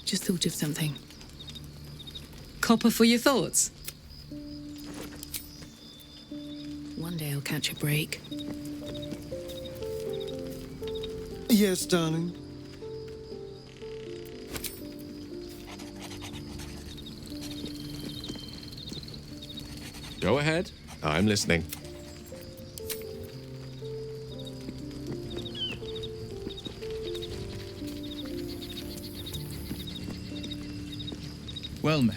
Just thought of something. Copper for your thoughts? One day I'll catch a break. Yes, darling. Go ahead. I'm listening. Well met.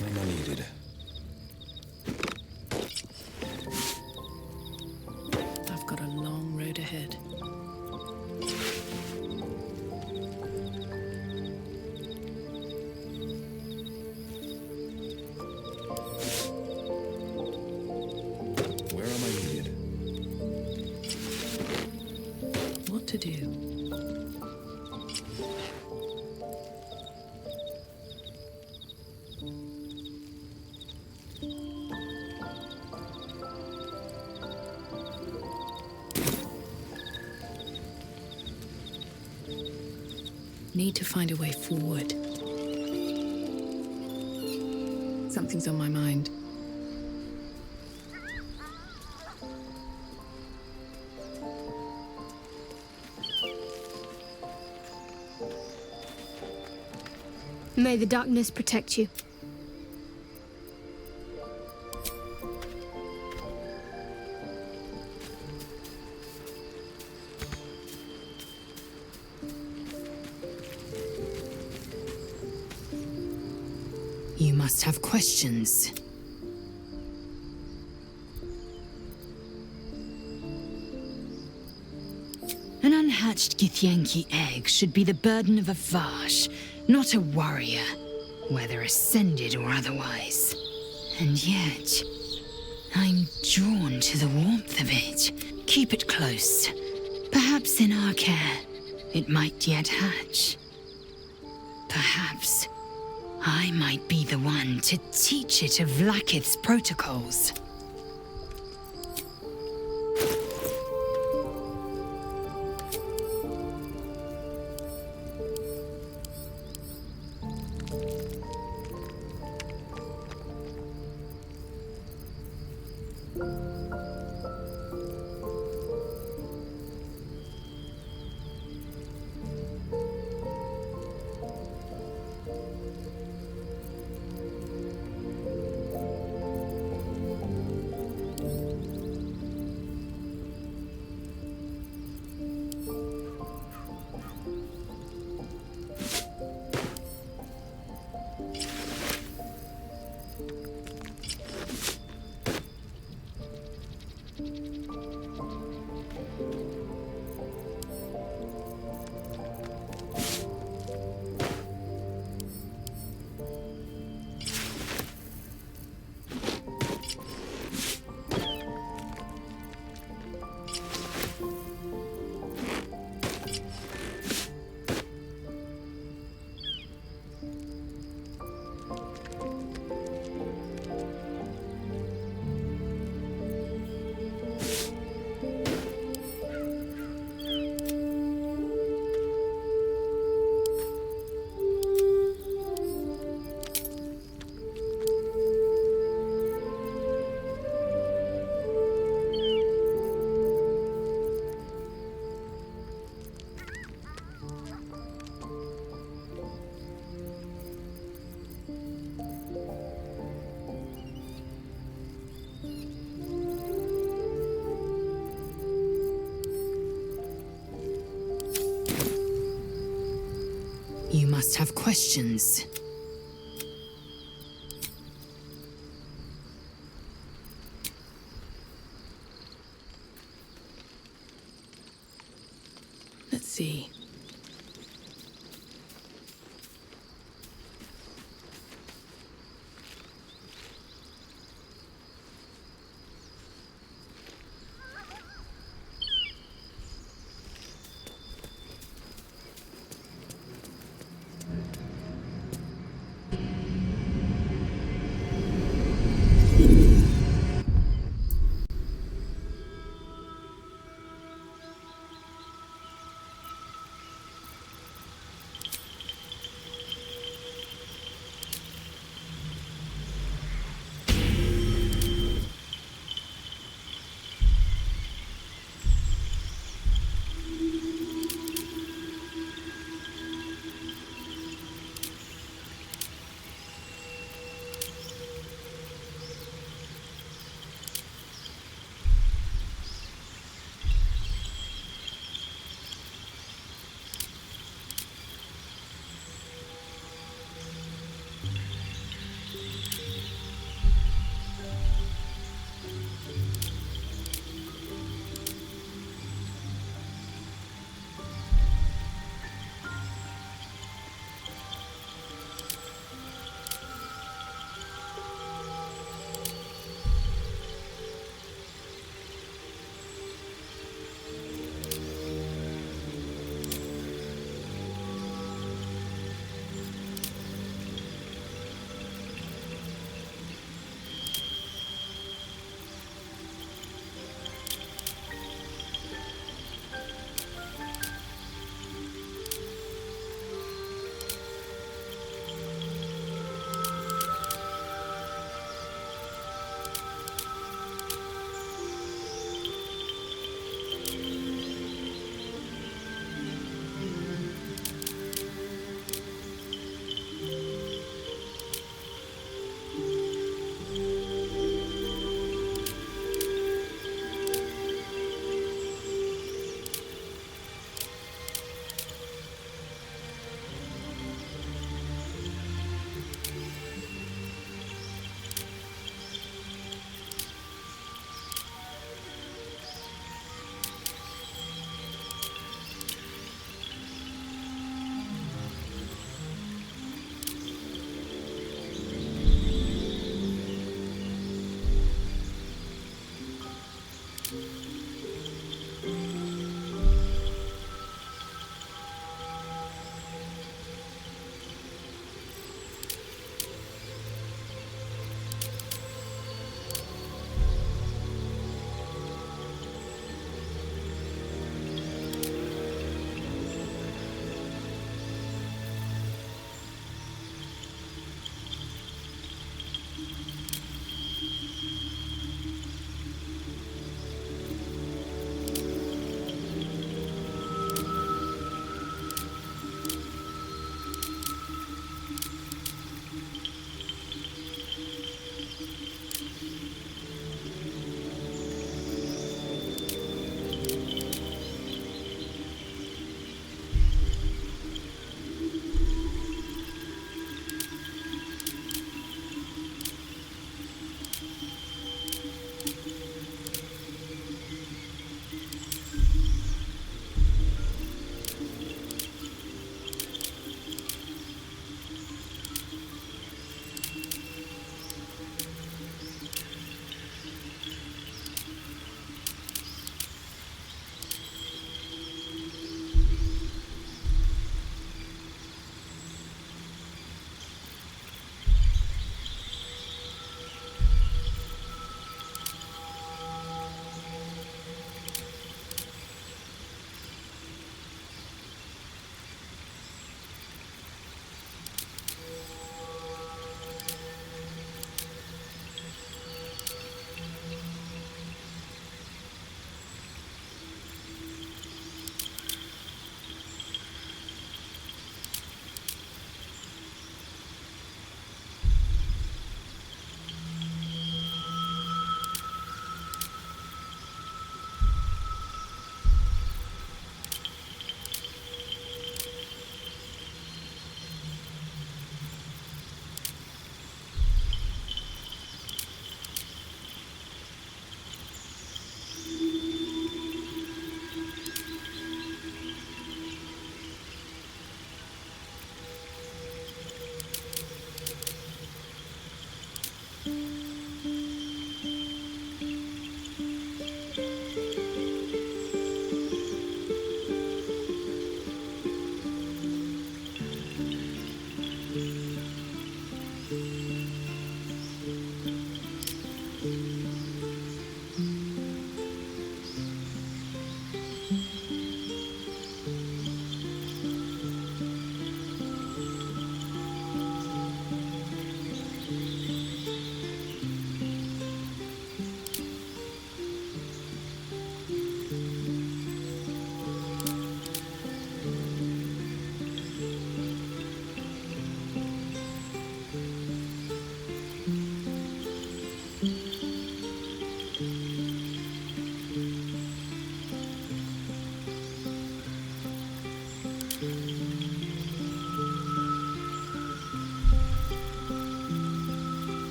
Am I needed? I've got a long road ahead. Where am I needed? What to do? Need to find a way forward. Something's on my mind. May the darkness protect you. You must have questions. An unhatched Githyanki egg should be the burden of a Vash, not a warrior, whether ascended or otherwise. And yet, I'm drawn to the warmth of it. Keep it close. Perhaps in our care, it might yet hatch. Perhaps I might be the one to teach it of Lakith's protocols. You must have questions. Let's see.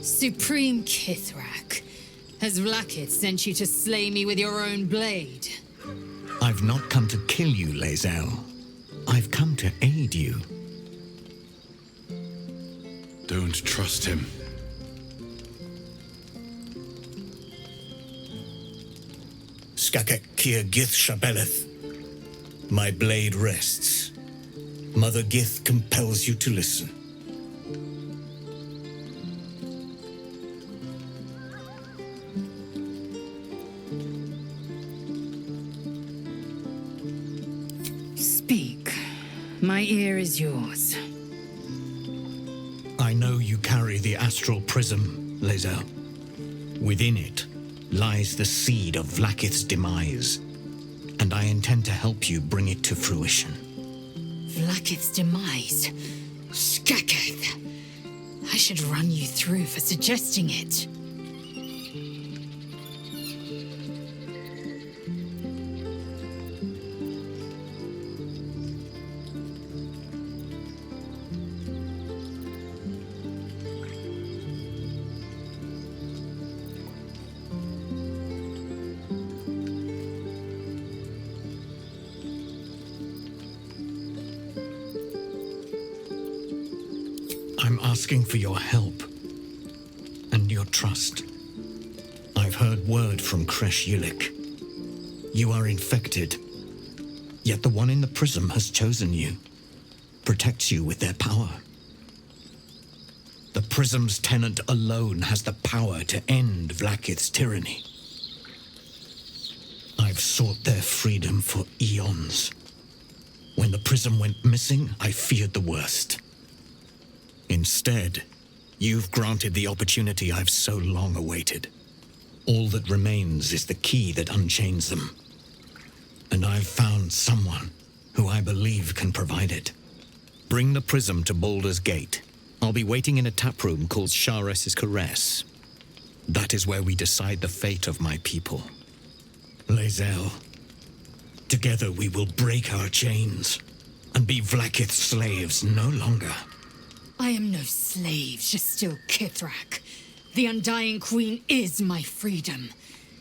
Supreme Kithrak, has Vlakith sent you to slay me with your own blade? I've not come to kill you, Lae'zel. I've come to aid you. Don't trust him. Skakek Kir Gith Shabeleth. My blade rests. Mother Gith compels you to listen. Speak. My ear is yours. I know you carry the astral prism, Lae'zel. Within it lies the seed of Vlakith's demise, and I intend to help you bring it to fruition. Vlakith's demise? Skaketh! I should run you through for suggesting it. I'm asking for your help and your trust. I've heard word from Kresh Yulik. You are infected, yet the one in the prism has chosen you, protects you with their power. The prism's tenant alone has the power to end Vlakith's tyranny. I've sought their freedom for eons. When the prism went missing, I feared the worst. Instead, you've granted the opportunity I've so long awaited. All that remains is the key that unchains them. And I've found someone who I believe can provide it. Bring the prism to Baldur's Gate. I'll be waiting in a taproom called Shares's Caress. That is where we decide the fate of my people. Lae'zel, together we will break our chains and be Vlakith's slaves no longer. I am no slave, Jastil Kithrak. The Undying Queen is my freedom.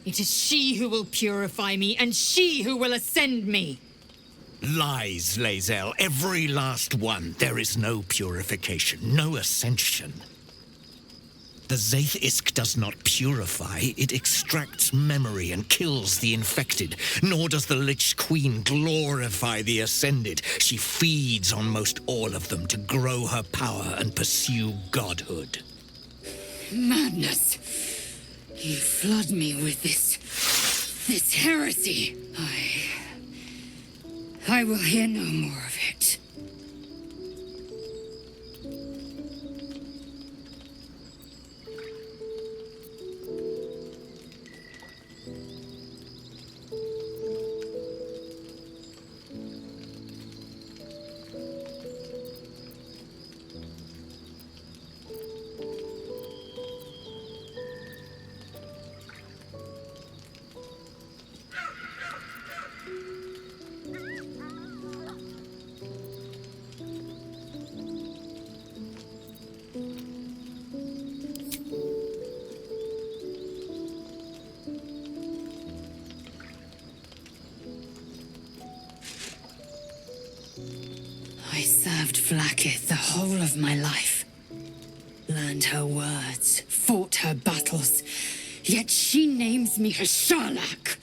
It is she who will purify me, and she who will ascend me. Lies, Lae'zel, every last one. There is no purification, no ascension. The Zaith Isk does not purify, it extracts memory and kills the infected. Nor does the Lich Queen glorify the ascended. She feeds on most all of them to grow her power and pursue godhood. Madness! You flood me with this heresy. I will hear no more of it. I served Vlakith the whole of my life. Learned her words, fought her battles, yet she names me her Sharlak.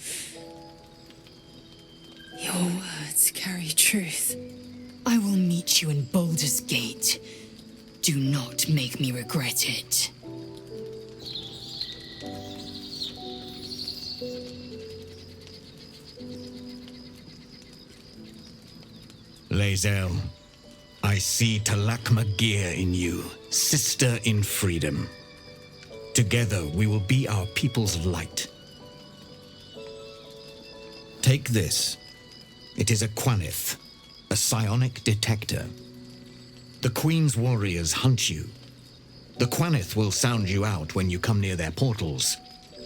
Your words carry truth. I will meet you in Baldur's Gate. Do not make me regret it. Lae'zel, I see Talak Magir in you, sister in freedom. Together we will be our people's light. Take this. It is a Quanith, a psionic detector. The Queen's warriors hunt you. The Quanith will sound you out when you come near their portals.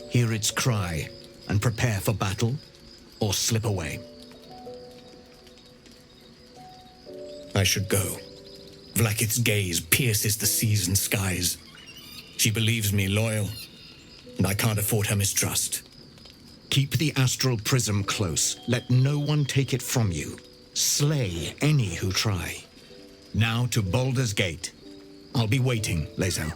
Hear its cry and prepare for battle, or slip away. I should go. Vlakith's gaze pierces the seas and skies. She believes me loyal, and I can't afford her mistrust. Keep the astral prism close. Let no one take it from you. Slay any who try. Now to Baldur's Gate. I'll be waiting, Lae'zel.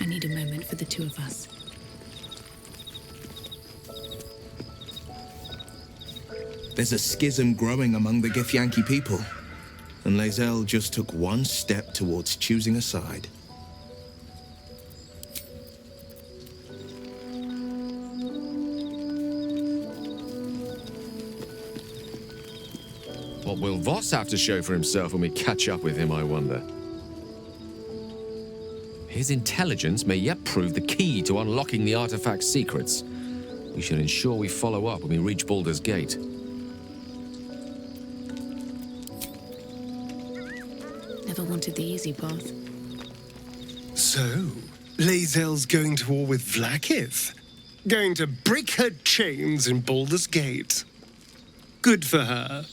I need a moment for the two of us. There's a schism growing among the Githyanki people, and Lae'zel just took one step towards choosing a side. What will Voss have to show for himself when we catch up with him, I wonder? His intelligence may yet prove the key to unlocking the artifact's secrets. We should ensure we follow up when we reach Baldur's Gate. Never wanted the easy path. So, Lae'zel's going to war with Vlaakith? Going to break her chains in Baldur's Gate? Good for her.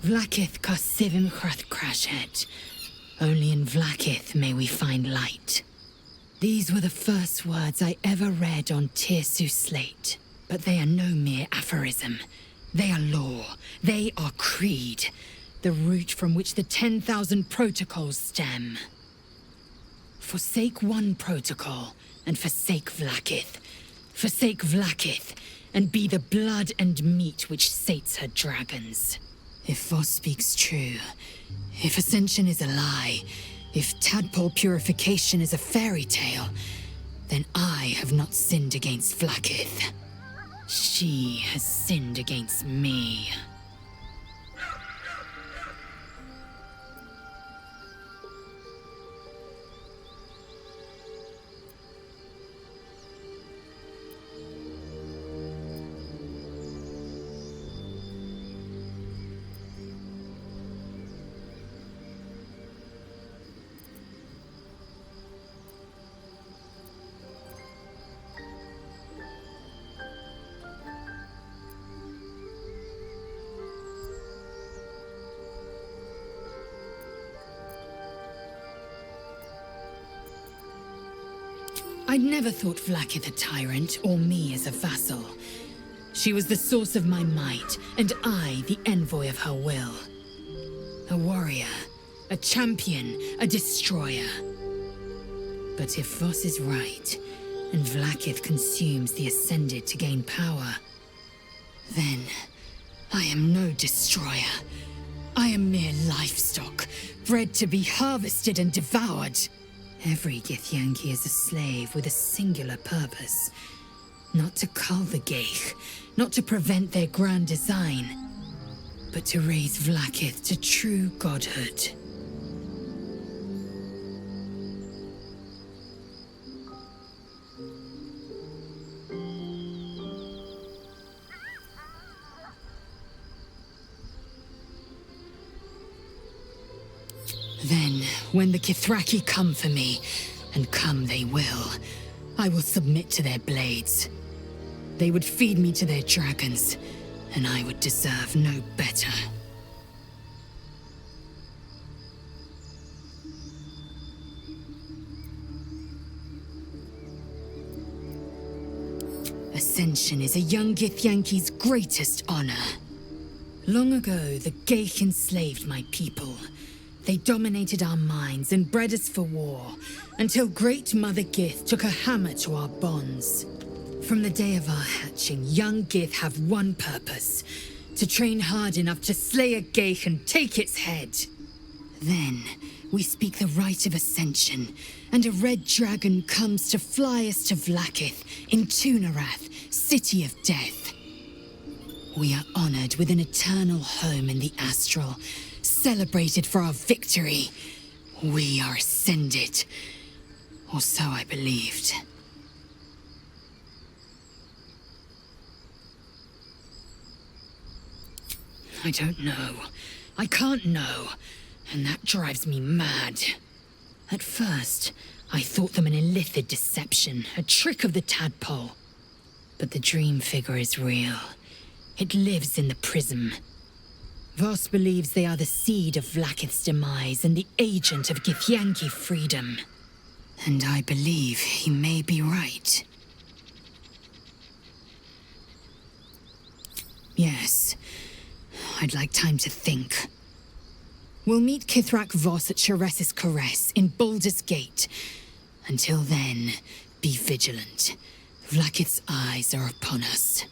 Vlaakith Kosivim Krashet. Only in Vlaakith may we find light. These were the first words I ever read on Tirsu's slate. But they are no mere aphorism. They are law. They are creed. The root from which the 10,000 protocols stem. Forsake one protocol, and forsake Vlaakith. Forsake Vlaakith, and be the blood and meat which sates her dragons. If Voss speaks true, if Ascension is a lie, if tadpole purification is a fairy tale, then I have not sinned against Vlaakith. She has sinned against me. I'd never thought Vlaakith a tyrant, or me as a vassal. She was the source of my might, and I the envoy of her will. A warrior, a champion, a destroyer. But if Voss is right, and Vlaakith consumes the Ascended to gain power, then I am no destroyer. I am mere livestock, bred to be harvested and devoured. Every Githyanki is a slave with a singular purpose. Not to cull the Geich, not to prevent their grand design, but to raise Vlaakith to true godhood. When the Kithraki come for me, and come they will, I will submit to their blades. They would feed me to their dragons, and I would deserve no better. Ascension is a young Githyanki's greatest honor. Long ago, the Geich enslaved my people. They dominated our minds and bred us for war, until Great Mother Gith took a hammer to our bonds. From the day of our hatching, young Gith have one purpose: to train hard enough to slay a Geich and take its head. Then, we speak the rite of ascension, and a red dragon comes to fly us to Vlakith in Tunarath, City of Death. We are honored with an eternal home in the Astral, celebrated for our victory. We are ascended. Or so I believed. I don't know. I can't know. And that drives me mad. At first, I thought them an illithid deception, a trick of the tadpole. But the dream figure is real. It lives in the prism. Voss believes they are the seed of Vlakith's demise and the agent of Githyanki freedom. And I believe he may be right. Yes, I'd like time to think. We'll meet Kithrak Voss at Sharesis Caress in Baldur's Gate. Until then, be vigilant. Vlakith's eyes are upon us.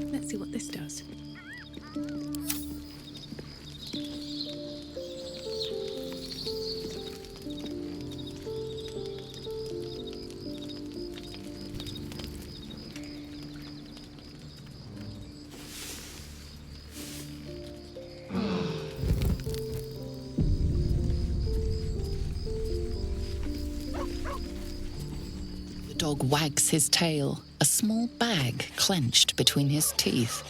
Let's see what this does. The dog wags his tail, a small bag clenched between his teeth.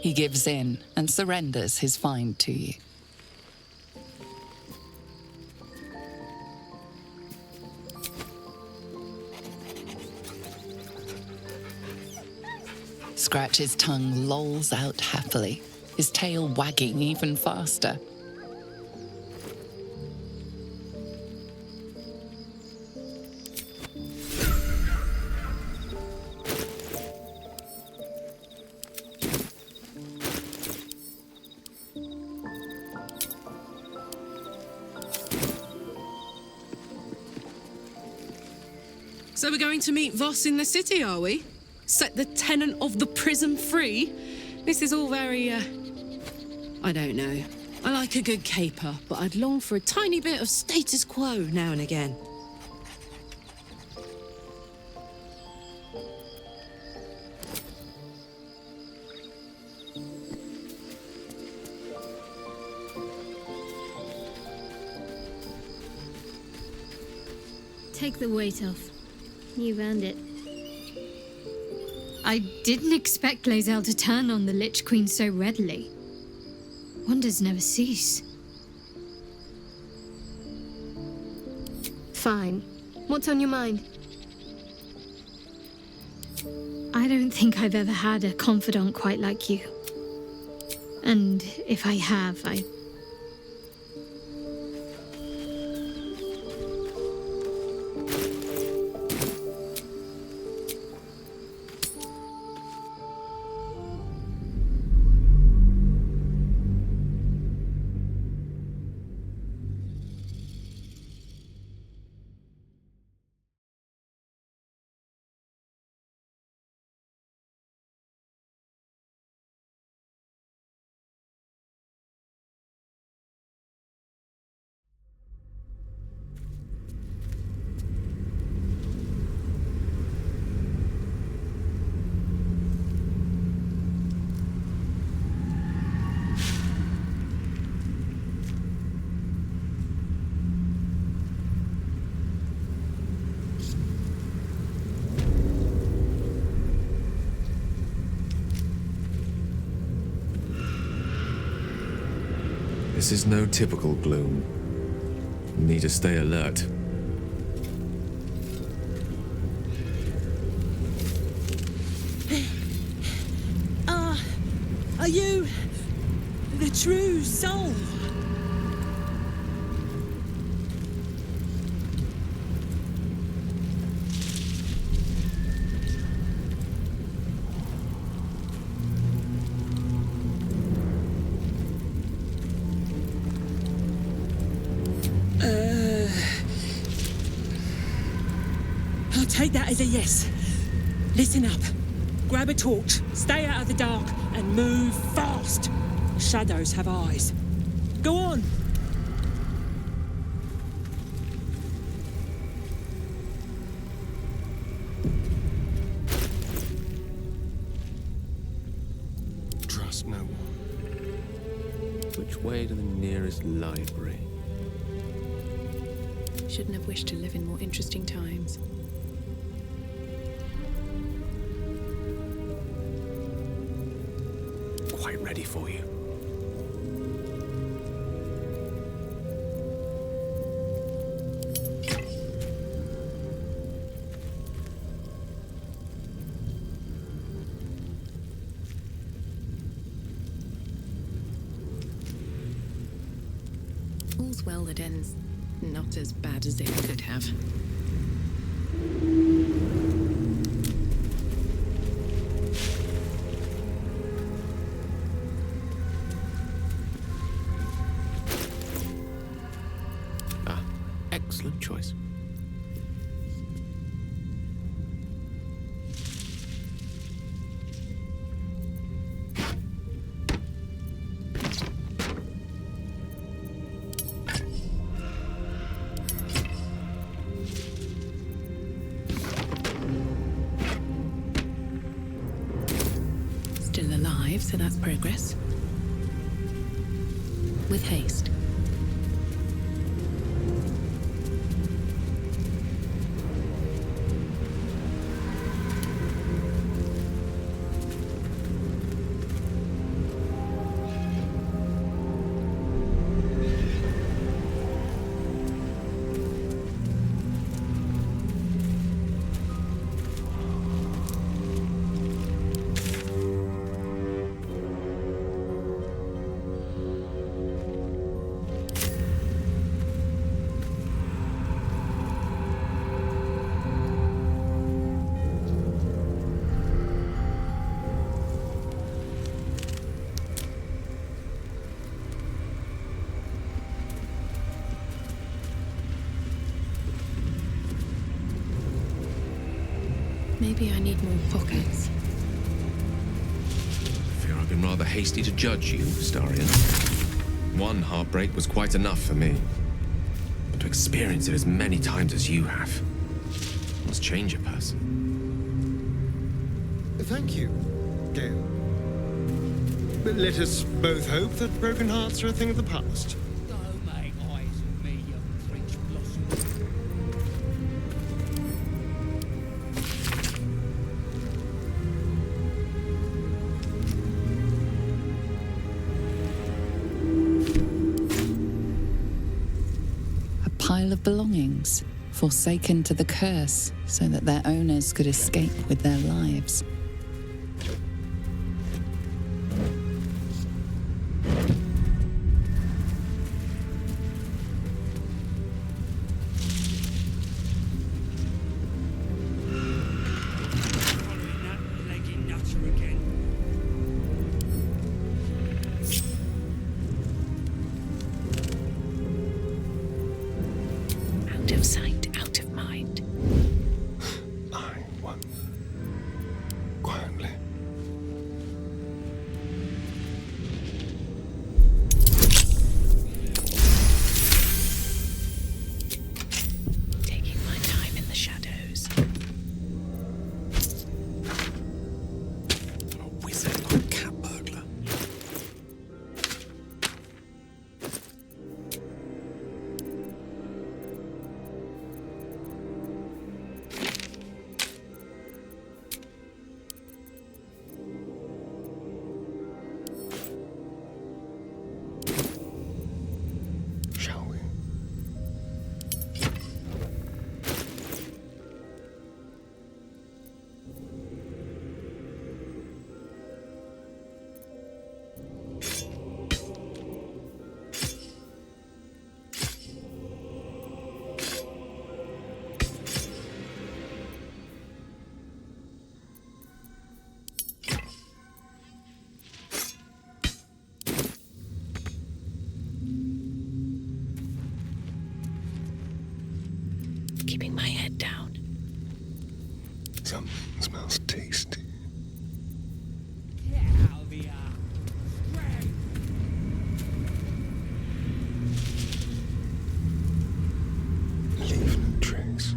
He gives in and surrenders his find to you. Scratch's tongue lolls out happily, his tail wagging even faster. So we're going to meet Voss in the city, are we? Set the tenant of the prism free? This is all very, I don't know. I like a good caper, but I'd long for a tiny bit of status quo now and again. Take the weight off. You've earned it. I didn't expect Lae'zel to turn on the Lich Queen so readily. Wonders never cease. Fine. What's on your mind? I don't think I've ever had a confidant quite like you. And if I have, I This is no typical gloom. You need to stay alert. Are you the true soul? I'll take that as a yes. Listen up. Grab a torch, stay out of the dark, and move fast. Shadows have eyes. Go on! Trust no one. Which way to the nearest library? Shouldn't have wished to live in more interesting times. Quite ready for you. All's well that ends not as bad as it could have. Excellent choice. Still alive, so that's progress. With haste. Maybe I need more pockets. I fear I've been rather hasty to judge you, Starion. One heartbreak was quite enough for me. But to experience it as many times as you have must change a person. Thank you, Gale. But let us both hope that broken hearts are a thing of the past. Don't make eyes at me, you French blossom. A pile of belongings, forsaken to the curse so that their owners could escape with their lives. Out of sight, out of mind. I wonder. Quietly. Taking my time in the shadows. A wizard or a cat burglar. keeping my head down. Something smells tasty. Get out of here. Leave no trace.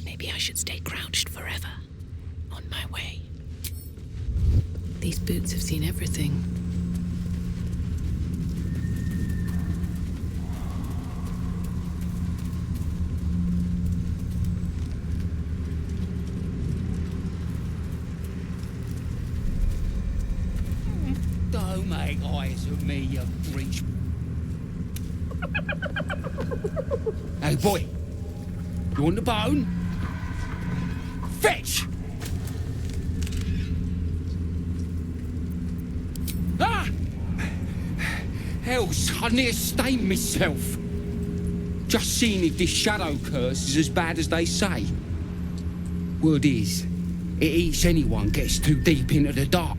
Maybe I should stay crouched forever. On my way. These boots have seen everything. Don't make eyes at me, you breech. Hey, boy. You want the bone? Fetch! Ah! Hells, I near stained myself. Just seeing if this shadow curse is as bad as they say. Word is, it eats anyone gets too deep into the dark.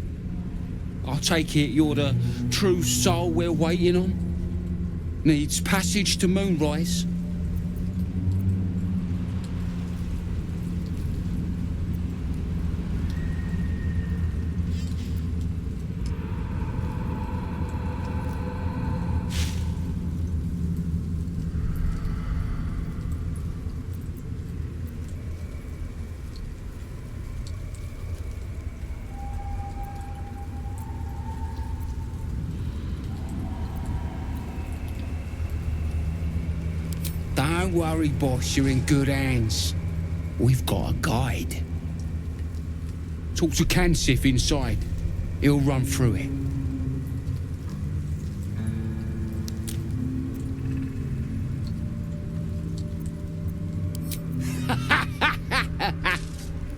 I take it you're the true soul we're waiting on? Needs passage to Moonrise? Don't worry, boss, you're in good hands. We've got a guide. Talk to Kansif inside. He'll run through it.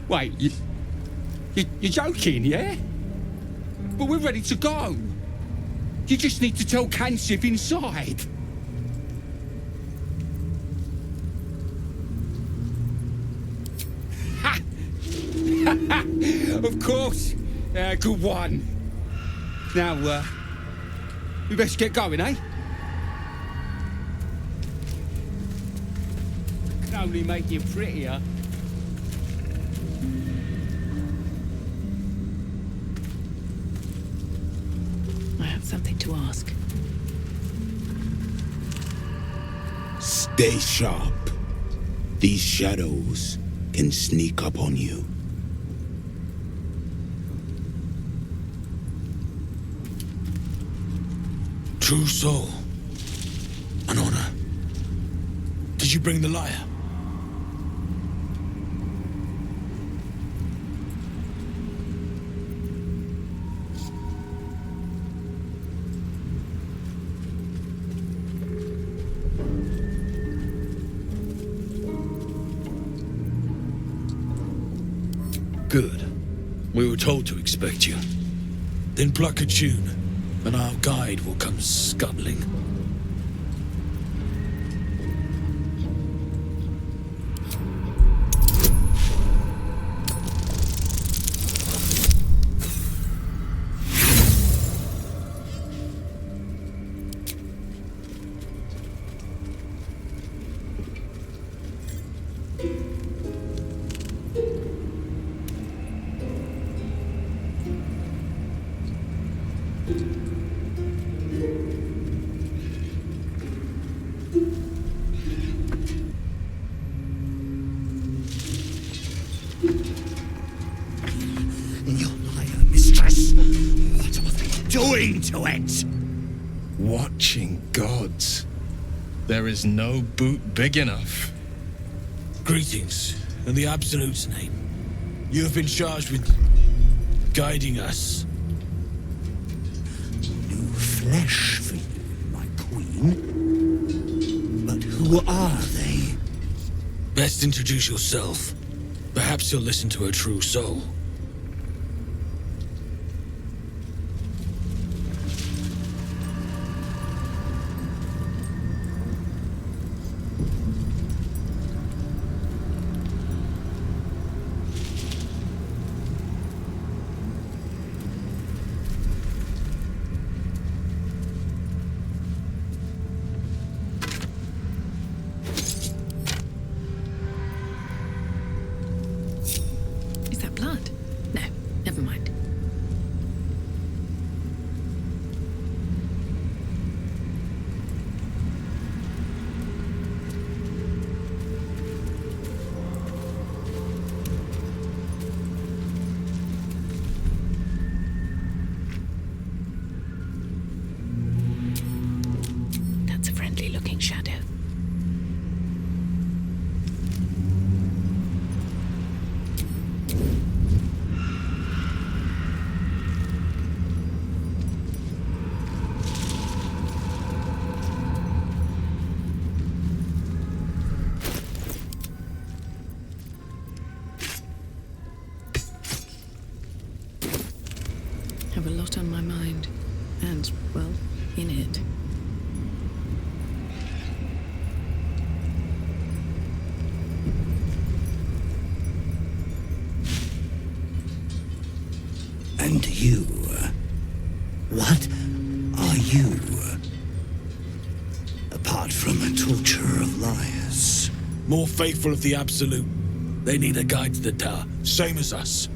Wait, you're joking, yeah? But we're ready to go. You just need to tell Kansif inside. Of course. Good one. Now, we best get going, eh? Can only make you prettier. I have something to ask. Stay sharp. These shadows can sneak up on you. True soul. An honor. Did you bring the lyre? Good. We were told to expect you. Then pluck a tune, and our guide will come scuttling. Doing to it? Watching gods. There is no boot big enough. Greetings, in the Absolute's name. You have been charged with guiding us. New flesh for you, my queen. But who are they? Best introduce yourself. Perhaps you'll listen to a true soul. have a lot on my mind. And, well, in it. And you? What are you? Apart from a torturer of liars. More faithful of the Absolute. They need a guide to the tower, same as us.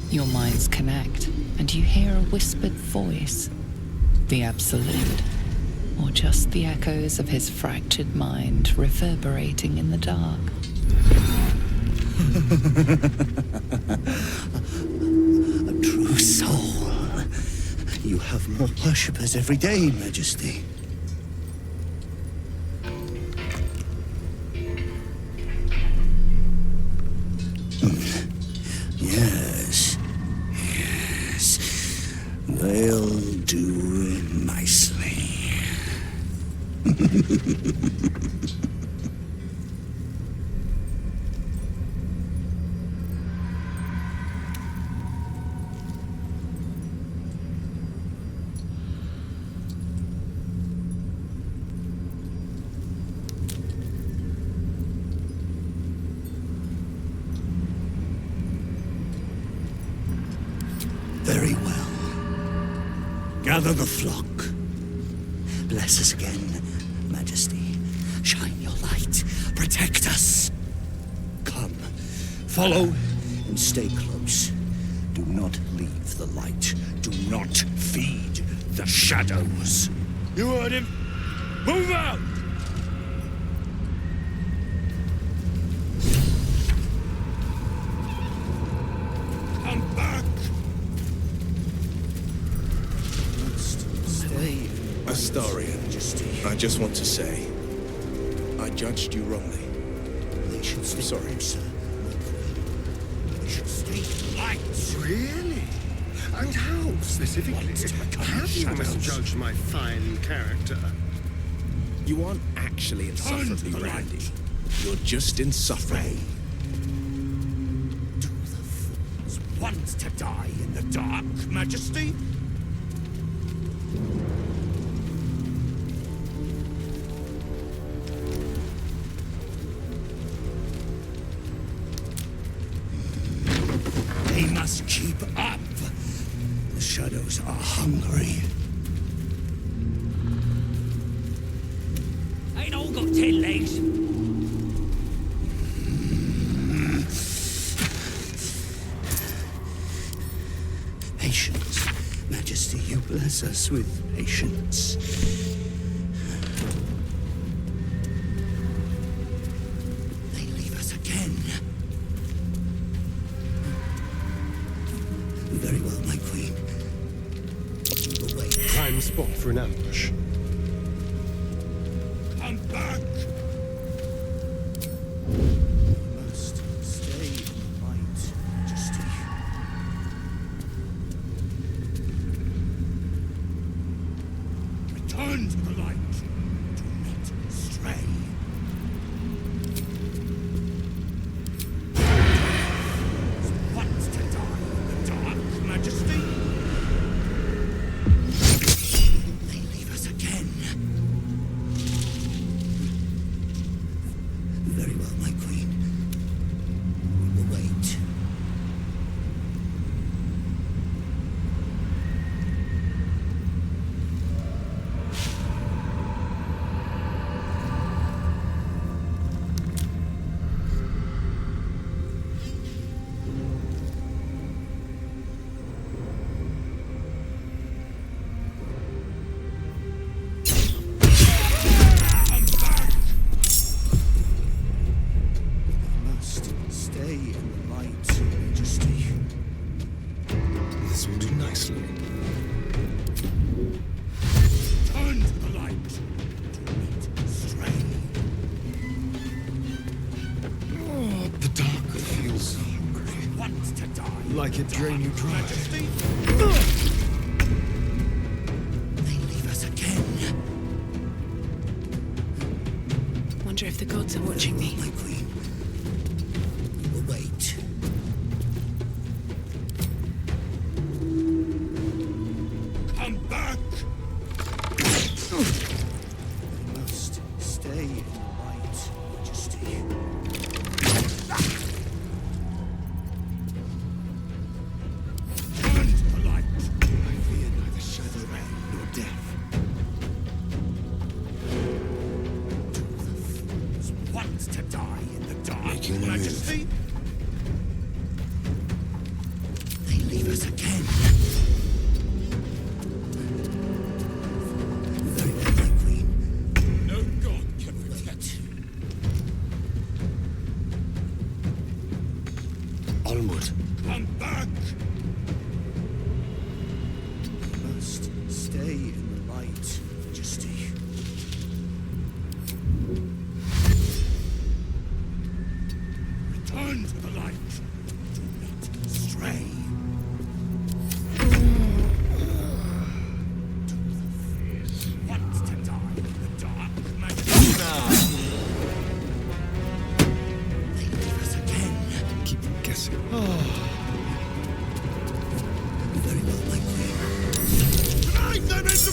Your minds connect, and you hear a whispered voice. The Absolute. Or just the echoes of his fractured mind reverberating in the dark. A true soul. You have more worshippers every day, Majesty. Yes. Yes. They'll do nicely. Very well. Gather the flock. Bless us again, Majesty. Shine your light. Protect us. Come. Follow and stay close. Do not leave the light. Do not feed the shadows. You heard him. Move out! Come back! Stay. Astarion, I just want to say, I judged you wrongly. They should stay sorry. closer. They should stay light. Really? And how, specifically, have you misjudged my fine character? You aren't actually insufferably randy. You're just insufferable. Do the fools want to die in the dark, Majesty? They must keep up. The shadows are hungry. Ain't all got 10 legs. Patience, Majesty, you bless us with patience. They leave us again. Very well, my queen. We'll wait. Prime spot for an ambush. Come back! Must stay in light, Majesty. Return to the light. Do not stray. Want to die in the dark, Majesty? They leave us again. Very well, my queen. We will wait. Must stay in the light, Majesty. This will do nicely. Turn to the light. Do not stray. Oh, the dark feels hungry. Want to die? Like it drain you dry. Majesty? They leave us again. Wonder if the gods are watching me. My queen. We will wait.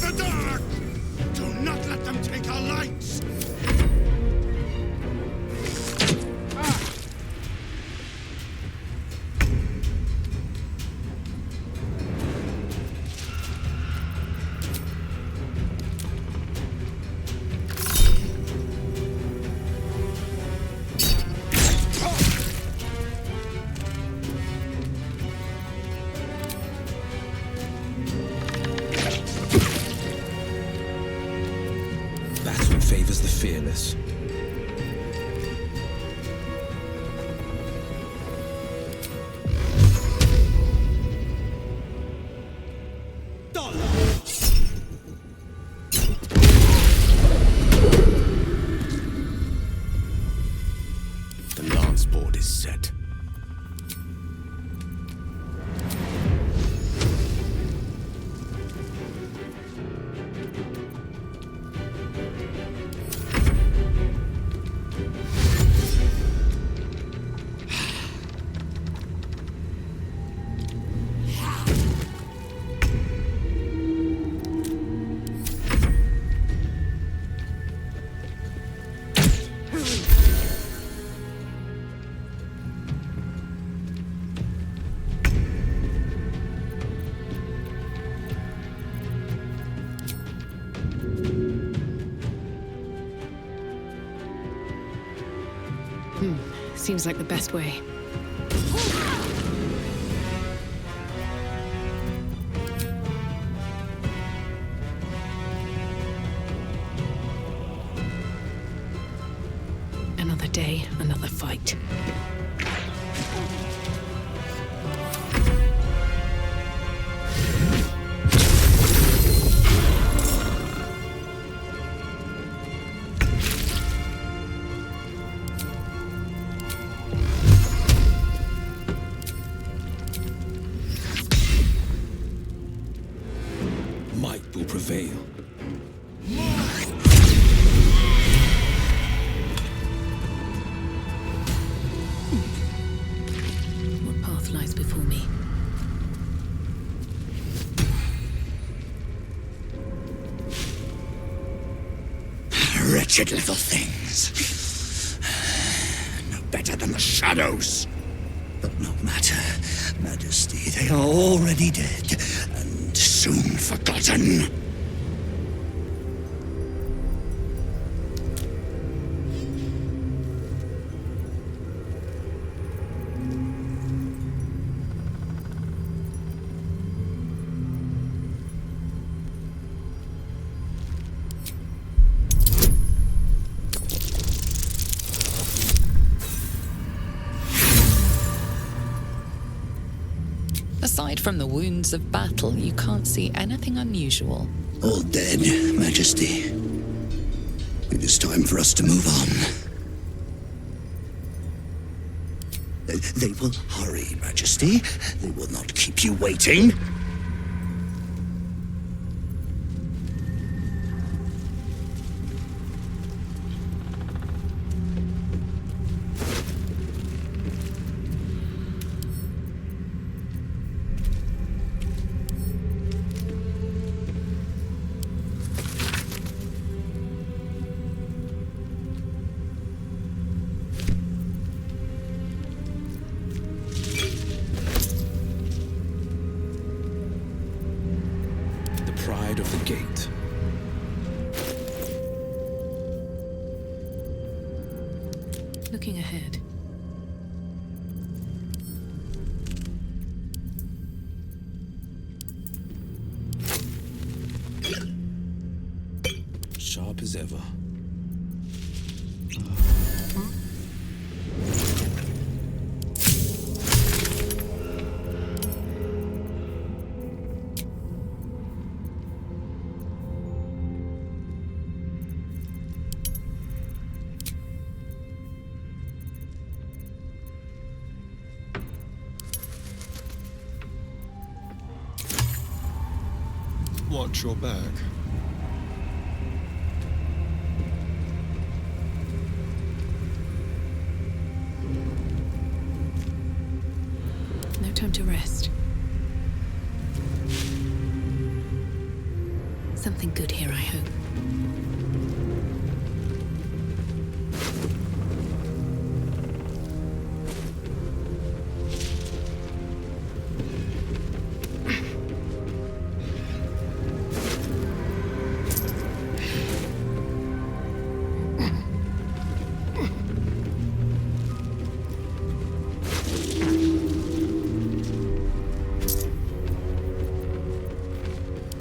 the dark! Do not let them take our lights! Battle favors the fearless. The lance board is set. Seems like the best way. Another day, another fight. Might will prevail. What path lies before me? Wretched little things. No better than the shadows. But no matter, Majesty, they are already dead, and soon forgotten. Aside from the wounds of battle, you can't see anything unusual. All dead, Majesty. It is time for us to move on. They will hurry, Majesty. They will not keep you waiting. Pride of the gate. Looking ahead. Sharp as ever. Watch your back. No time to rest. Something good here, I hope.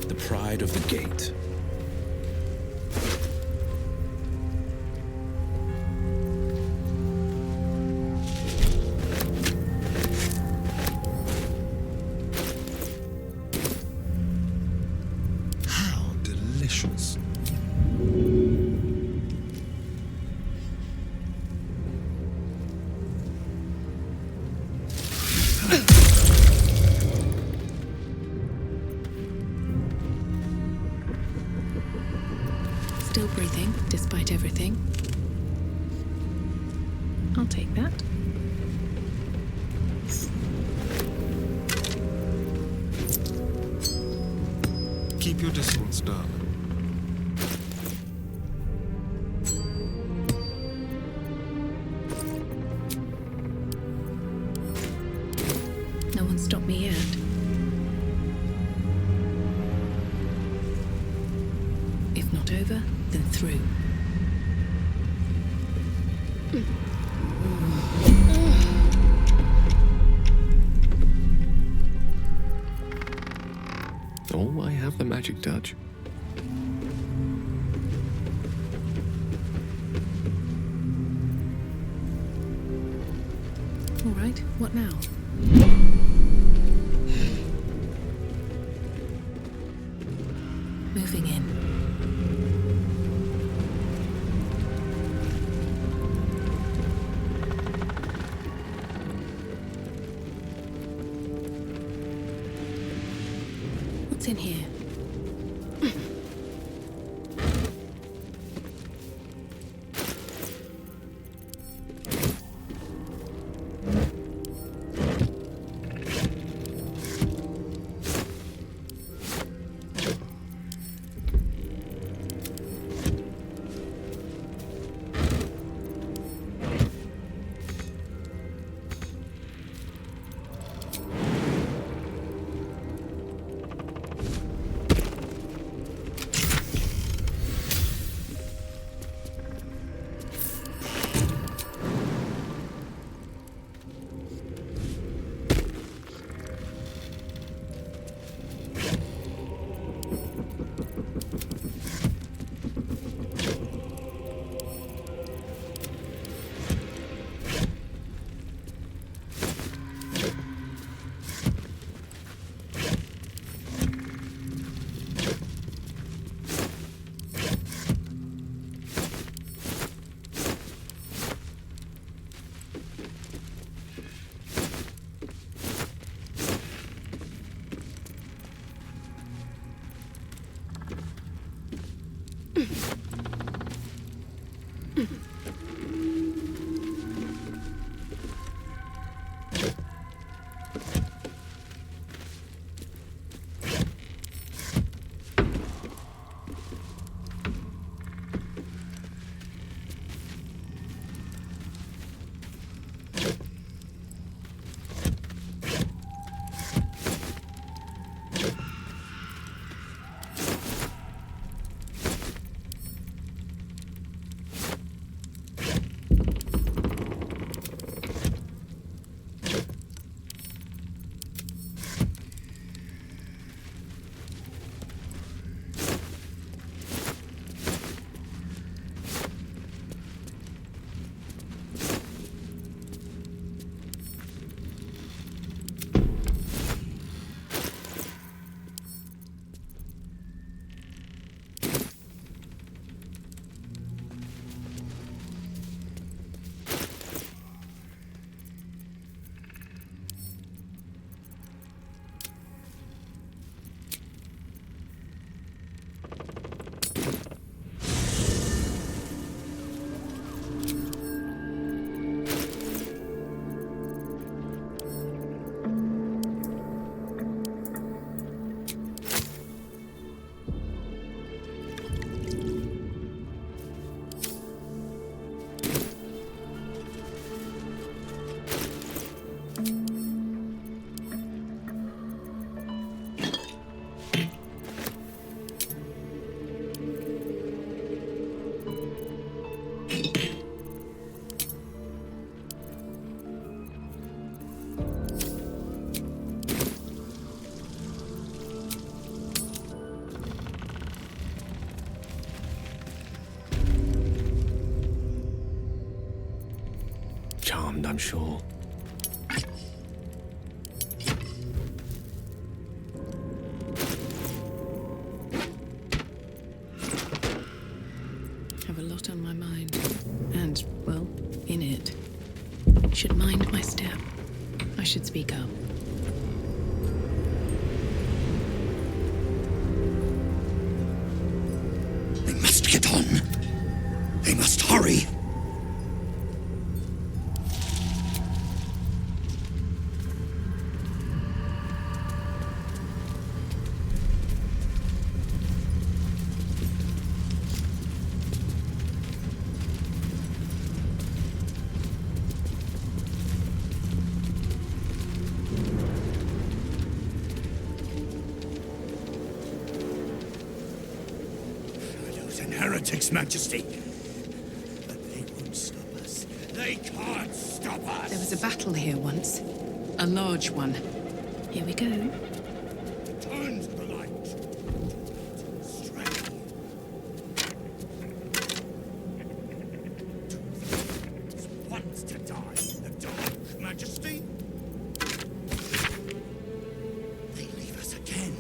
The pride of the gate. How delicious. Still breathing, despite everything. I'll take that. Keep your distance, darling. No one stopped me yet. If not over, then through. Oh, I have the magic touch. All right, what now? Moving in. What's in here? end, I'm sure. Have a lot on my mind. And, well, in it. Should mind my step. I should speak up. They must get on. They must hurry. Heretics, Majesty. But they won't stop us. They can't stop us. There was a battle here once. A large one. Here we go. Turn to the light. Stray. Wants to die in the dark, Majesty. They leave us again.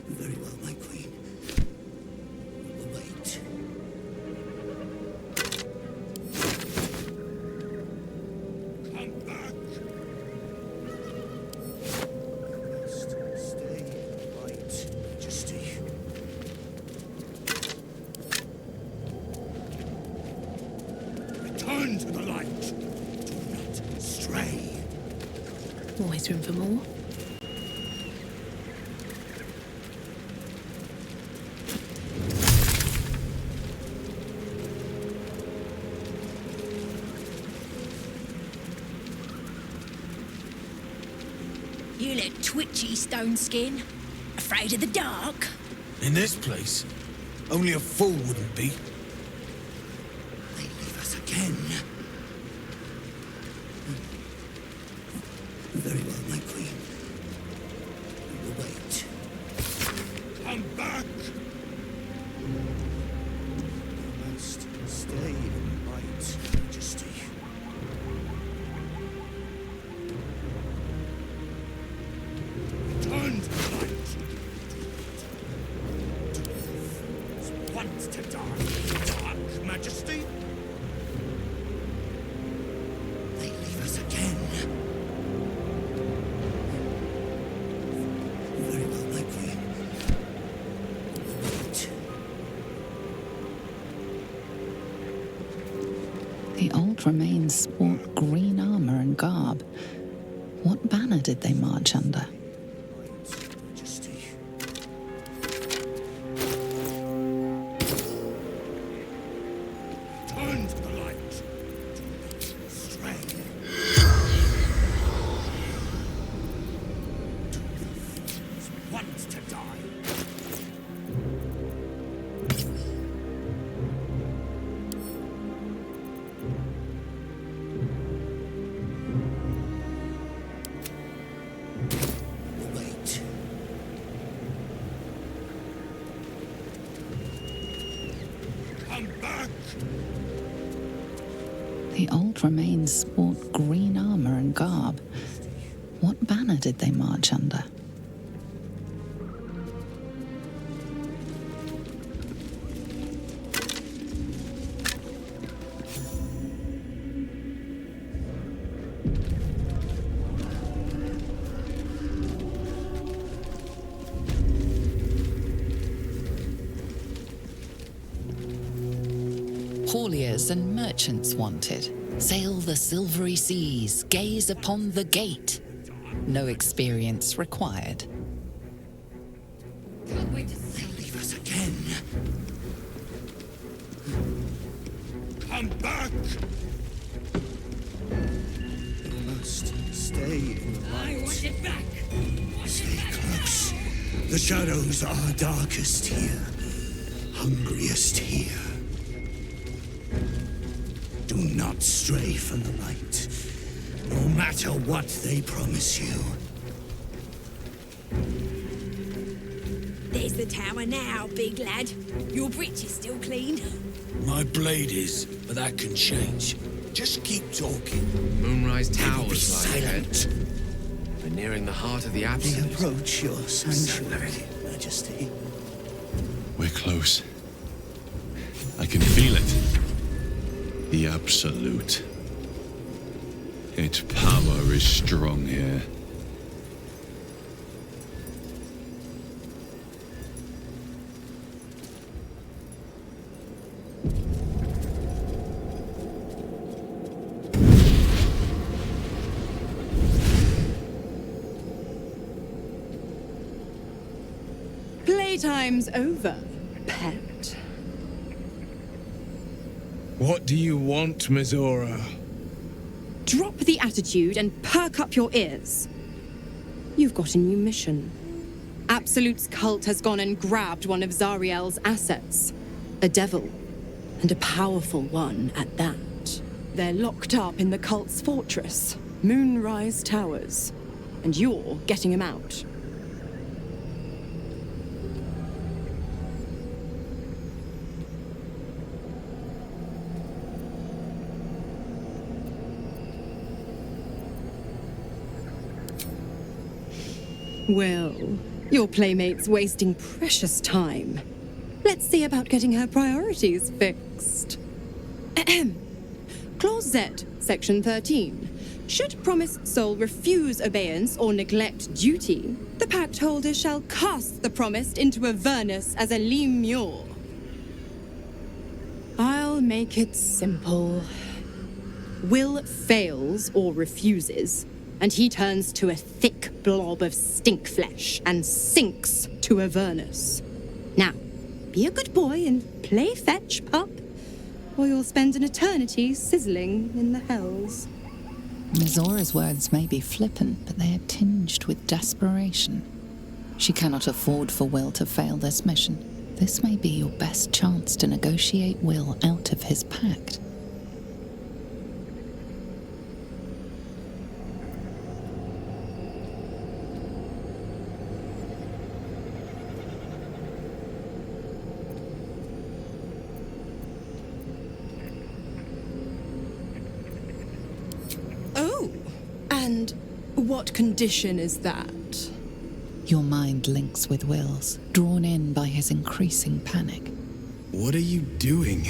Very well, my queen. We will wait. Come back! You must stay right, Majesty. Return to the light. Do not stray. Always room for more. You look twitchy, Stone Skin. Afraid of the dark? In this place, only a fool wouldn't be. They leave us again. Very well, my queen. We will wait. Come back! You must stay in the light, Majesty. Return to the light. Dwarf wants to die in the dark, Majesty. They leave us again. Very well, my queen. Wait. The old remains sport green armor and garb. What banner did they march under? Majesty. Turn to the light. Do not stray. Dwarf wants to die. Wait. Come back! The old remains sport green armor and garb. What banner did they march under? Hauliers and merchants wanted. Sail the silvery seas, gaze upon the gate. No experience required. They leave us again. Come back! You must stay in the light. I want it back. Stay close. The shadows are darkest here, hungriest here. Do not stray from the light, no matter what they promise you. There's the tower now, big lad. Your breech is still clean. My blade is, but that can change. Just keep talking. Moonrise They will be Towers lie ahead. silent. We're nearing the heart of the We Absolute. approach your sanctuary, Majesty. We're close. I can feel it. The Absolute. Its power is strong here. Playtime's over, pet. What do you want, Mizora? Drop the attitude and perk up your ears. You've got a new mission. Absolute's cult has gone and grabbed one of Zariel's assets. A devil. And a powerful one at that. They're locked up in the cult's fortress, Moonrise Towers. And you're getting them out. Well, your playmate's wasting precious time. Let's see about getting her priorities fixed. Ahem. Clause Z, Section 13. Should promised soul refuse obeyance or neglect duty, the pact holder shall cast the promised into Avernus as a lemure. I'll make it simple. Will fails or refuses, and he turns to a thick blob of stink flesh and sinks to Avernus. Now, be a good boy and play fetch, pup, or you'll spend an eternity sizzling in the hells. Mizora's words may be flippant, but they are tinged with desperation. She cannot afford for Will to fail this mission. This may be your best chance to negotiate Will out of his pact. Oh, and what condition is that? Your mind links with Will's, drawn in by his increasing panic. What are you doing?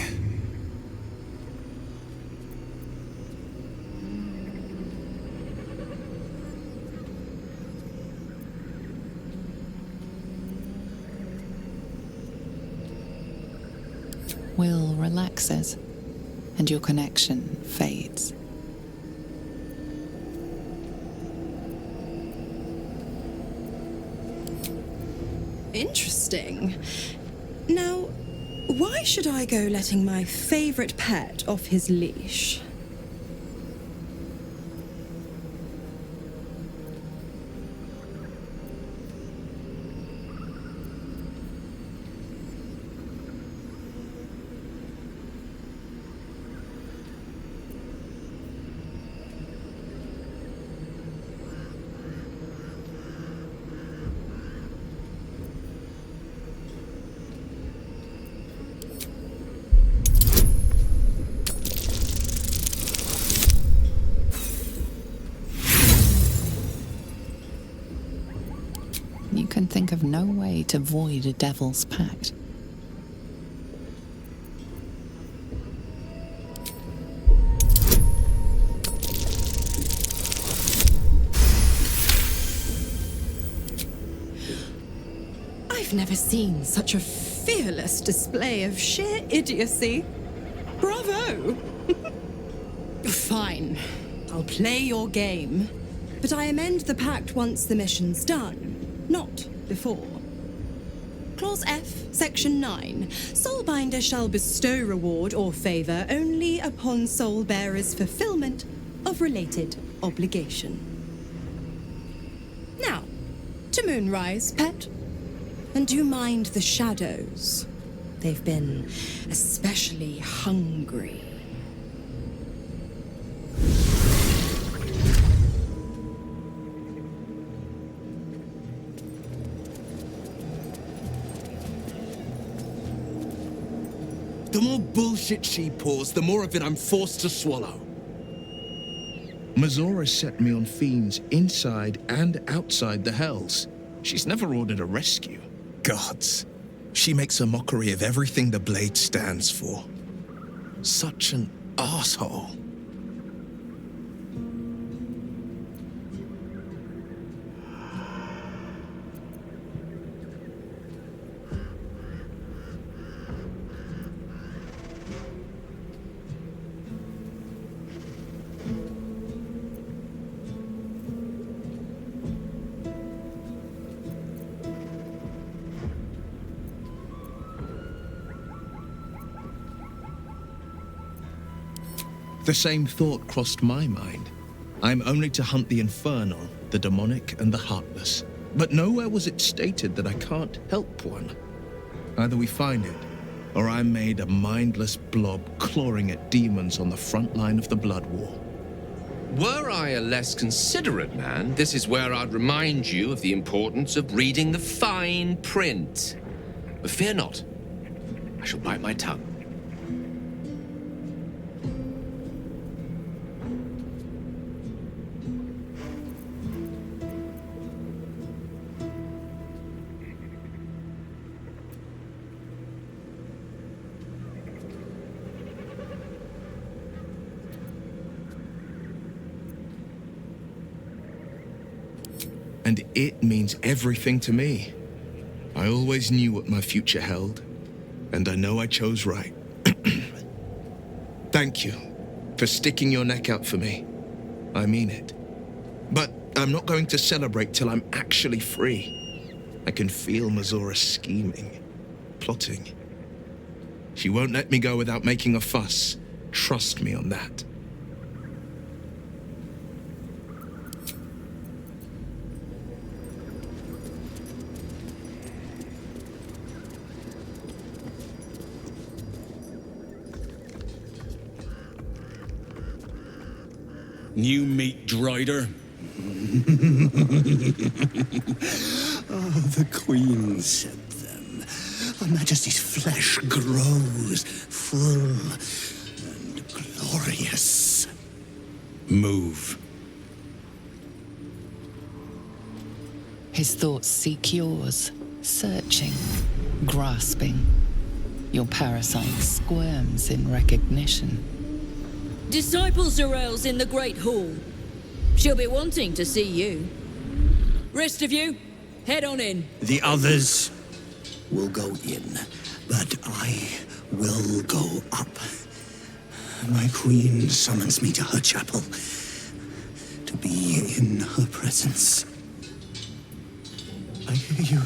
Will relaxes, and your connection fades. Interesting. Now, why should I go letting my favorite pet off his leash? You can think of no way to void a devil's pact. I've never seen such a fearless display of sheer idiocy. Bravo! Fine. I'll play your game. But I amend the pact once the mission's done, not before. Clause F, Section 9. Soulbinder shall bestow reward or favor only upon soul bearer's fulfillment of related obligation. Now, to Moonrise, pet. And do mind the shadows. They've been especially hungry. The more bullshit she pours, the more of it I'm forced to swallow. Mazora set me on fiends inside and outside the Hells. She's never ordered a rescue. Gods. She makes a mockery of everything the Blade stands for. Such an asshole. The same thought crossed my mind. I'm only to hunt the infernal, the demonic, and the heartless. But nowhere was it stated that I can't help one. Either we find it, or I'm made a mindless blob clawing at demons on the front line of the Blood War. Were I a less considerate man, this is where I'd remind you of the importance of reading the fine print. But fear not, I shall bite my tongue. And it means everything to me. I always knew what my future held, and I know I chose right. Thank you for sticking your neck out for me. I mean it. But I'm not going to celebrate till I'm actually free. I can feel Mazora scheming, plotting. She won't let me go without making a fuss. Trust me on that. New meat, Drider. The Queen said them. Her Majesty's flesh grows full and glorious. Move. His thoughts seek yours, searching, grasping. Your parasite squirms in recognition. Disciple Zarel's in the Great Hall. She'll be wanting to see you. Rest of you, head on in. The others will go in, but I will go up. My queen summons me to her chapel to be in her presence. I hear you,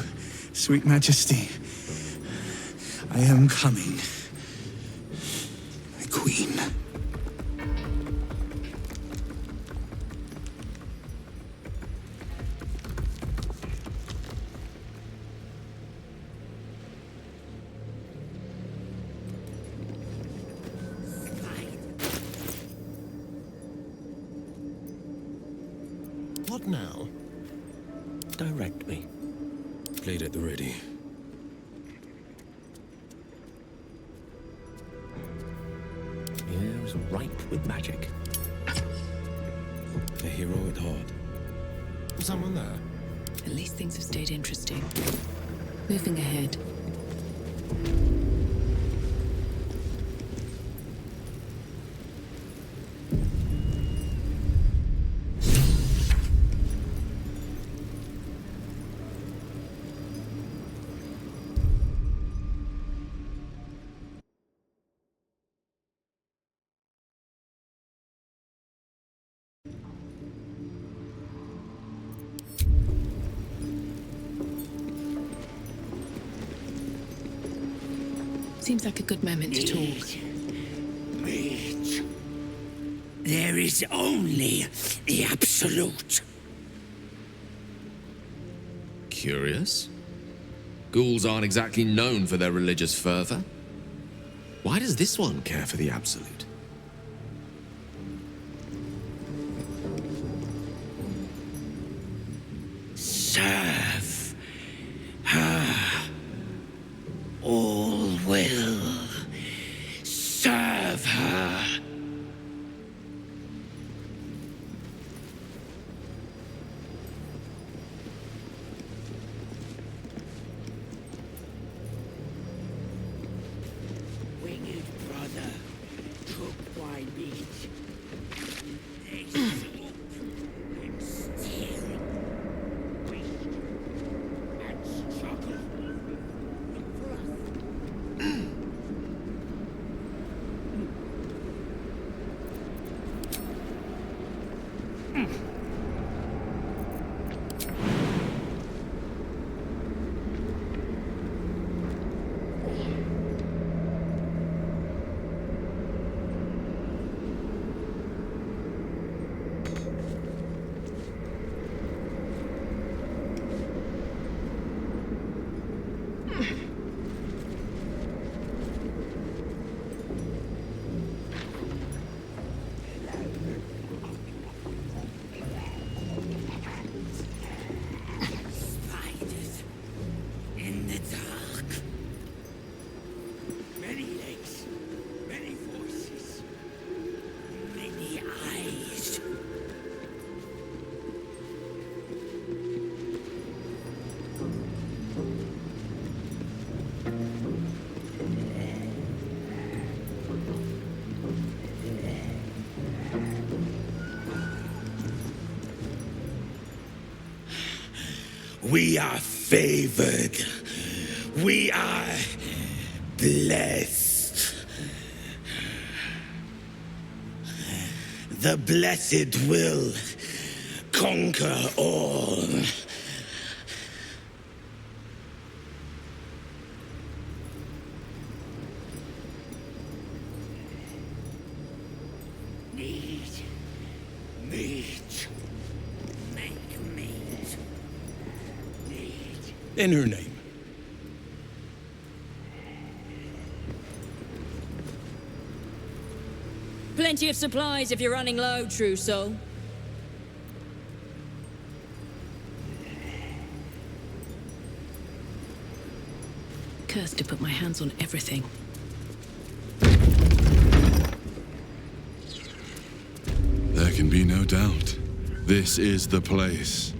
sweet majesty. I am coming. My queen. What now? Direct me. Blade at the ready. Ears ripe with magic. A hero at heart. Someone there? At least things have stayed interesting. Moving ahead. Seems like a good moment to talk. Meat. There is only the Absolute. Curious. Ghouls aren't exactly known for their religious fervor. Why does this one care for the Absolute? Serve her. All will We are favored. We are blessed. The blessed will conquer all. Meat. Meat. Make meat. Meat. In her name. Plenty of supplies if you're running low, true soul. Cursed to put my hands on everything. There can be no doubt. This is the place.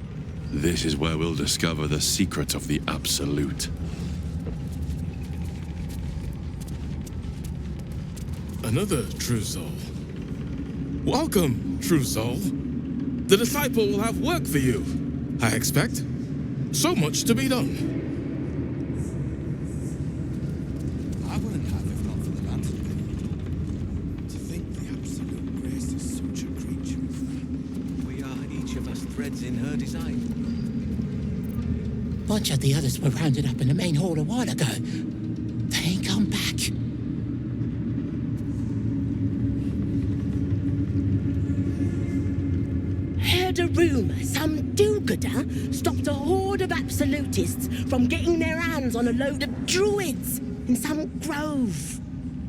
This is where we'll discover the secret of the Absolute. Another true soul. Welcome, true soul. The disciple will have work for you, I expect. So much to be done. I wouldn't have if not for the lantern. To think the Absolute Grace is such a creature. We are each of us threads in her design. Bunch of the others were rounded up in the main hall a while ago. They ain't come back. Heard a rumor some do-gooder stopped a horde of absolutists from getting their hands on a load of druids in some grove.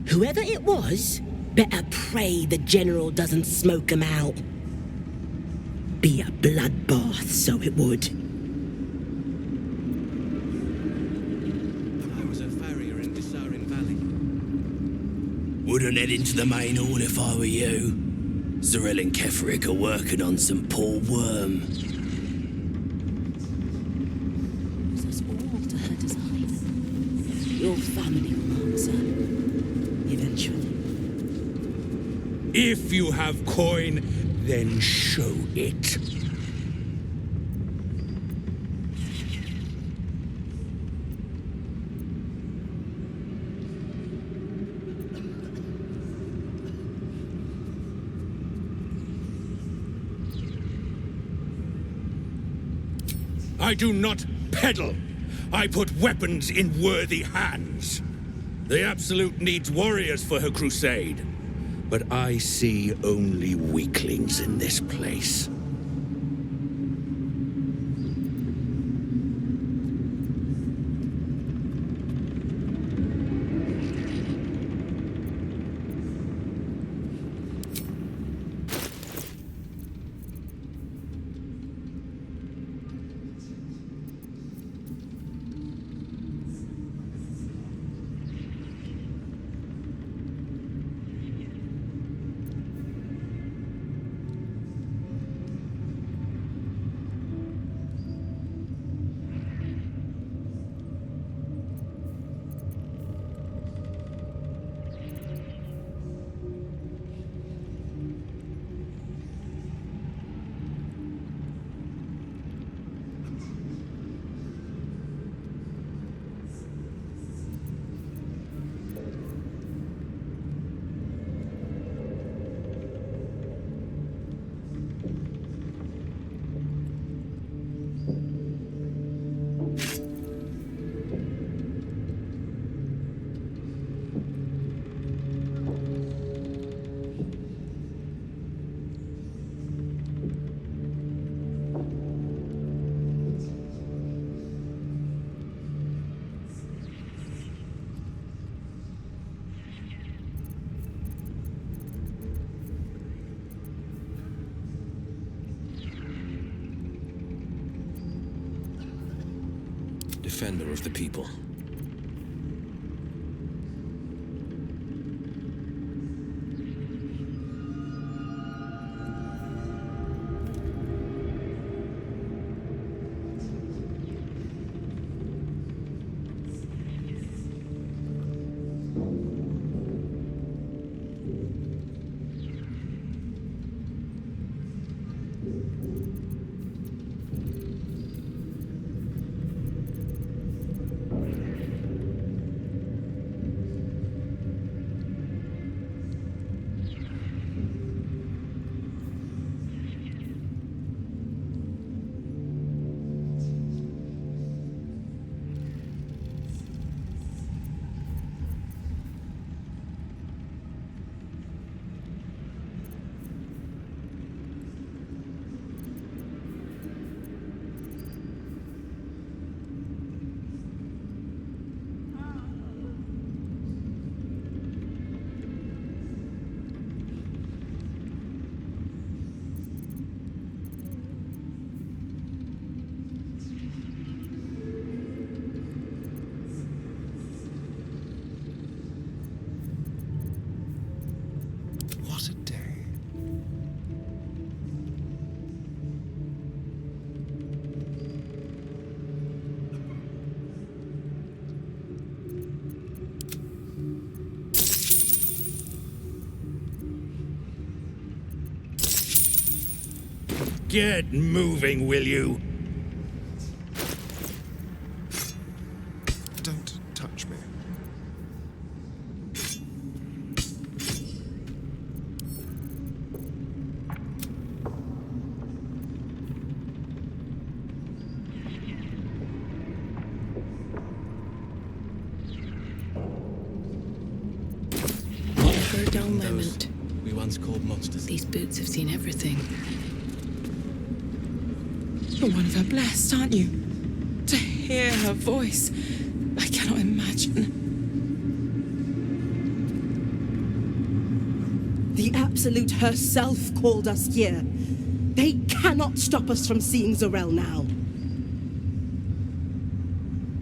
Whoever it was, better pray the general doesn't smoke 'em out. Be a bloodbath, so it would. I was a farrier in Dissarin Valley. Wouldn't head into the main hall if I were you. Zerel and Kefric are working on some poor worm. Was us all to her design? Your family will answer. Eventually. If you have coin, then show it. I do not peddle. I put weapons in worthy hands. The Absolute needs warriors for her crusade. But I see only weaklings in this place. Defender of the people. Get moving, will you? Don't touch me. For a dull moment, We once called monsters. these boots have seen everything. You're one of her blessed, aren't you? To hear her voice, I cannot imagine. The Absolute herself called us here. They cannot stop us from seeing Zorel now.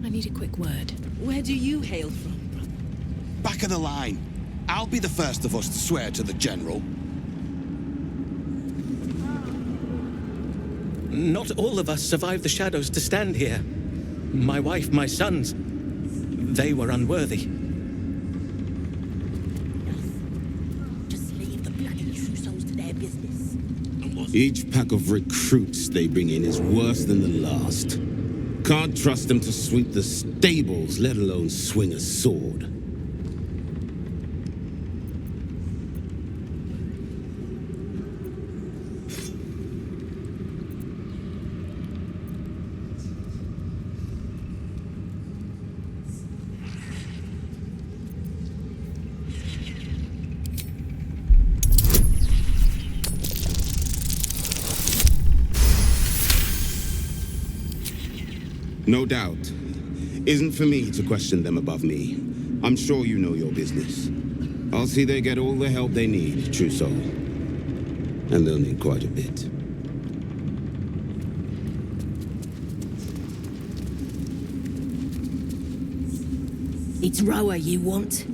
I need a quick word. Where do you hail from? Back of the line. I'll be the first of us to swear to the General. Not all of us survived the shadows to stand here. My wife, my sons, they were unworthy. Just leave the bloody Trousseaus to their business. Each pack of recruits they bring in is worse than the last. Can't trust them to sweep the stables, let alone swing a sword. No doubt. Isn't for me to question them above me. I'm sure you know your business. I'll see they get all the help they need, Trousseau. And they'll need quite a bit. It's Roa you want?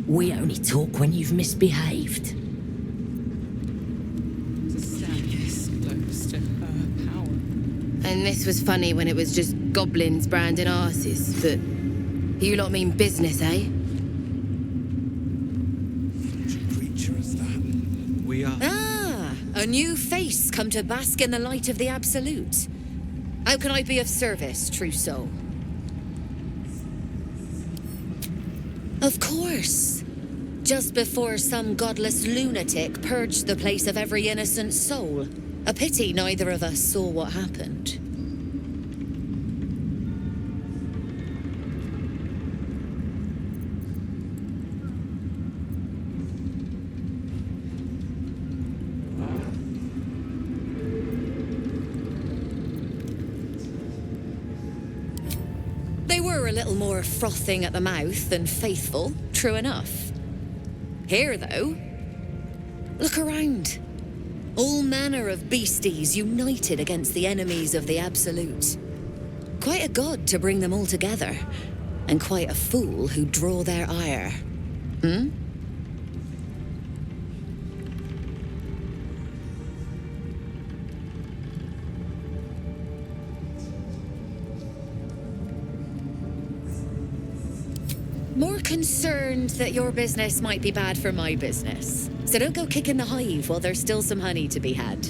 We only talk when you've misbehaved. To stand this close to her power. And this was funny when it was just goblins branding arses, but you lot mean business, eh? Creature is that? We are... Ah, a new face come to bask in the light of the Absolute. How can I be of service, Trousseau? Of course. Just before some godless lunatic purged the place of every innocent soul. A pity neither of us saw what happened. They were a little more frothing at the mouth than faithful, true enough. Here, though, look around. All manner of beasties united against the enemies of the Absolute. Quite a god to bring them all together, and quite a fool who draw their ire. Hmm? More concerned that your business might be bad for my business. So don't go kicking the hive while there's still some honey to be had.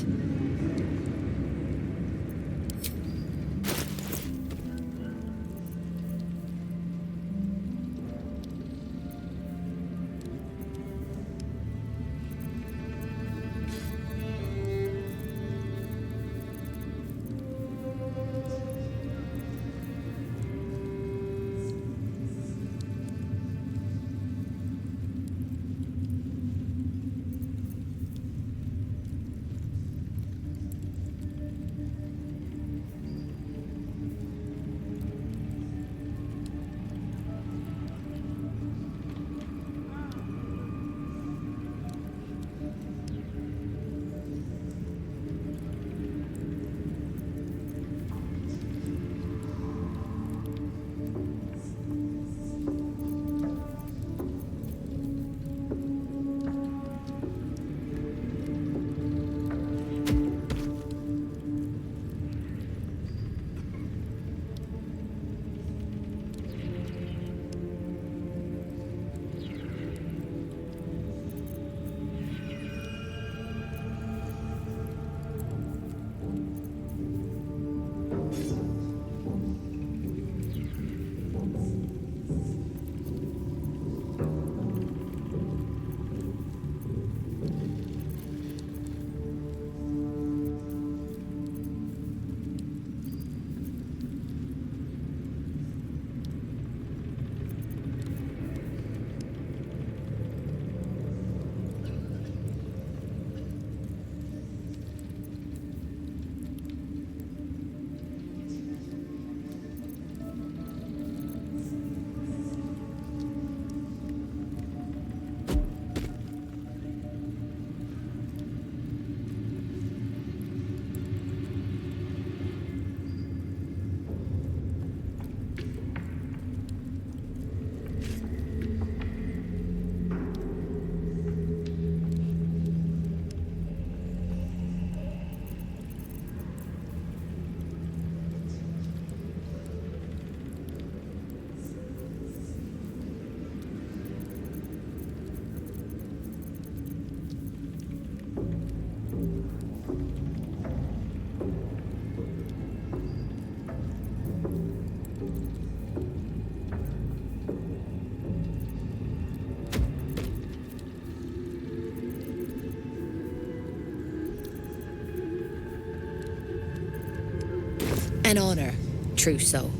An honor, true soul.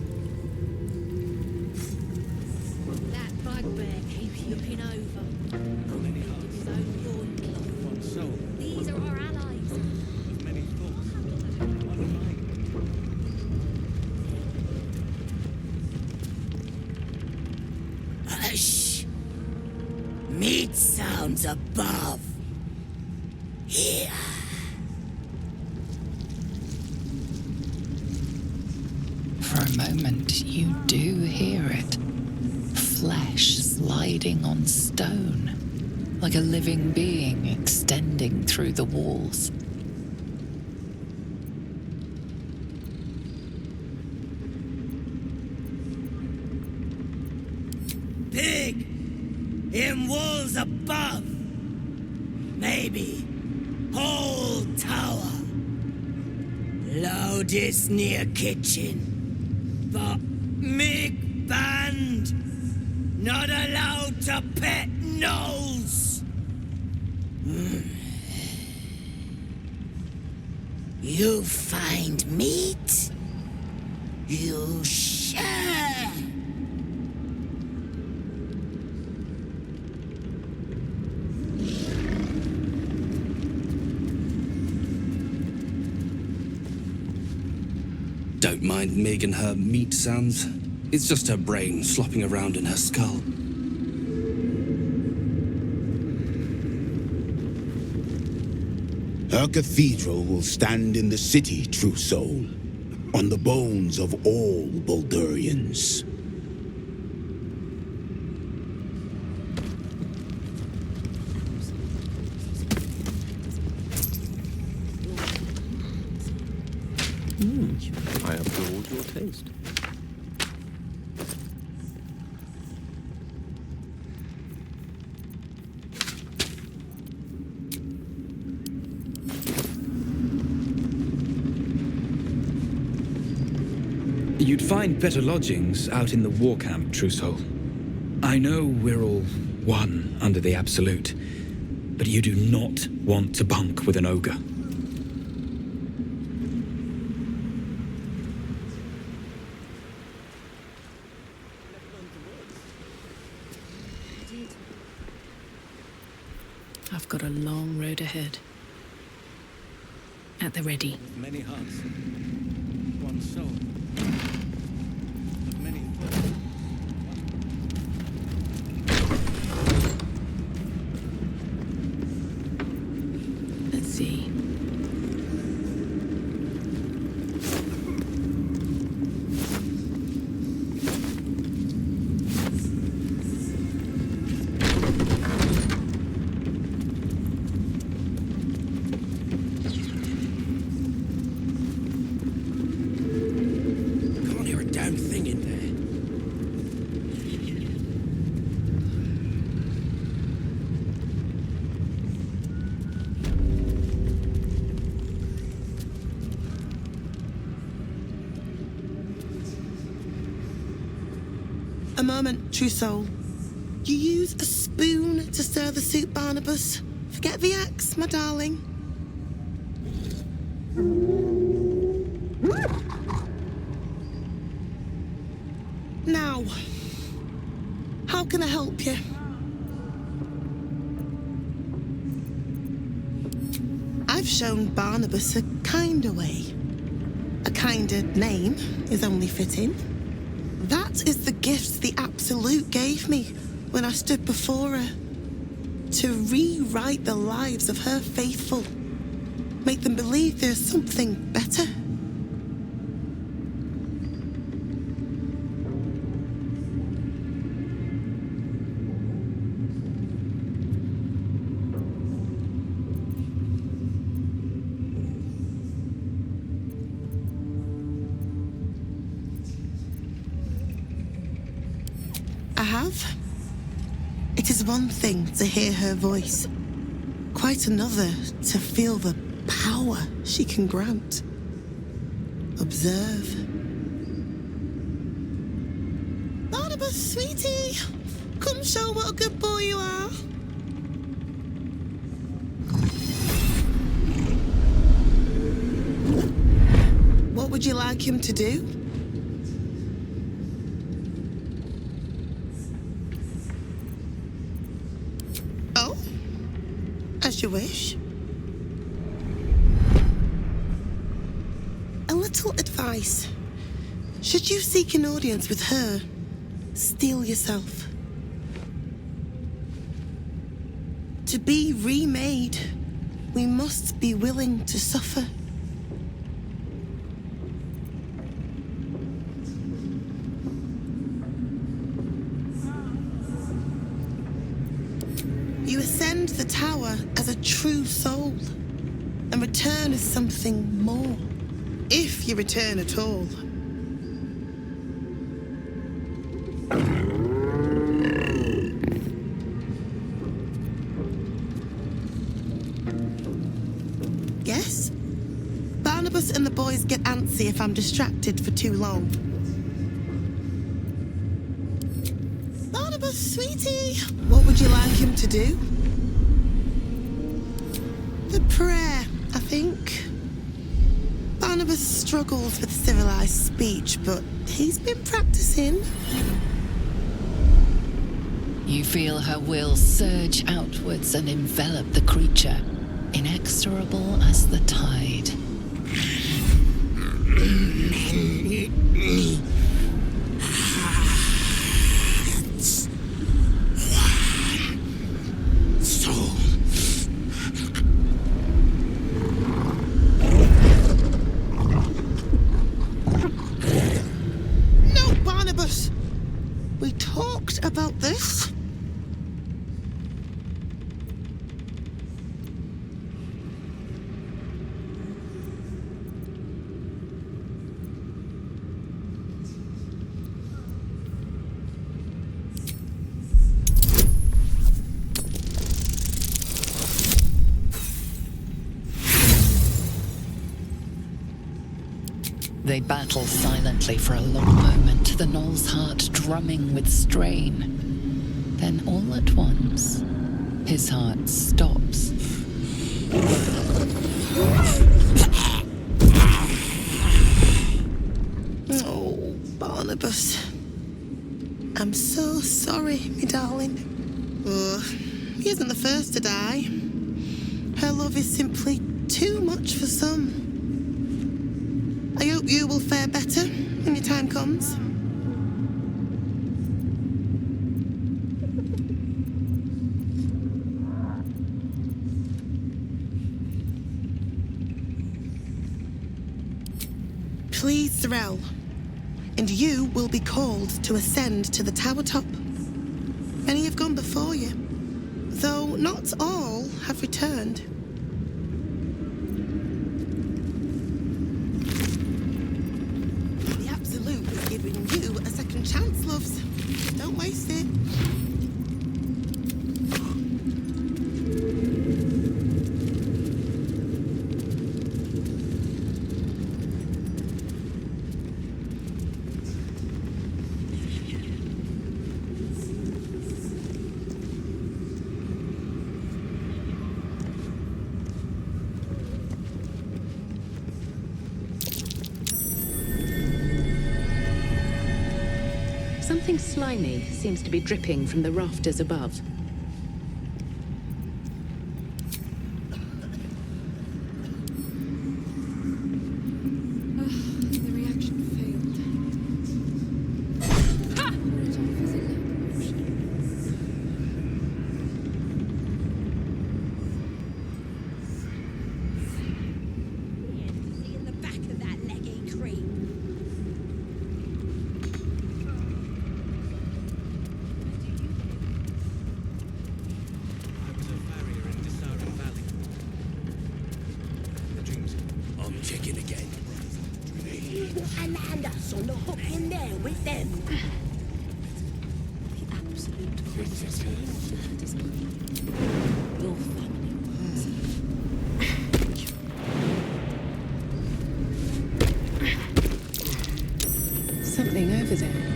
That bugbear keeps looking over. His own loincloth. These are our allies. Hush! Meat sounds above. Here. For a moment, you do hear it. Flesh sliding on stone, like a living being extending through the walls. Pig! In walls above! Maybe whole tower. Loudest near kitchen. But Mig banned. Not allowed to pet gnolls. You find meat? You share. Don't mind Mig and her meat sounds. It's just her brain slopping around in her skull. Her cathedral will stand in the city, true soul, on the bones of all Baldurians. I applaud your taste. You'd find better lodgings out in the war camp, true soul. I know we're all one under the Absolute, but you do not want to bunk with an ogre. I've got a long road ahead. At the ready. Many hearts, one soul. Many Let's see. Can't hear a damn thing in there. A moment, true soul. You use a spoon to stir the soup, Barnabas. Forget the axe, my darling. Now, how can I help you? I've shown Barnabas a kinder way. A kinder name is only fitting. That is the gift the Absolute gave me when I stood before her. To rewrite the lives of her faithful. Make them believe there's something better. I have. It is one thing to hear her voice, quite another to feel the power she can grant. Observe. Barnabas, sweetie, come show what a good boy you are. What would would you like him to do? Oh? As you wish. A little advice. Should you seek an audience with her, steel yourself. To be remade, we must be willing to suffer. You ascend the tower as a true soul, and return as something more. If you return at all. Yes? Barnabas and the boys get antsy if I'm distracted for too long. Barnabas, sweetie, what would you like him to do? The prayer, I think. Barnabas struggles with civilized speech, but he's been practicing. You feel her will surge outwards and envelop the creature, inexorable as the tide. No, Barnabas! We talked about this. They battle silently for a long moment, the gnoll's heart drumming with strain. Then all at once, his heart stops. Oh, Barnabas. I'm so sorry, me darling. Oh, he isn't the first to die. Her love is simply too much for some. I hope you will fare better when your time comes. Please, Thorell, and you will be called to ascend to the tower top. Many have gone before you, though not all have returned. The Absolute is giving you a second chance, loves. Don't waste it. Something slimy seems to be dripping from the rafters above. The reaction failed. See in the back of that leggy creep. I'm checking again. And land us on the hook in there with them. The Absolute princess and is queen. Your family wants something over there.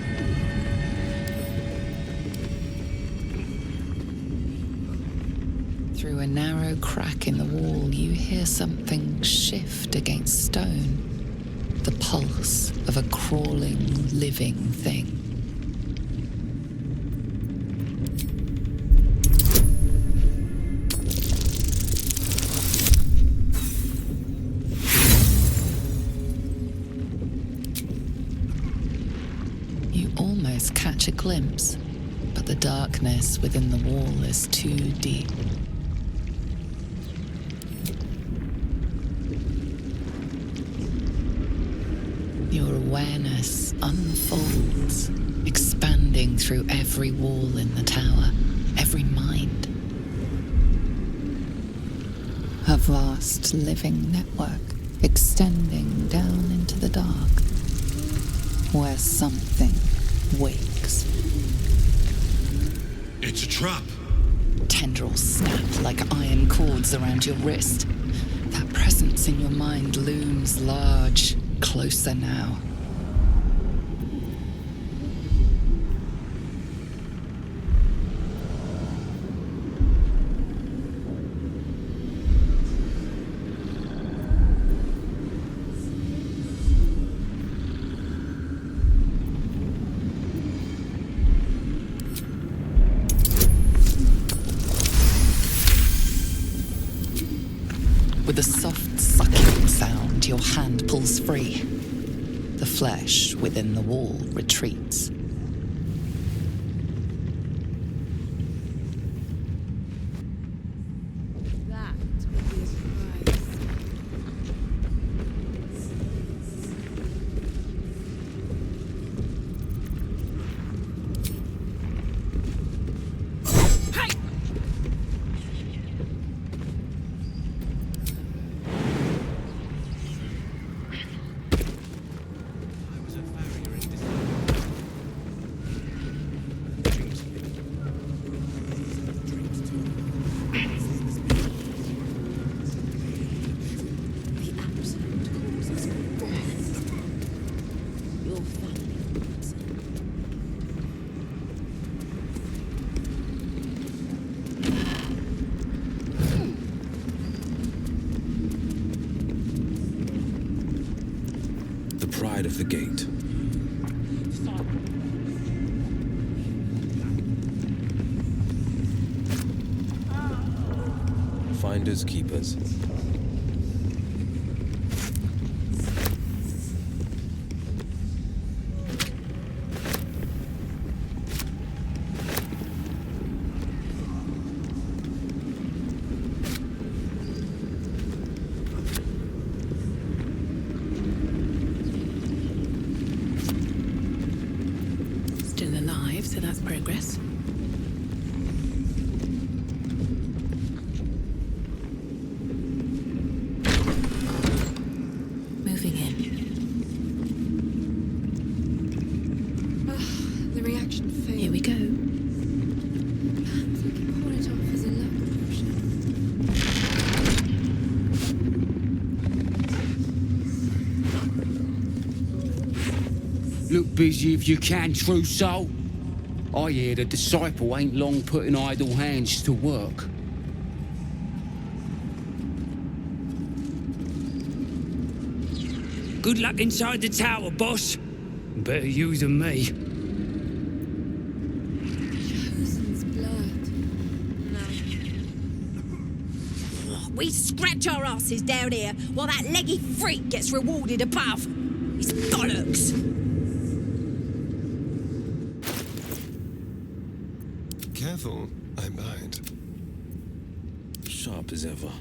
Through a narrow crack in the wall, you hear something shift against stone. the pulse of a crawling, living thing. You almost catch a glimpse, but the darkness within the wall is too deep. Your awareness unfolds, expanding through every wall in the tower, every mind. A vast living network extending down into the dark, where something wakes. It's a trap. Tendrils snap like iron cords around your wrist. That presence in your mind looms large, closer now. With a soft sucking sound, your hand pulls free. The flesh within the wall retreats. That would be a surprise. The pride of the gate. Finders keepers. Still alive, so that's progress. Moving in. The reaction failed. Here we go. Perhaps we can pawn it off as a luck potion. Look busy if you can, true soul. I hear the disciple ain't long putting idle hands to work. Good luck inside the tower, boss. Better you than me. Chosen's blood. We scratch our asses down here while that leggy freak gets rewarded above. It's bollocks. Careful, I might. Sharp as ever.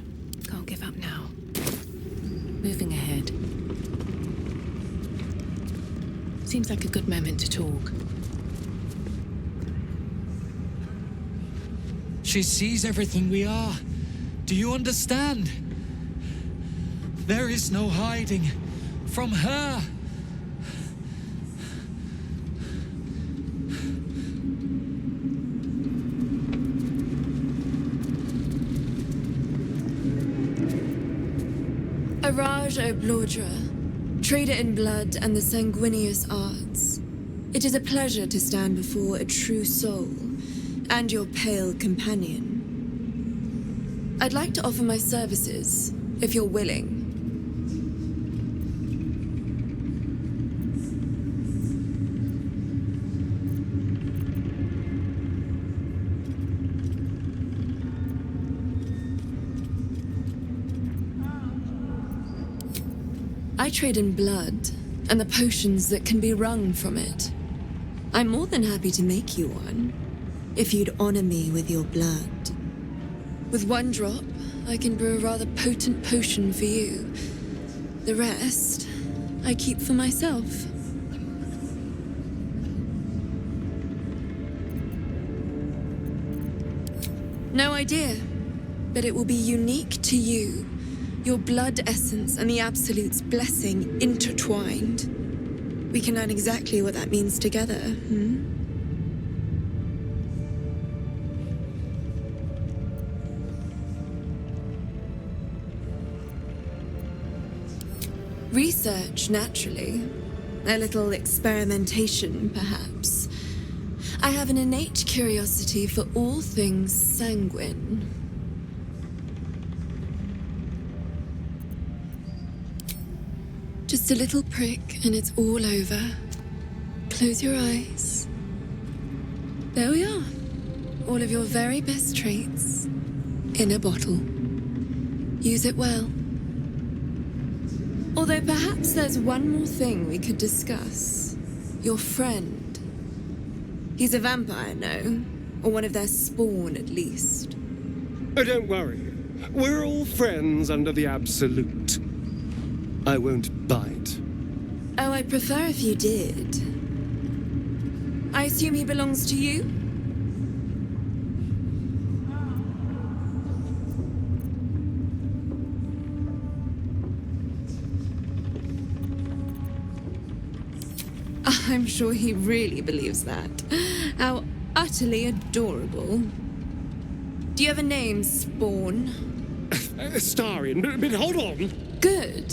Can't give up now. Moving ahead. Seems like a good moment to talk. She sees everything we are. Do you understand? There is no hiding from her. Araj O'Blordra, trader in blood and the sanguineous arts. It is a pleasure to stand before a true soul and your pale companion. I'd like to offer my services, if you're willing. I trade in blood and the potions that can be wrung from it. I'm more than happy to make you one, if you'd honor me with your blood. With one drop, I can brew a rather potent potion for you. The rest, I keep for myself. No idea, but it will be unique to you. Your blood essence and the Absolute's blessing intertwined. We can learn exactly what that means together, Research, naturally. A little experimentation, perhaps. I have an innate curiosity for all things sanguine. Just a little prick and it's all over. Close your eyes. There we are. All of your very best traits in a bottle. Use it well. Although perhaps there's one more thing we could discuss. Your friend. He's a vampire, no? Or one of their spawn, at least. Oh, don't worry. We're all friends under the Absolute. I won't bite. Oh, I'd prefer if you did. I assume he belongs to you? I'm sure he really believes that. How utterly adorable. Do you have a name, Spawn? Astarion, but hold on. Good.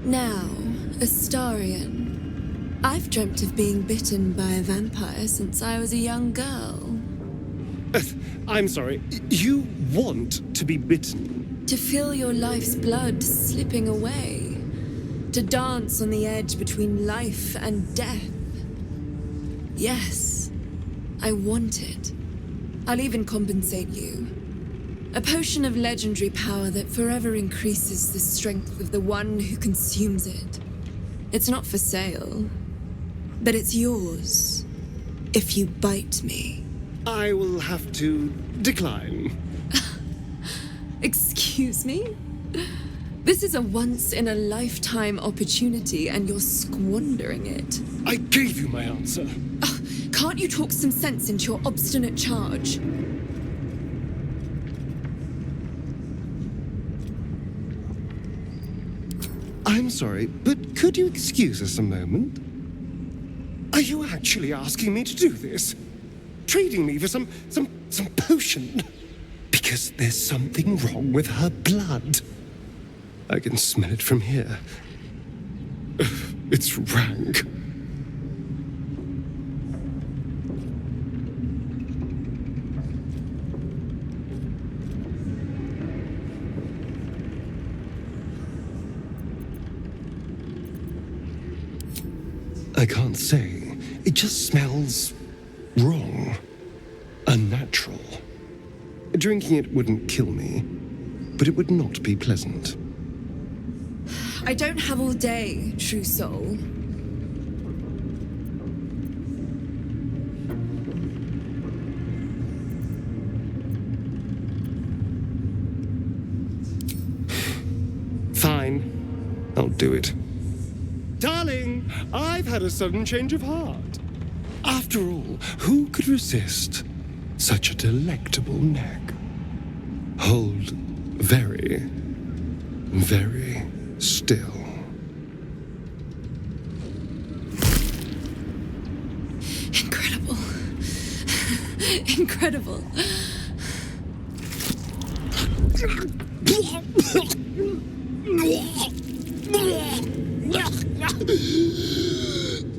Now, Astarion. I've dreamt of being bitten by a vampire since I was a young girl. I'm sorry, you want to be bitten? To feel your life's blood slipping away. To dance on the edge between life and death. Yes, I want it. I'll even compensate you. A potion of legendary power that forever increases the strength of the one who consumes it. It's not for sale, but it's yours if you bite me. I will have to decline. Excuse me? This is a once-in-a-lifetime opportunity, and you're squandering it. I gave you my answer. Can't you talk some sense into your obstinate charge? I'm sorry, but could you excuse us a moment? Are you actually asking me to do this? Trading me for some potion? Because there's something wrong with her blood. I can smell it from here. It's rank. I can't say. It just smells wrong. Unnatural. Drinking it wouldn't kill me, but it would not be pleasant. I don't have all day, true soul. Fine. I'll do it. Darling, I've had a sudden change of heart. After all, who could resist such a delectable neck? Hold very, very still. Incredible. Incredible.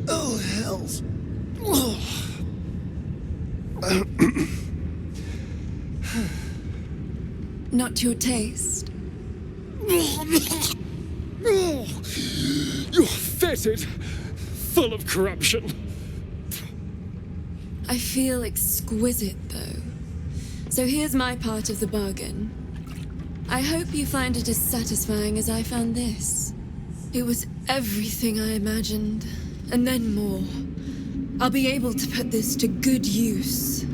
Oh, hells. Not to your taste. You're fetid, full of corruption. I feel exquisite, though. So here's my part of the bargain. I hope you find it as satisfying as I found this. It was everything I imagined, and then more. I'll be able to put this to good use.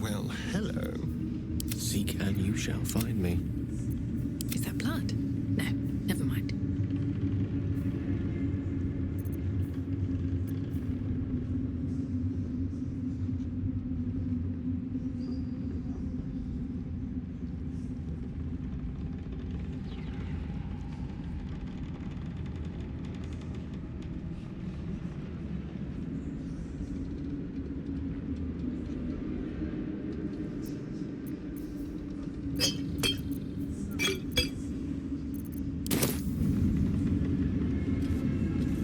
Well, hello. Seek and you shall find me. Is that blood? No, never mind.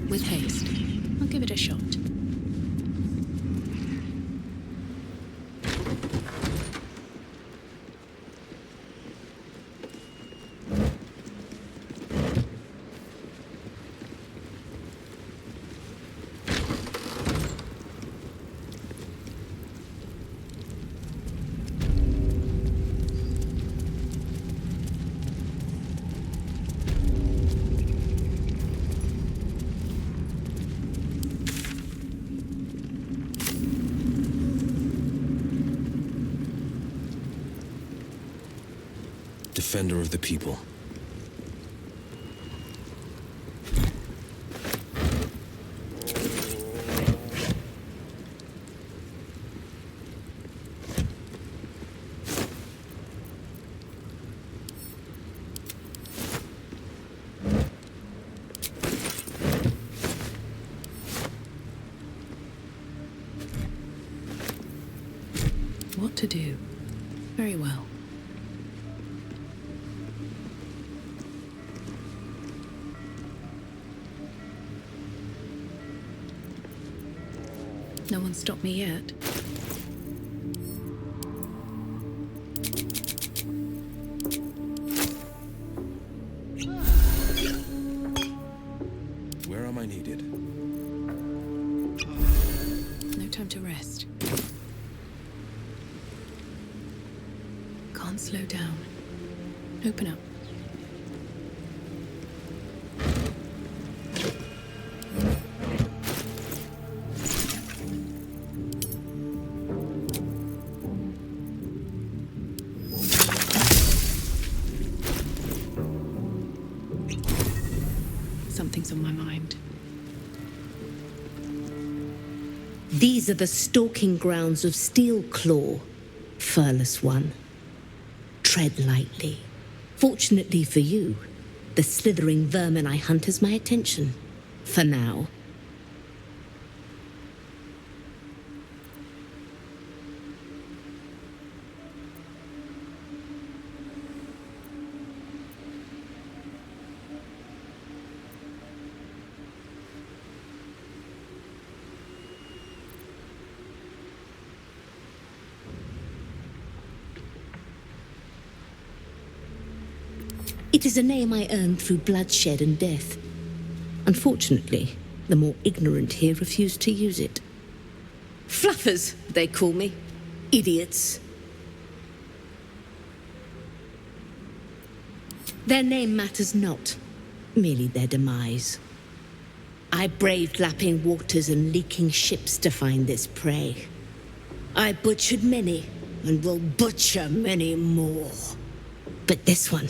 With haste. I'll give it a shot. Defender of the people. What to do? Very well. No one stopped me yet. Where am I needed? No time to rest. Can't slow down. Open up. Something's on my mind. These are the stalking grounds of Steelclaw, furless one. Tread lightly. Fortunately for you, the slithering vermin I hunt has my attention. For now. It is a name I earned through bloodshed and death. Unfortunately, the more ignorant here refuse to use it. Fluffers, they call me. Idiots. Their name matters not, merely their demise. I braved lapping waters and leaking ships to find this prey. I butchered many, and will butcher many more. But this one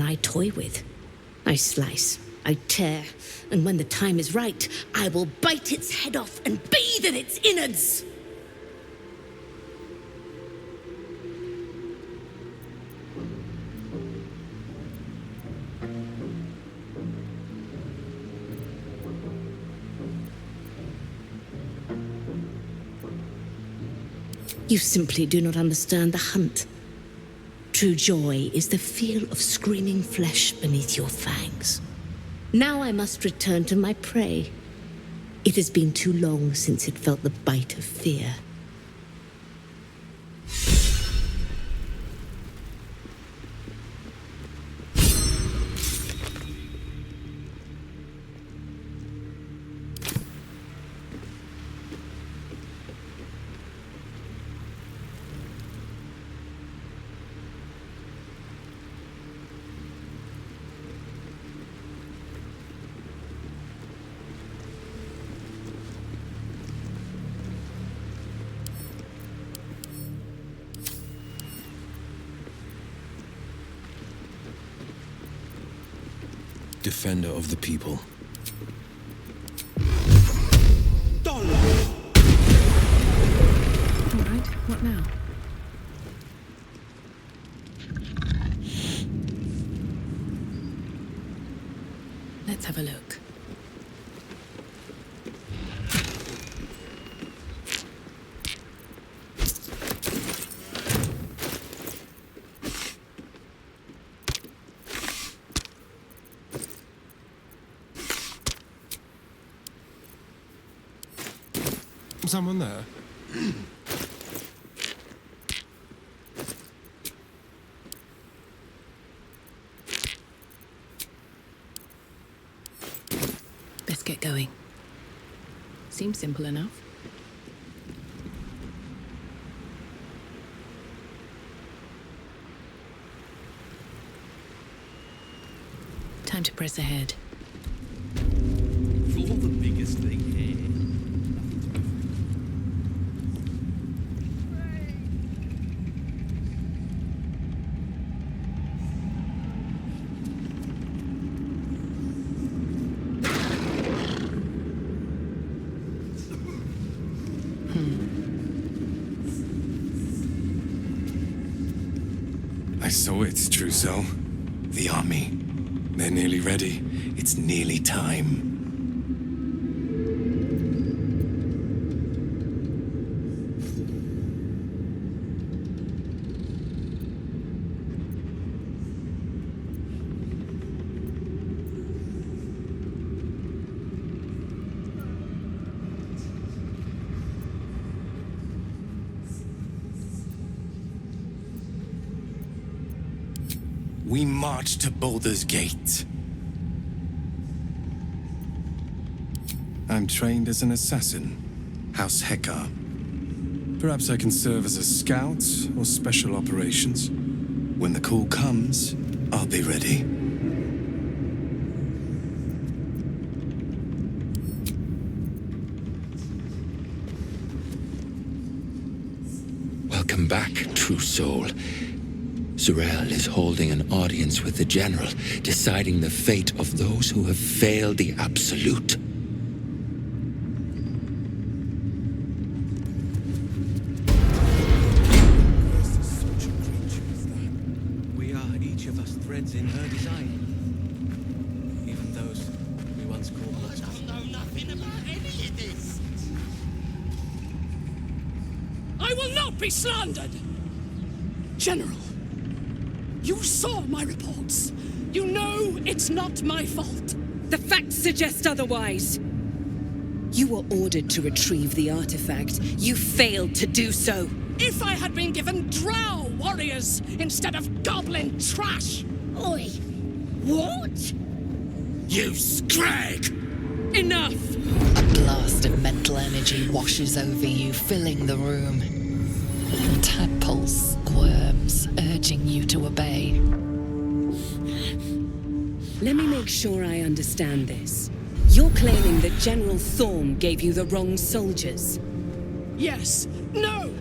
I toy with. I slice, I tear, and when the time is right, I will bite its head off and bathe in its innards! You simply do not understand the hunt. True joy is the feel of screaming flesh beneath your fangs. Now I must return to my prey. It has been too long since it felt the bite of fear. defender of the people. All right, what now? Let's have a look. Someone there? Best get going. Seems simple enough. Time to press ahead. You're the biggest thing here. I saw it, Trousseau. The army. They're nearly ready. It's nearly time. We march to Baldur's Gate. I'm trained as an assassin, House Hekar. Perhaps I can serve as a scout or special operations. When the call comes, I'll be ready. Welcome back, true soul. Zurael is holding an audience with the General, deciding the fate of those who have failed the Absolute. We are each of us threads in her design. Even those we once called lovers. I don't know nothing about any of this. I will not be slandered! General, you saw my reports. You know it's not my fault. The facts suggest otherwise. You were ordered to retrieve the artifact. You failed to do so. If I had been given drow warriors instead of goblin trash! Oi! What? You scrag! Enough! A blast of mental energy washes over you, filling the room. Tadpoles squirms, urging you to obey. Let me make sure I understand this. You're claiming that General Thorm gave you the wrong soldiers. Yes. No!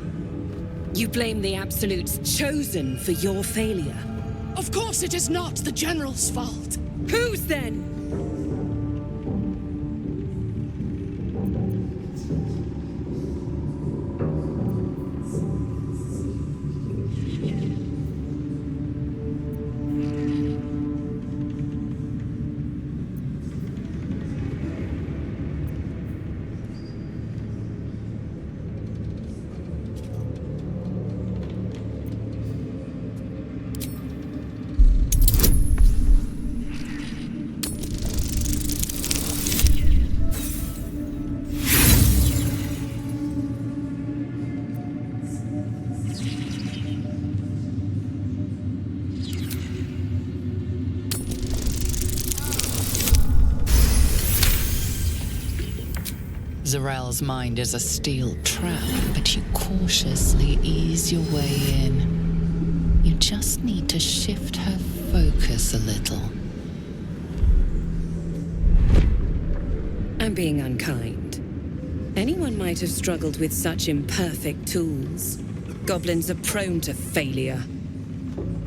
You blame the Absolute's Chosen for your failure. Of course it is not the General's fault. Whose then? Zurael's mind is a steel trap, but you cautiously ease your way in. You just need to shift her focus a little. I'm being unkind. Anyone might have struggled with such imperfect tools. Goblins are prone to failure.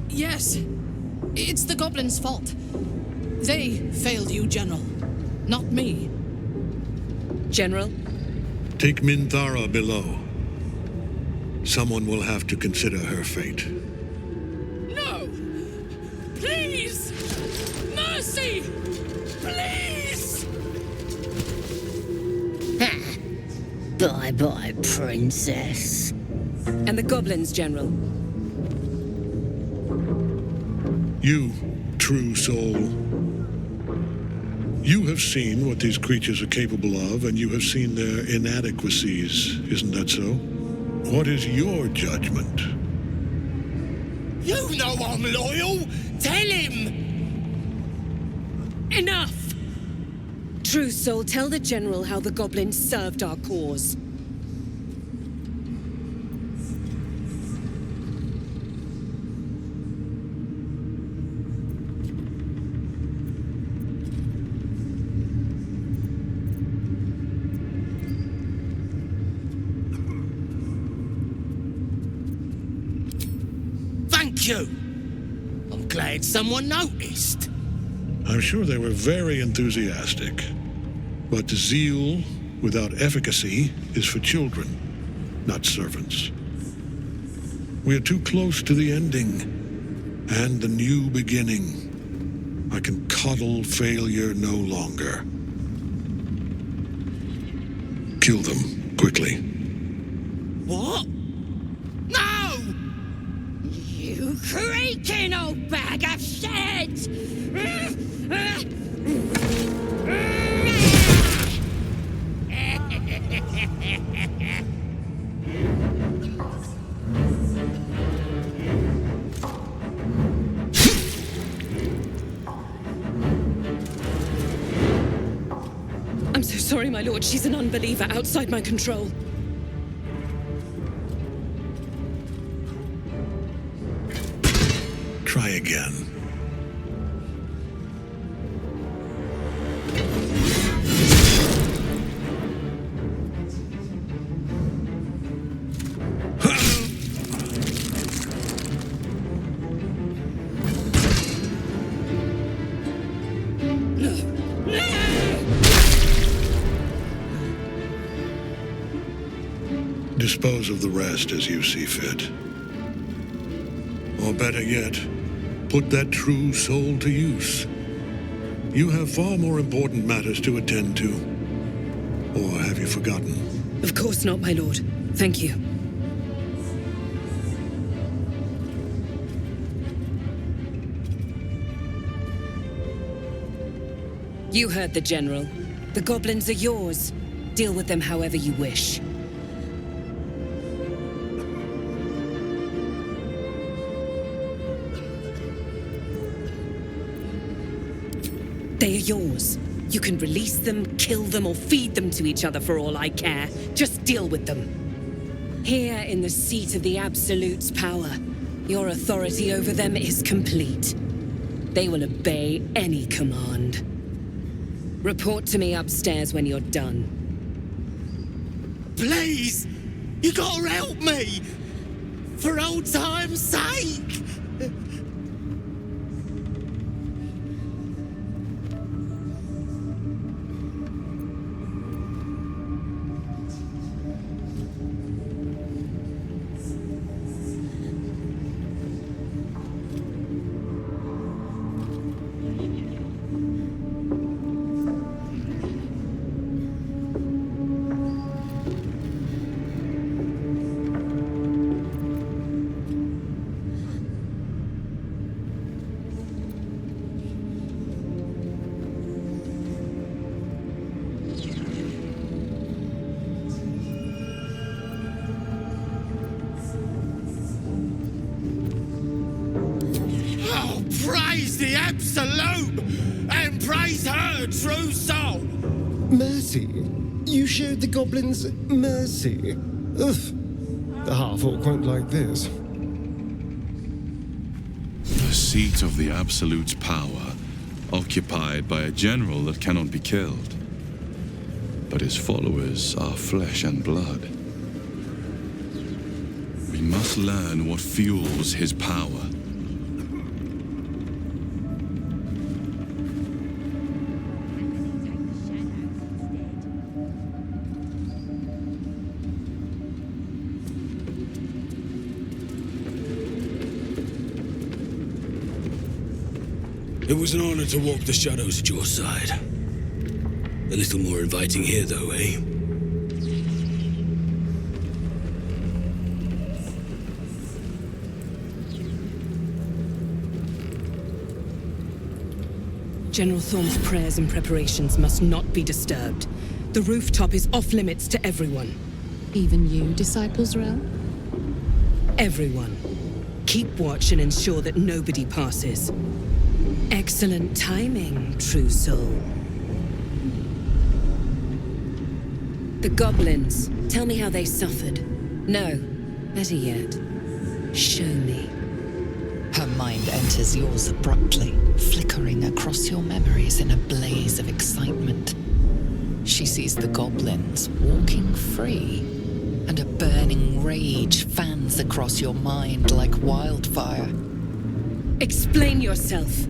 Yes. It's the goblin's fault. They failed you, General. Not me. General? Take Minthara below. Someone will have to consider her fate. No! Please! Mercy! Please! Bye-bye, Princess. And the goblins, General? You, true soul. You have seen what these creatures are capable of, and you have seen their inadequacies, isn't that so? What is your judgment? You know I'm loyal! Tell him! Enough! True Soul, tell the General how the goblins served our cause. Thank you! I'm glad someone noticed. I'm sure they were very enthusiastic. But zeal without efficacy is for children, not servants. We are too close to the ending and the new beginning. I can coddle failure no longer. Kill them, quickly. What? No! You creaking old bag of shit! I'm so sorry, my lord. She's an unbeliever outside my control. Try again. Dispose of the rest as you see fit. Or better yet, put that true soul to use. You have far more important matters to attend to. Or have you forgotten? Of course not, my lord. Thank you. You heard the General. The goblins are yours. Deal with them however you wish. They are yours. You can release them, kill them, or feed them to each other for all I care. Just deal with them. Here in the seat of the Absolute's power, your authority over them is complete. They will obey any command. Report to me upstairs when you're done. Please! You gotta help me! For old time's sake! Praise the Absolute! And praise her true soul! Mercy? You showed the goblins mercy? Ugh. The half-orc won't like this. The seat of the Absolute's power, occupied by a general that cannot be killed. But his followers are flesh and blood. We must learn what fuels his power. It was an honor to walk the shadows at your side. A little more inviting here, though, eh? General Thorm's prayers and preparations must not be disturbed. The rooftop is off limits to everyone. Even you, Disciples' Realm? Everyone. Keep watch and ensure that nobody passes. Excellent timing, true soul. The goblins. Tell me how they suffered. No, better yet, show me. Her mind enters yours abruptly, flickering across your memories in a blaze of excitement. She sees the goblins walking free, and a burning rage fans across your mind like wildfire. Explain yourself.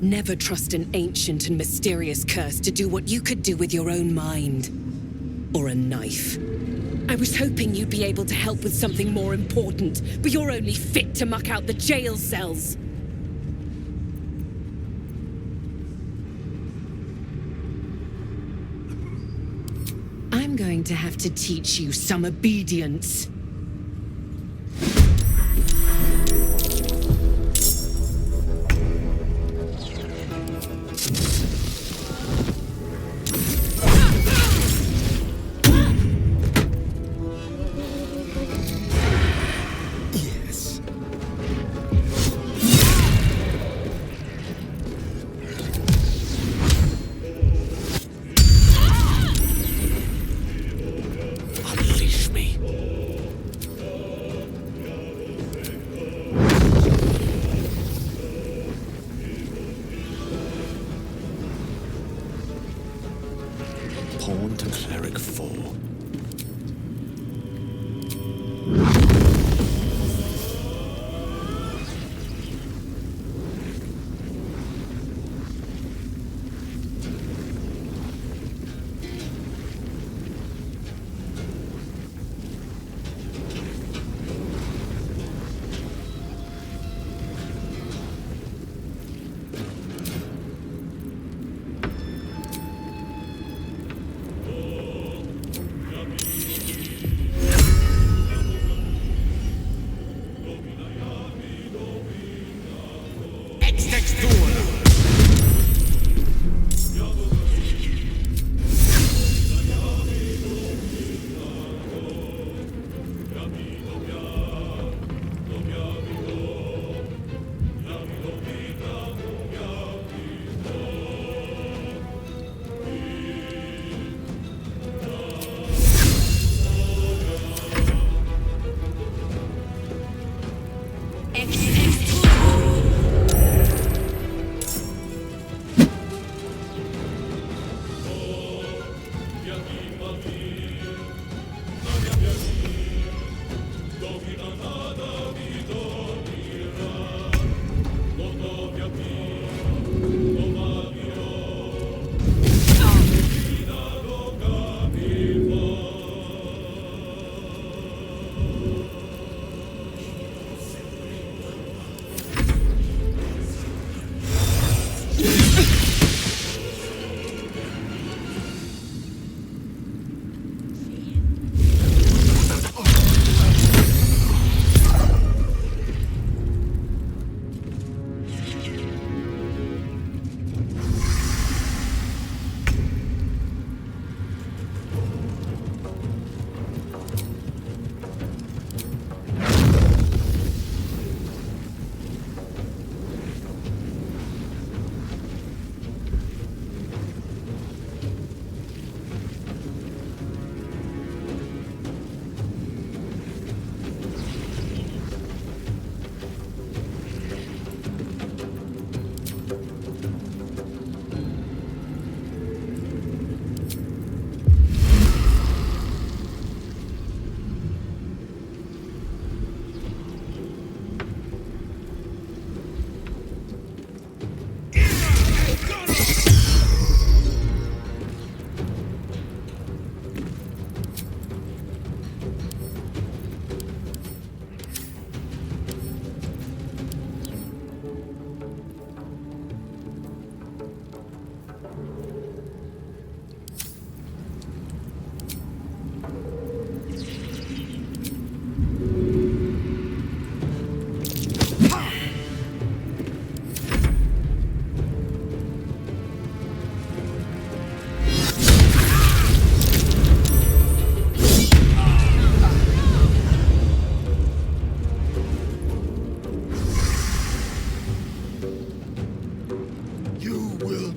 Never trust an ancient and mysterious curse to do what you could do with your own mind. Or a knife. I was hoping you'd be able to help with something more important, but you're only fit to muck out the jail cells. I'm going to have to teach you some obedience. Pawn to Cleric 4.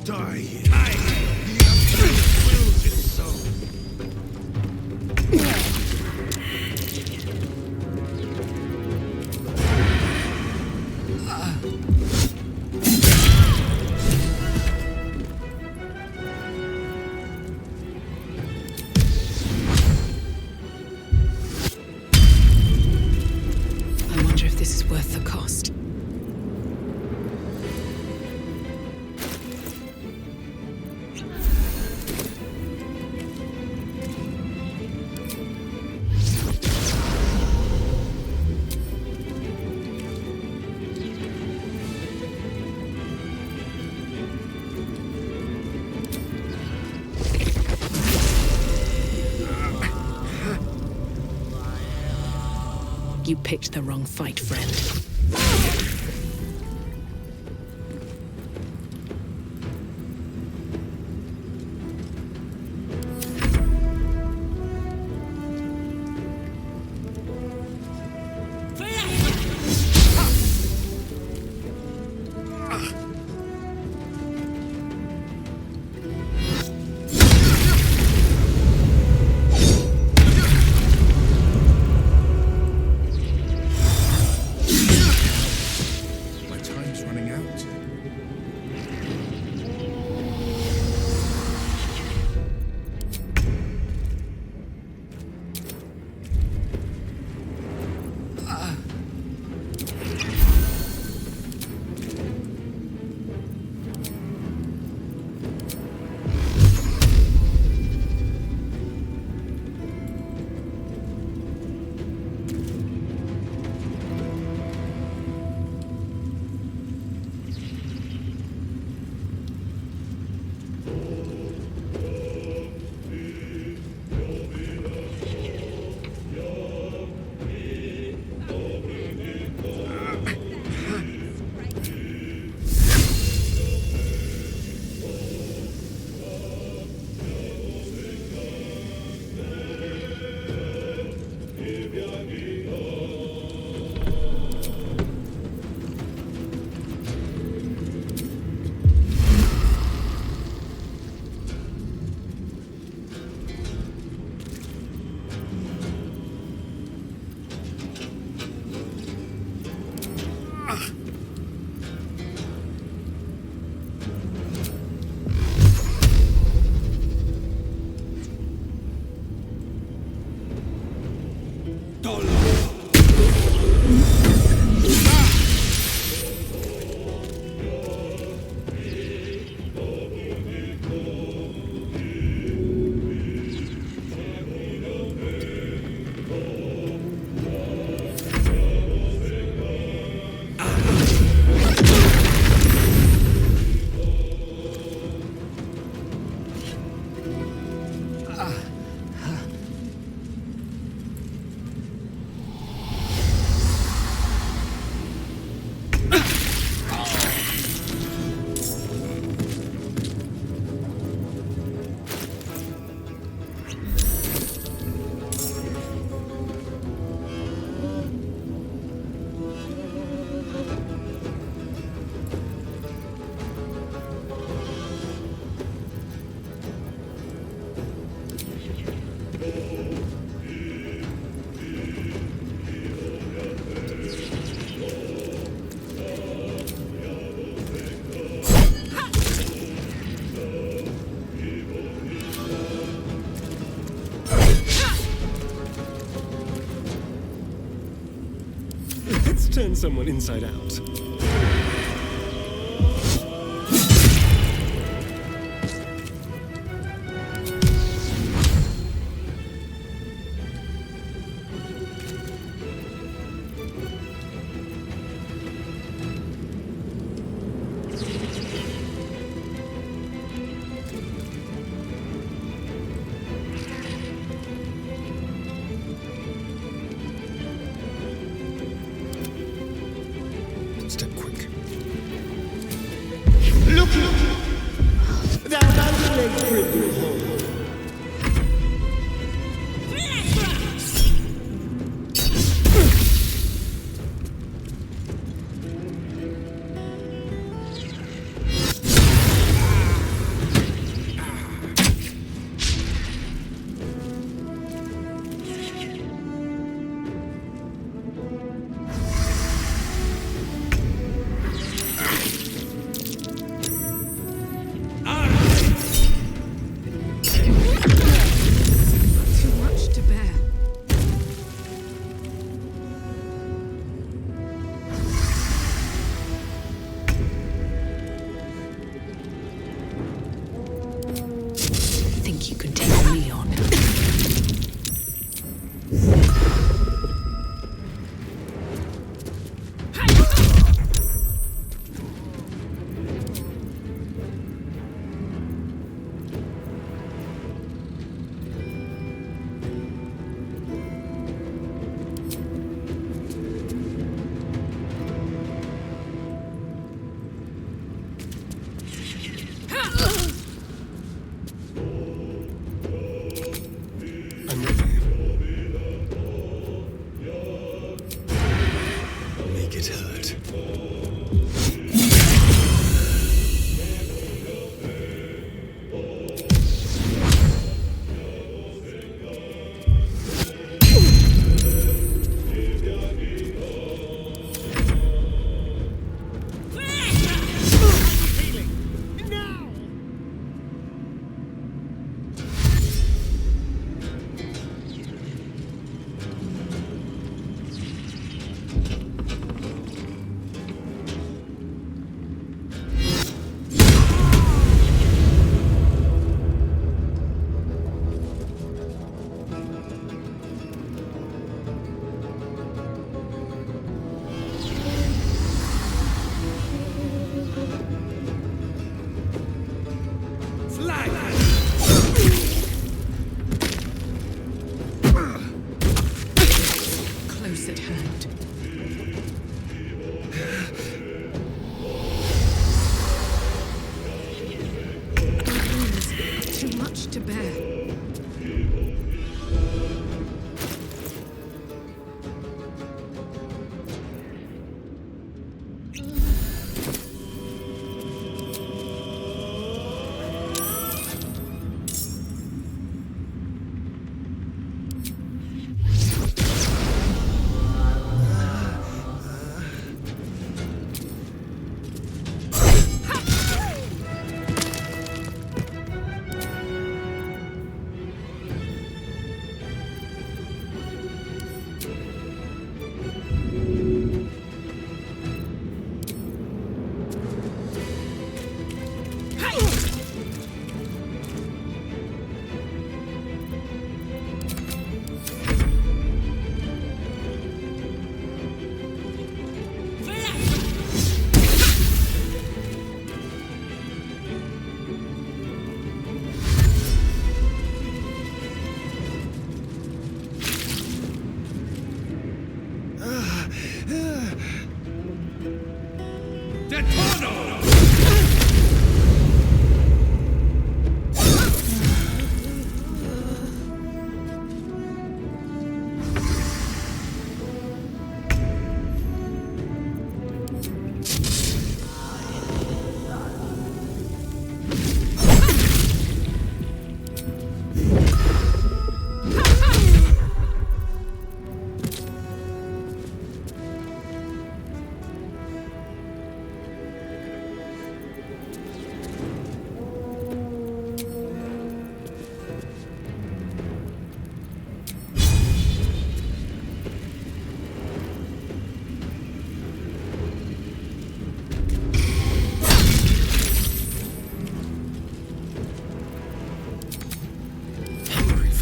Die here. The Absolute wills it so. I wonder if this is worth the cost. You picked the wrong fight, friend. My time's running out. Let's turn someone inside out. Step quick. Look! Thou mountain legs bridge home.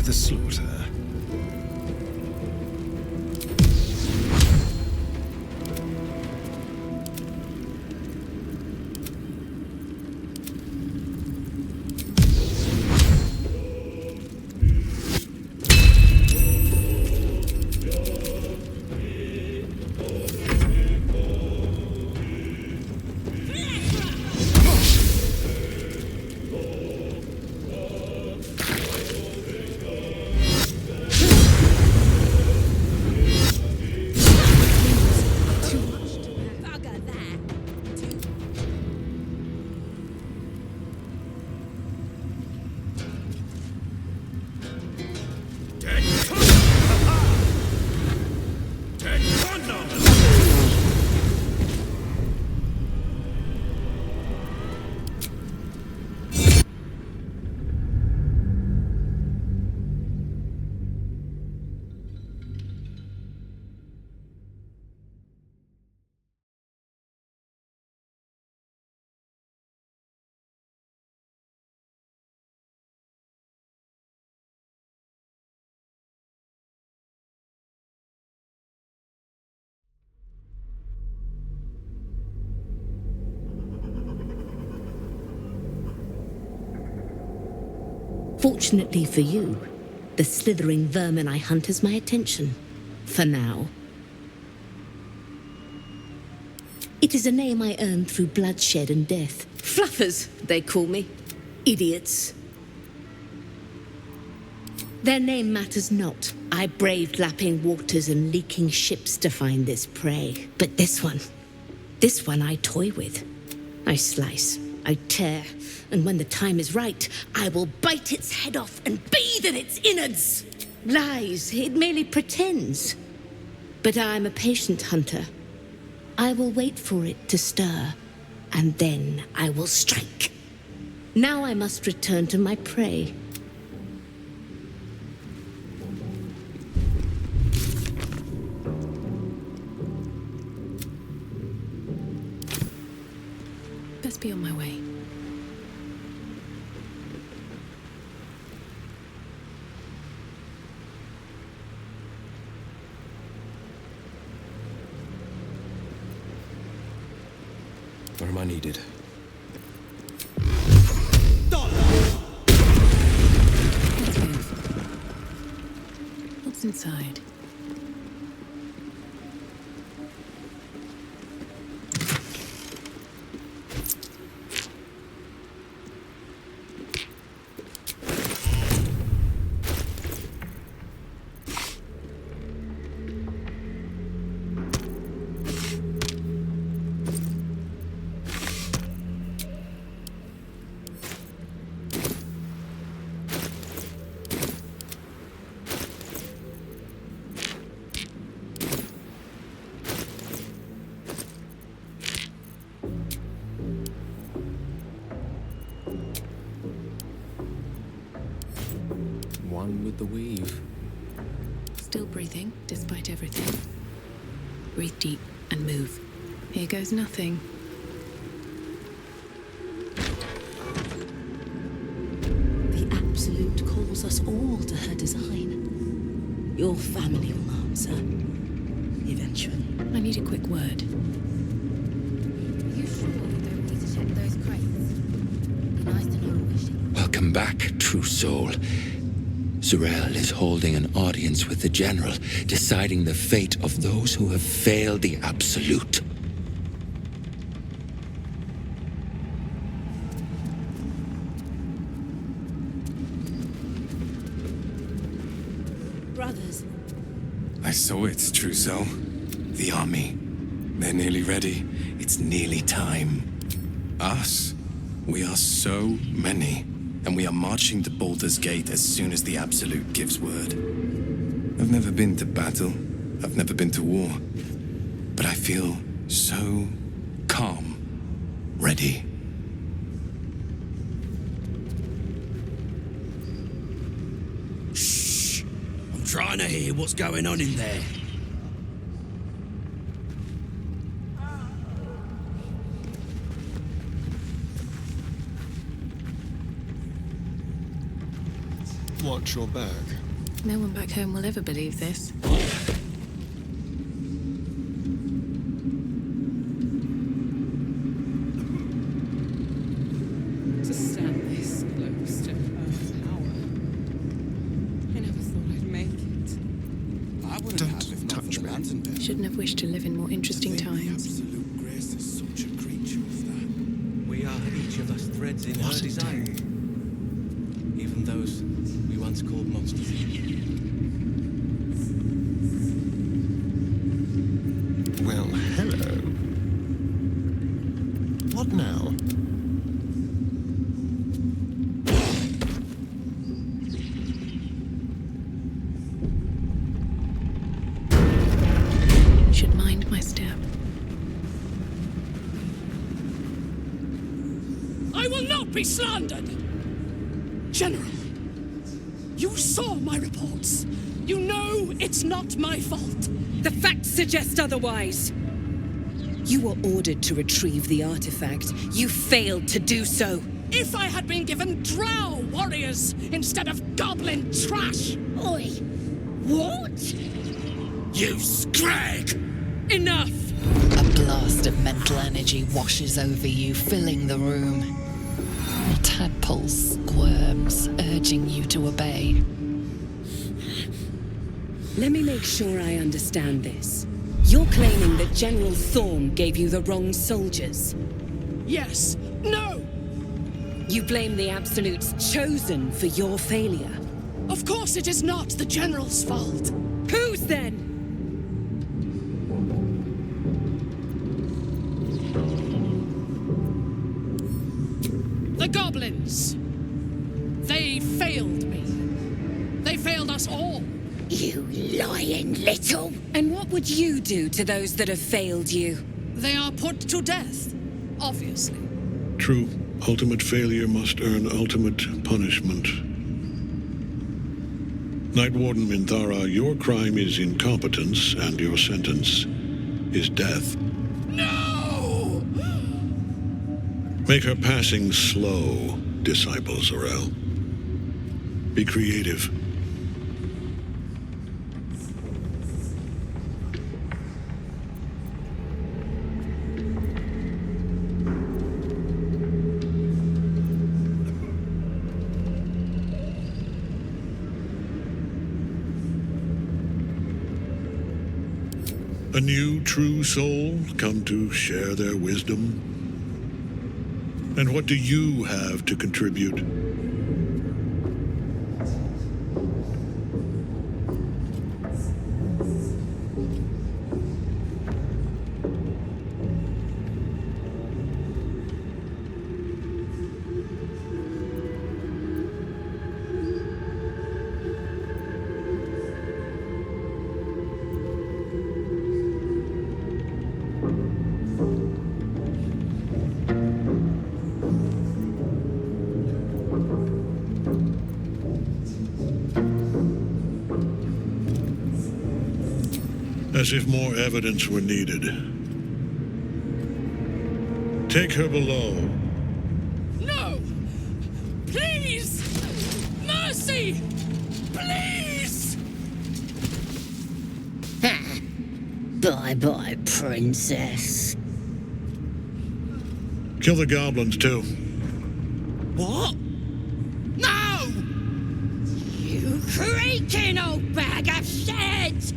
for the slaughter. Fortunately for you, the slithering vermin I hunt has my attention. For now. It is a name I earned through bloodshed and death. Fluffers, they call me. Idiots. Their name matters not. I braved lapping waters and leaking ships to find this prey. But this one I toy with. I slice, I tear, and when the time is right, I will bite its head off and bathe in its innards. Lies, it merely pretends. But I am a patient hunter. I will wait for it to stir, and then I will strike. Now I must return to my prey. Best be on my way. Where am I needed? Let's move. What's inside? One with the weave. Still breathing, despite everything. Breathe deep and move. Here goes nothing. The Absolute calls us all to her design. Your family will answer. Eventually. I need a quick word. You sure you don't need to check those crates? Be nice to know what she... Welcome back, true soul. Zurel is holding an audience with the General, deciding the fate of those who have failed the Absolute. Brothers. I saw it, Trousseau. The army. They're nearly ready. It's nearly time. Us? We are so many. And we are marching to Baldur's Gate as soon as the Absolute gives word. I've never been to battle. I've never been to war. But I feel so calm. Ready. Shh! I'm trying to hear what's going on in there. Watch your back. No one back home will ever believe this. To stand this close to her power. I never thought I'd make it. I wouldn't have if not for the lantern bit. Shouldn't have wished to live in more interesting times. Absolute grace is such a creature of that. We are each of us threads in her design. Even those we once called monsters. Well, hello. What now? Should mind my step. I will not be slandered! General, you saw my reports. You know it's not my fault. The facts suggest otherwise. You were ordered to retrieve the artifact. You failed to do so. If I had been given drow warriors instead of goblin trash! Oi! What? You scrag! Enough! A blast of mental energy washes over you, filling the room. A tadpole squirms, urging you to obey. Let me make sure I understand this. You're claiming that General Thorm gave you the wrong soldiers. Yes. No! You blame the Absolute's Chosen for your failure. Of course it is not the General's fault. Whose then? The goblins. They failed me. They failed us all. You lying little. And what would you do to those that have failed you? They are put to death, obviously. True. Ultimate failure must earn ultimate punishment. Night Warden Minthara, your crime is incompetence, and your sentence is death. No! Make her passing slow, Disciple Zorel. Be creative. A new true soul come to share their wisdom? And what do you have to contribute? As if more evidence were needed. Take her below. No! Please! Mercy! Please! Bye-bye, princess. Kill the goblins, too. What? No! You creaking old bag of shit!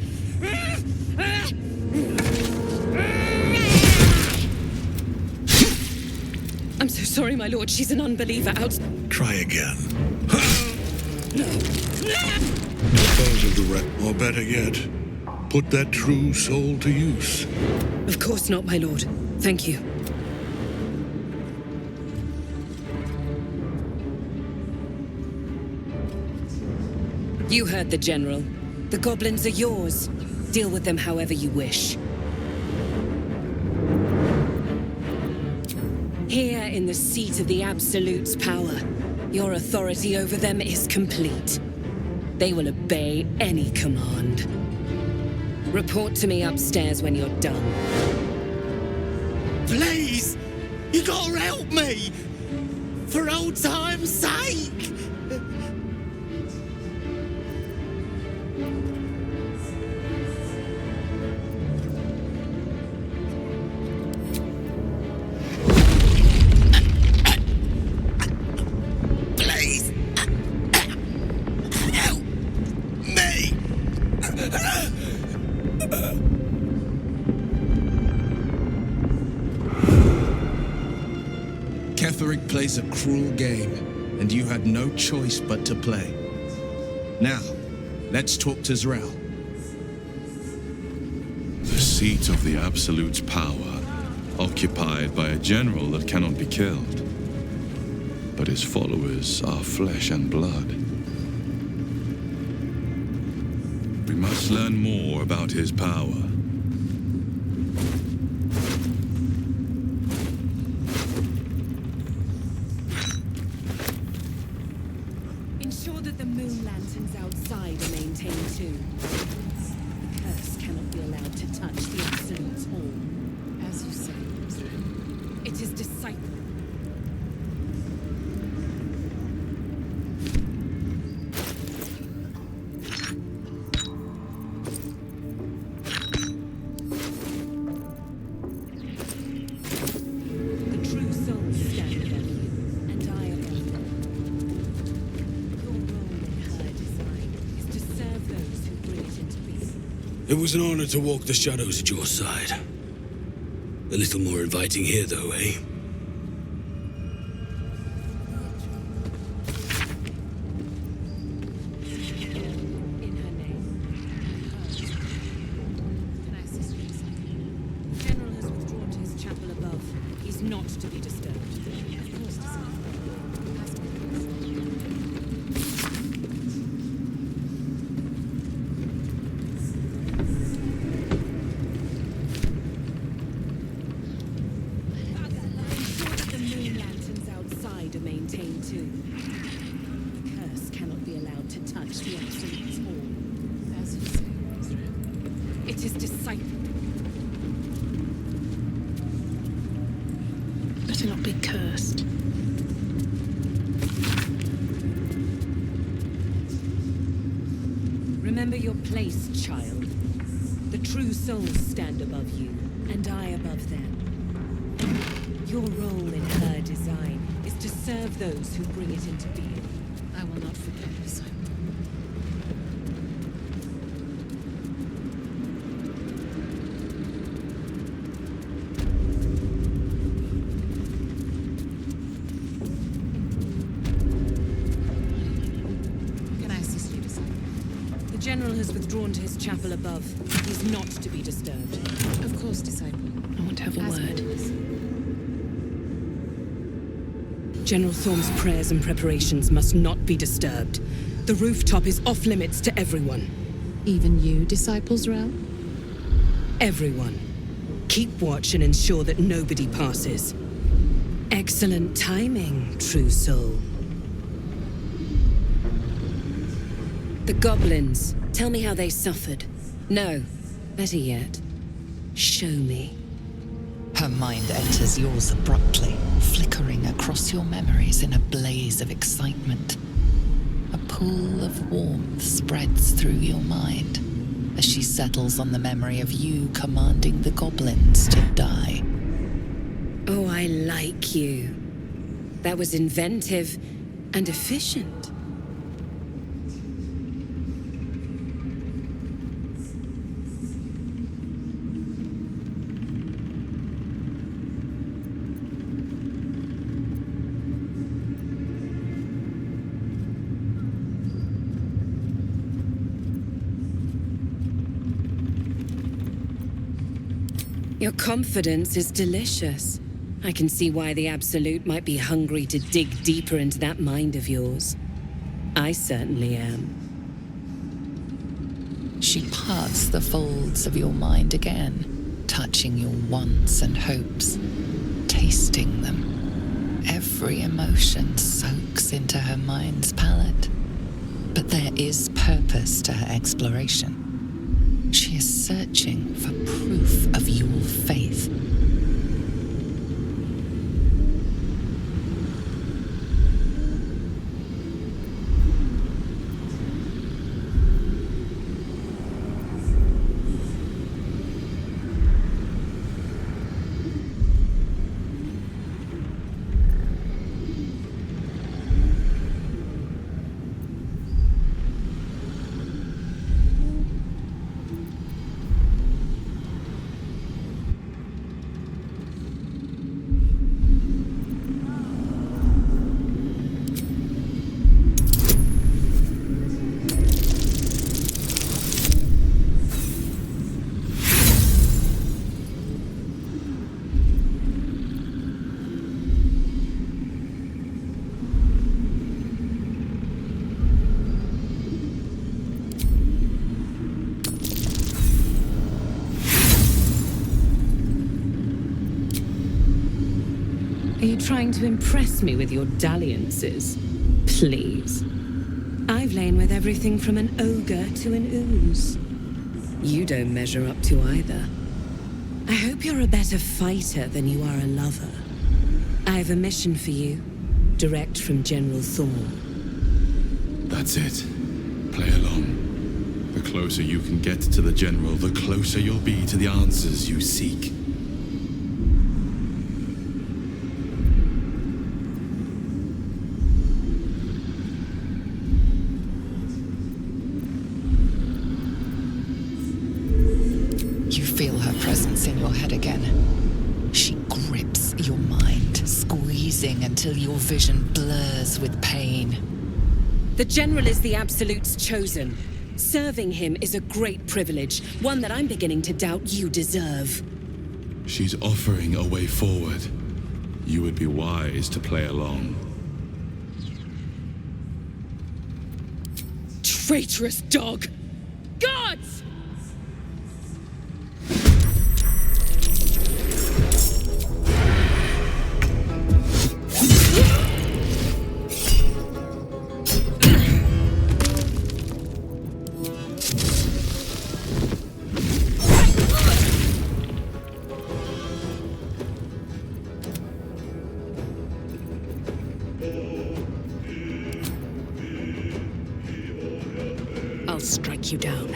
I'm so sorry, my lord. She's an unbeliever out. Try again. Dispose of the wreck, or better yet, put that true soul to use. Of course not, my lord. Thank you. You heard the General. The goblins are yours. Deal with them however you wish. Here in the seat of the Absolute's power, your authority over them is complete. They will obey any command. Report to me upstairs when you're done. Please! You gotta help me! For old time's sake! Ketheric plays a cruel game, and you had no choice but to play. Now, let's talk to Zrel. The seat of the Absolute's power, occupied by a general that cannot be killed. But his followers are flesh and blood. We must learn more about his power. Ensure that the moon lanterns outside are maintained too. The curse cannot be allowed to touch the Absolute's hall. As you say, it is disciple. It was an honor to walk the shadows at your side. A little more inviting here, though, eh? General has withdrawn to his chapel above. He's not to be disturbed. Of course, maintained too. The curse cannot be allowed to touch the Absolute's hall. As you say, Israel. It is disciple. Better not be cursed. Remember your place, child. The true souls stand above you, and I above them. Your role in her design is to serve those who bring it into being. I will not forget this. Can I assist you, Disciple? The General has withdrawn to his chapel above. He's not to be disturbed. Of course, Disciple. I want to have a word. General Thorm's prayers and preparations must not be disturbed. The rooftop is off limits to everyone. Even you, Disciple Zrel? Everyone. Keep watch and ensure that nobody passes. Excellent timing, true soul. The goblins. Tell me how they suffered. No, better yet, show me. Her mind enters yours abruptly, flickering across your memories in a blaze of excitement. A pool of warmth spreads through your mind as she settles on the memory of you commanding the goblins to die. Oh, I like you. That was inventive and efficient. Your confidence is delicious. I can see why the Absolute might be hungry to dig deeper into that mind of yours. I certainly am. She parts the folds of your mind again, touching your wants and hopes, tasting them. Every emotion soaks into her mind's palate. But there is purpose to her exploration. She is searching for proof of your faith. Are you trying to impress me with your dalliances? Please. I've lain with everything from an ogre to an ooze. You don't measure up to either. I hope you're a better fighter than you are a lover. I have a mission for you, direct from General Thorn. That's it. Play along. The closer you can get to the General, the closer you'll be to the answers you seek. You feel her presence in your head again. She grips your mind, squeezing until your vision blurs with pain. The General is the Absolute's chosen. Serving him is a great privilege, one that I'm beginning to doubt you deserve. She's offering a way forward. You would be wise to play along. Traitorous dog! Guards! I'll strike you down.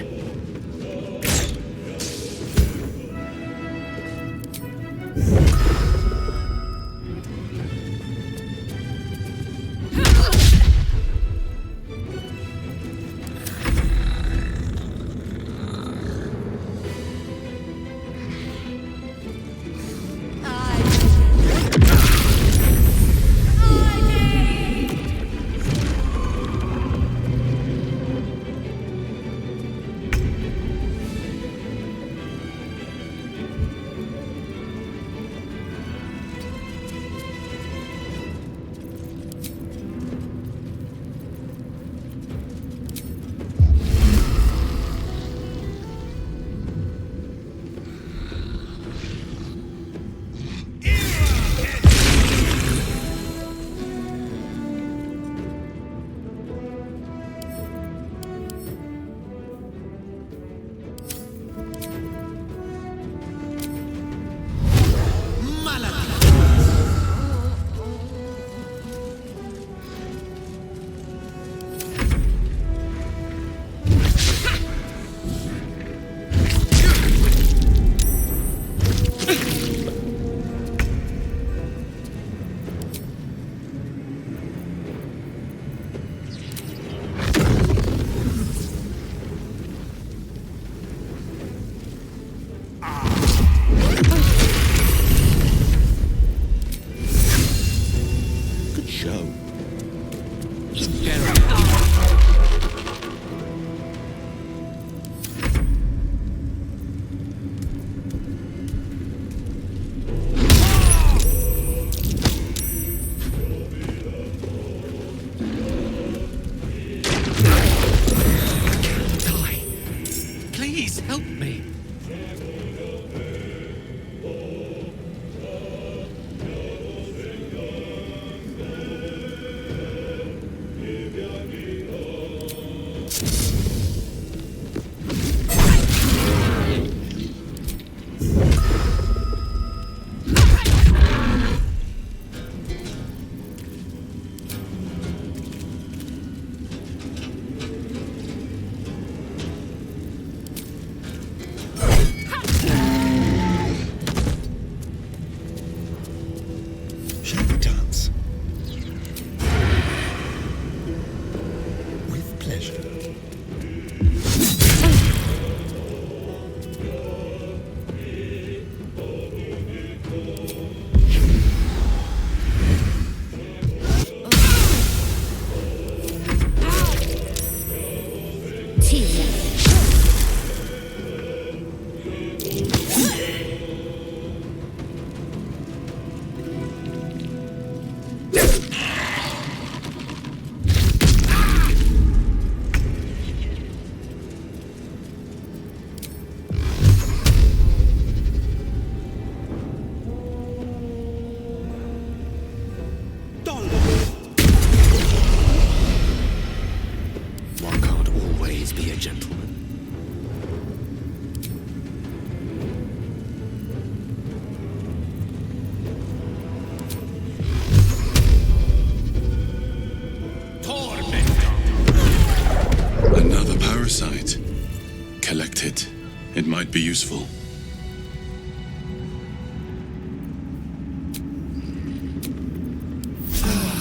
collect it. It might be useful.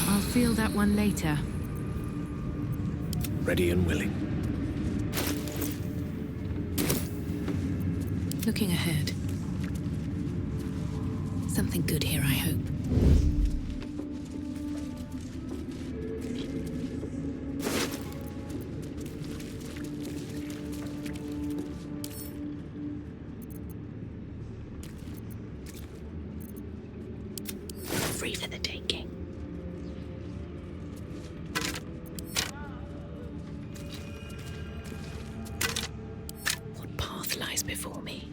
I'll feel that one later. Ready and willing. Looking ahead. Something good here, I hope. Free for the taking. What path lies before me?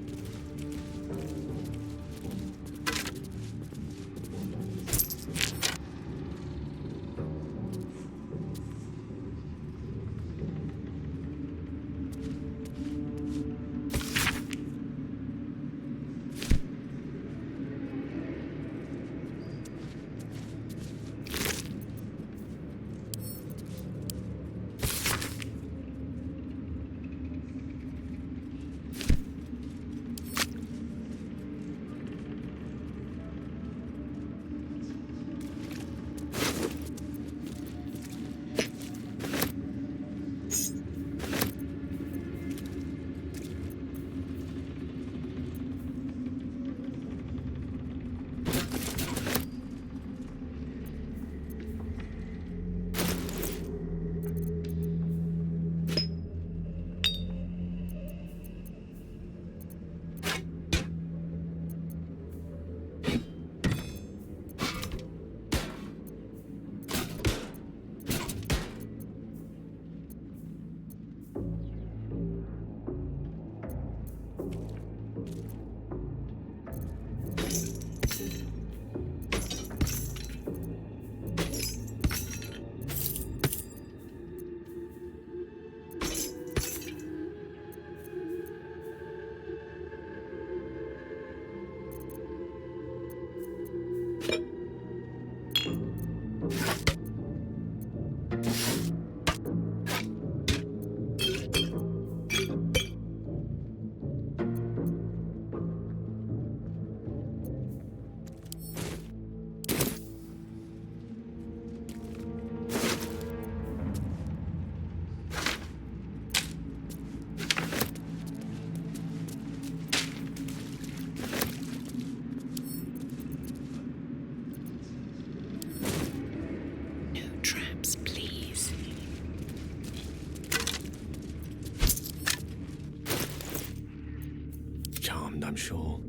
I'm sure.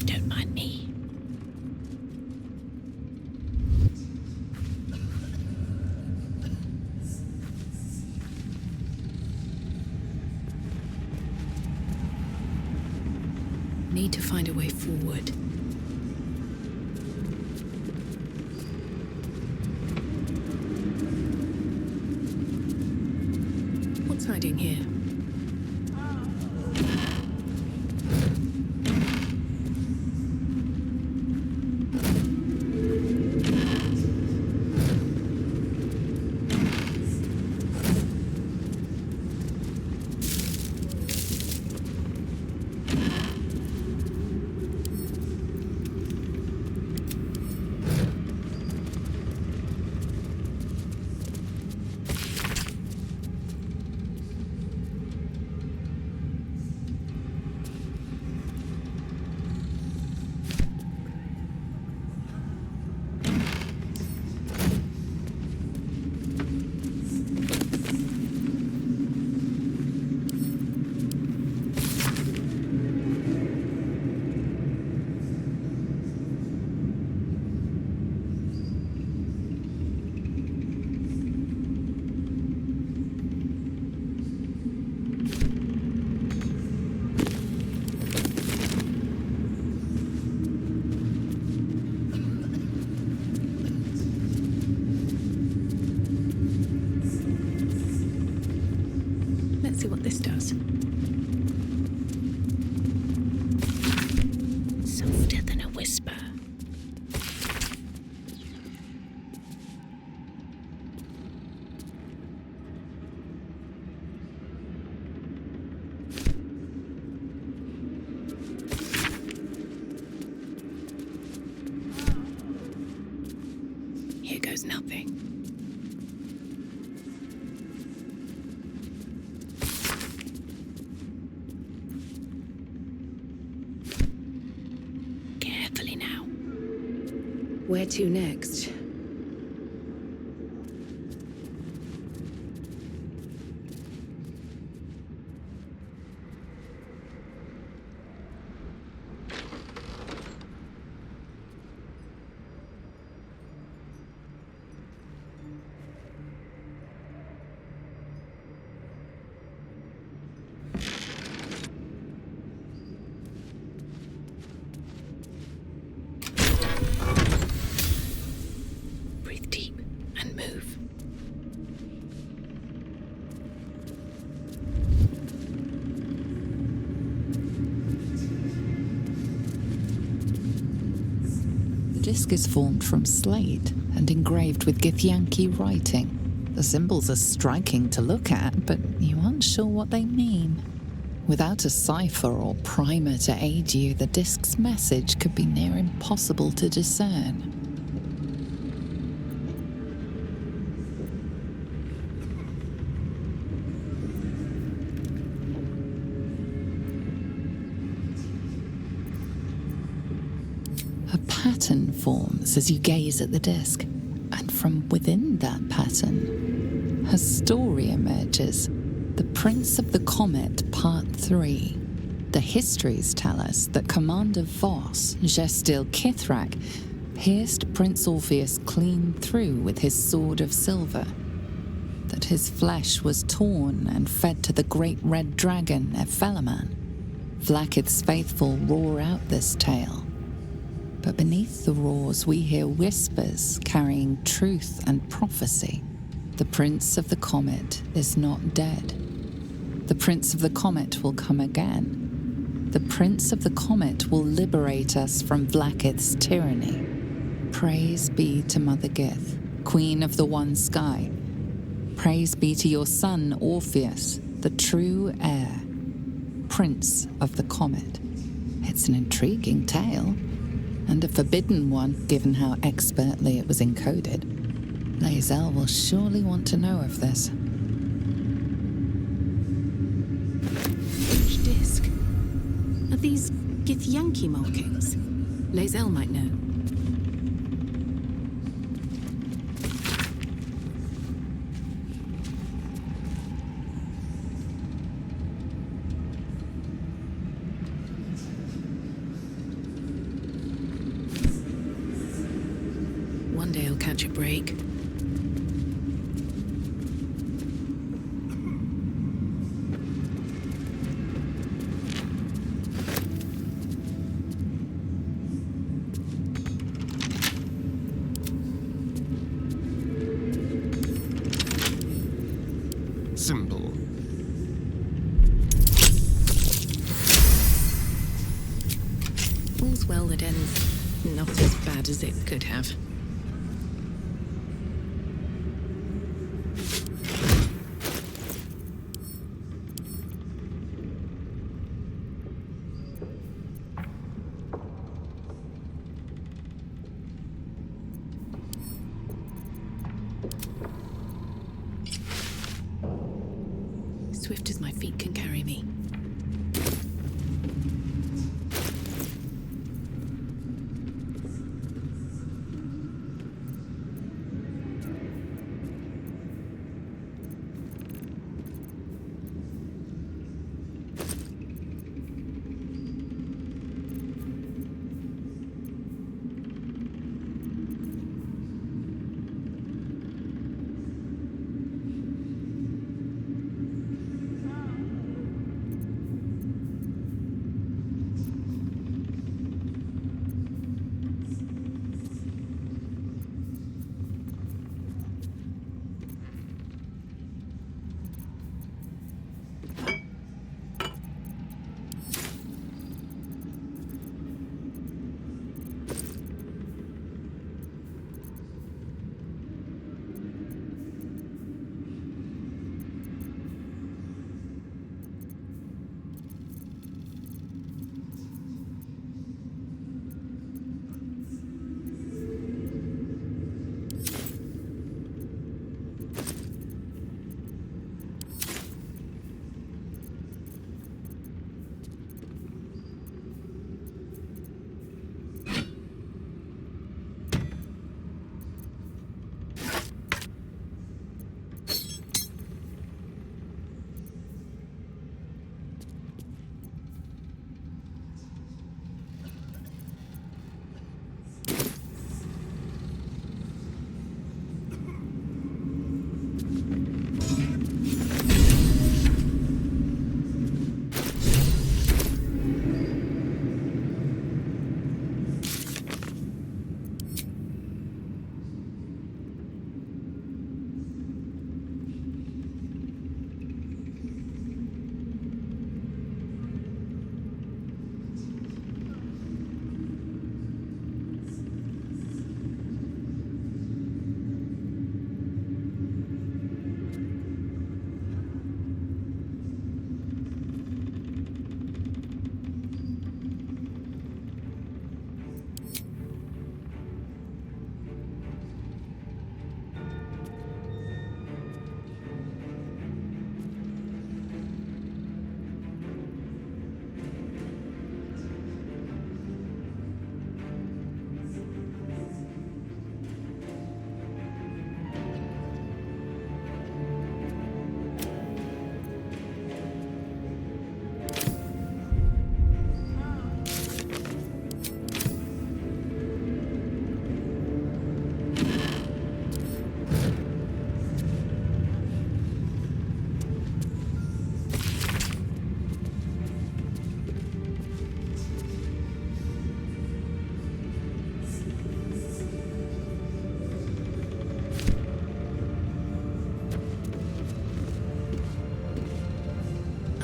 Don't mind me. Need to find a way forward. What's hiding here? Let's see what this does. Where to next? Breathe deep and move. The disc is formed from slate and engraved with Githyanki writing. The symbols are striking to look at, but you aren't sure what they mean. Without a cipher or primer to aid you, the disc's message could be near impossible to discern. A pattern forms as you gaze at the disc, and from within that pattern, a story emerges. The Prince of the Comet, Part 3. The histories tell us that Commander Voss, Gestil Kithrak, pierced Prince Orpheus clean through with his sword of silver, that his flesh was torn and fed to the great red dragon, Ephelaman. Vlaakith's faithful roar out this tale. But beneath the roars we hear whispers carrying truth and prophecy. The Prince of the Comet is not dead. The Prince of the Comet will come again. The Prince of the Comet will liberate us from Vlaakith's tyranny. Praise be to Mother Gith, Queen of the One Sky. Praise be to your son Orpheus, the true heir, Prince of the Comet. It's an intriguing tale, and a forbidden one, given how expertly it was encoded. Lae'zel will surely want to know of this. Which disc? Are these Githyanki markings? Lae'zel might know. One day I'll catch a break. Simple. All's well that ends not as bad as it could have. Swift as my feet can carry me.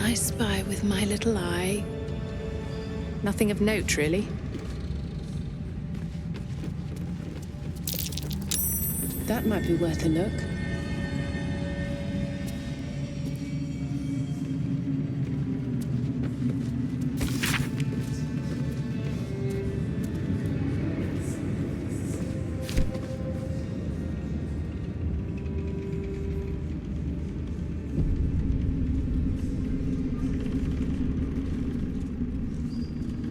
I spy with my little eye. Nothing of note, really. That might be worth a look.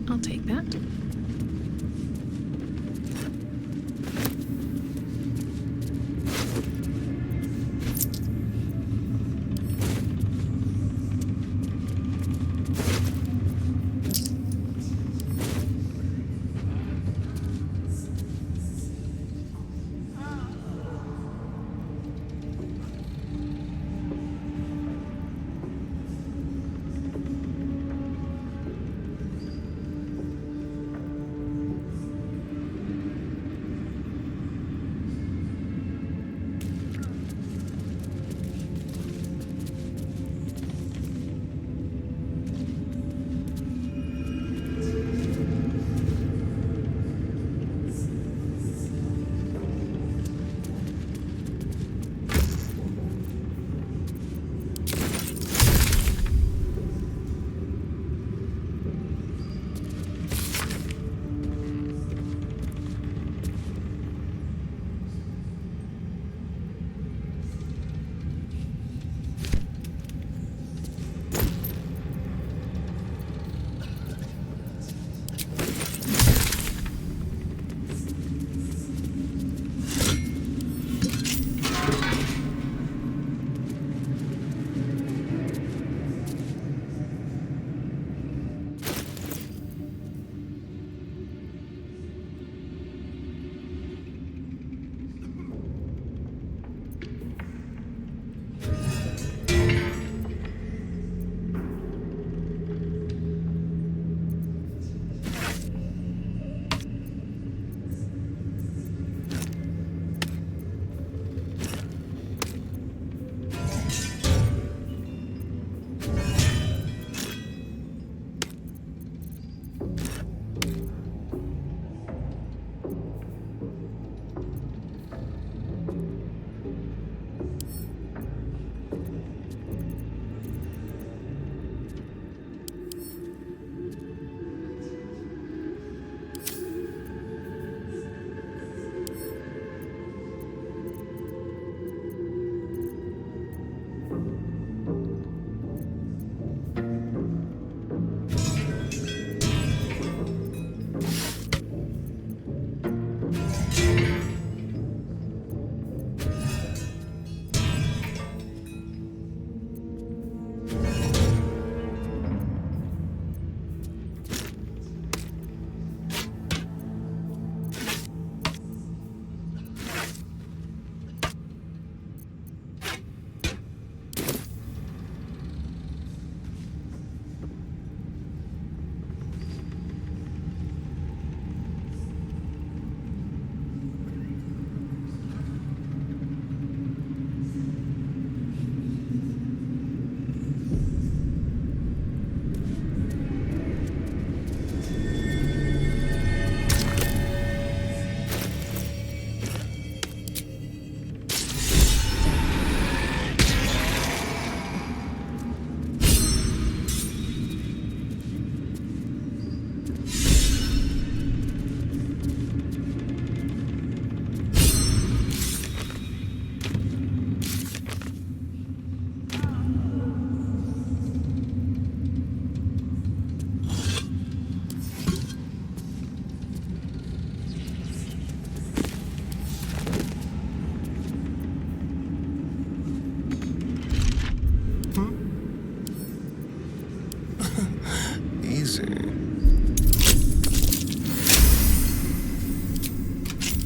I'll take that.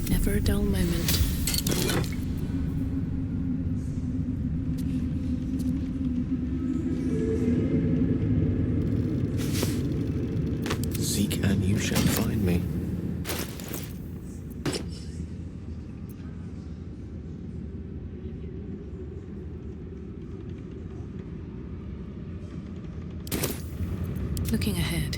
Never a dull moment. Seek and you shall find me. Looking ahead.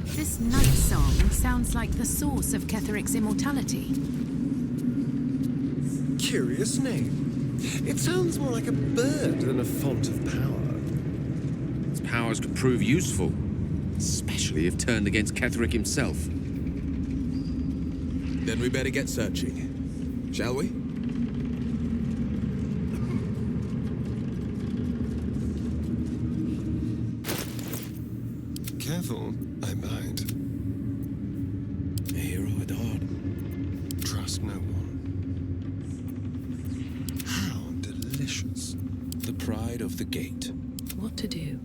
This night song sounds like the source of Ketheric's immortality. Curious name. It sounds more like a bird than a font of power. Its powers could prove useful, especially if turned against Ketheric himself. Then we better get searching, shall we? Careful, I bite. Here I dart. Trust no one. How delicious. The pride of the gate. What to do?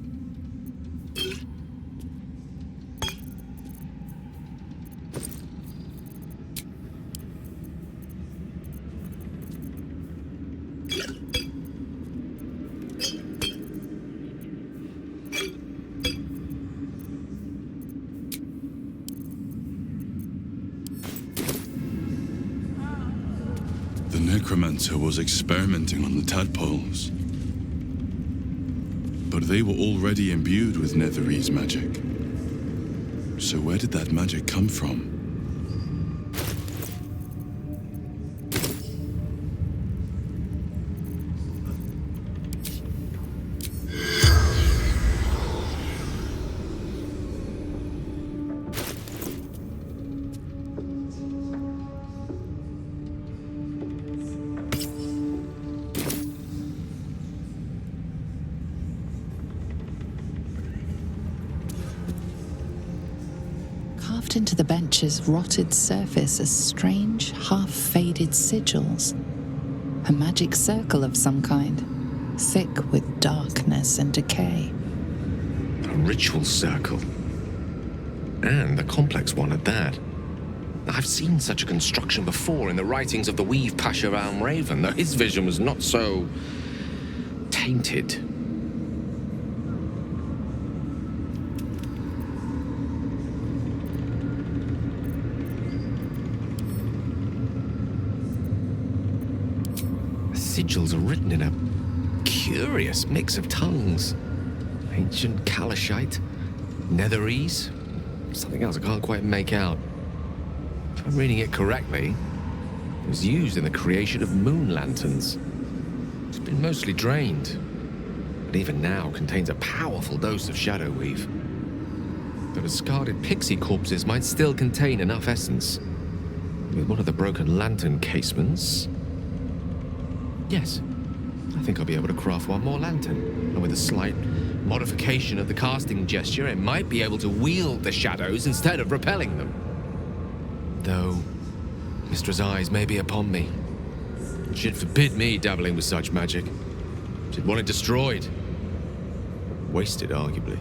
The necromancer was experimenting on the tadpoles. But they were already imbued with Netherese magic. So where did that magic come from? Carved into the bench's rotted surface are strange, half-faded sigils. A magic circle of some kind, thick with darkness and decay. A ritual circle. And a complex one at that. I've seen such a construction before in the writings of the Weave Pasha Raven, though his vision was not so tainted. Sigils are written in a curious mix of tongues. Ancient Kalashite, Netherese, something else I can't quite make out. If I'm reading it correctly, it was used in the creation of moon lanterns. It's been mostly drained, but even now contains a powerful dose of shadow weave. The discarded pixie corpses might still contain enough essence. With one of the broken lantern casements... Yes, I think I'll be able to craft one more lantern. And with a slight modification of the casting gesture, it might be able to wield the shadows instead of repelling them. Though, Mistra's eyes may be upon me. She'd forbid me dabbling with such magic. She'd want it destroyed. Wasted, arguably.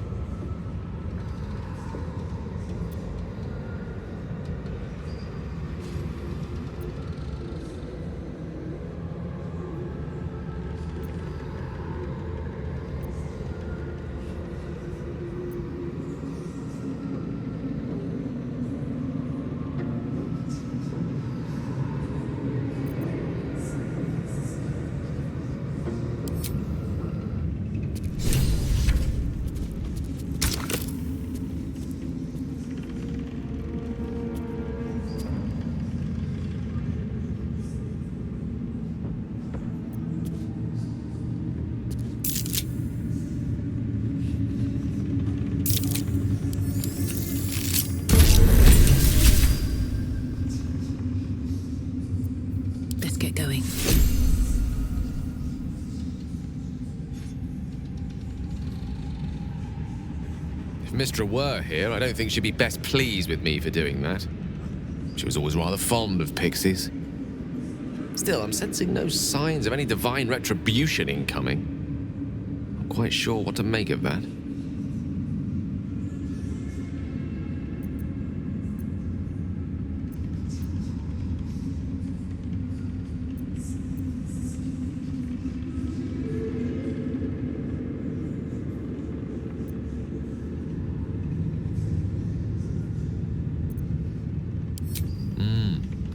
If Mistra were here, I don't think she'd be best pleased with me for doing that. She was always rather fond of pixies. Still, I'm sensing no signs of any divine retribution incoming. I'm quite sure what to make of that.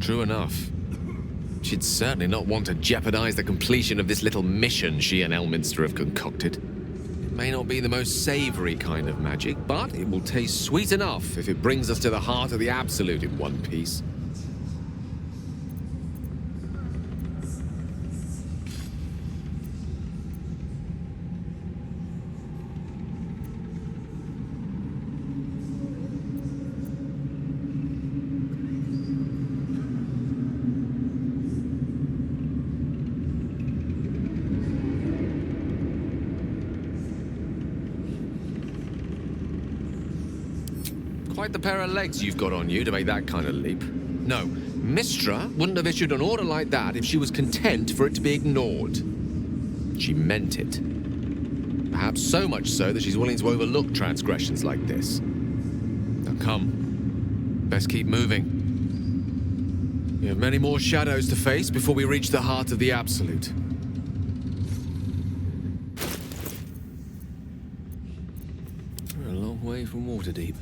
True enough. She'd certainly not want to jeopardize the completion of this little mission she and Elminster have concocted. It may not be the most savory kind of magic, but it will taste sweet enough if it brings us to the heart of the Absolute in one piece. Quite the pair of legs you've got on you to make that kind of leap. No, Mistra wouldn't have issued an order like that if she was content for it to be ignored. She meant it. Perhaps so much so that she's willing to overlook transgressions like this. Now come. Best keep moving. We have many more shadows to face before we reach the heart of the Absolute. We're a long way from Waterdeep.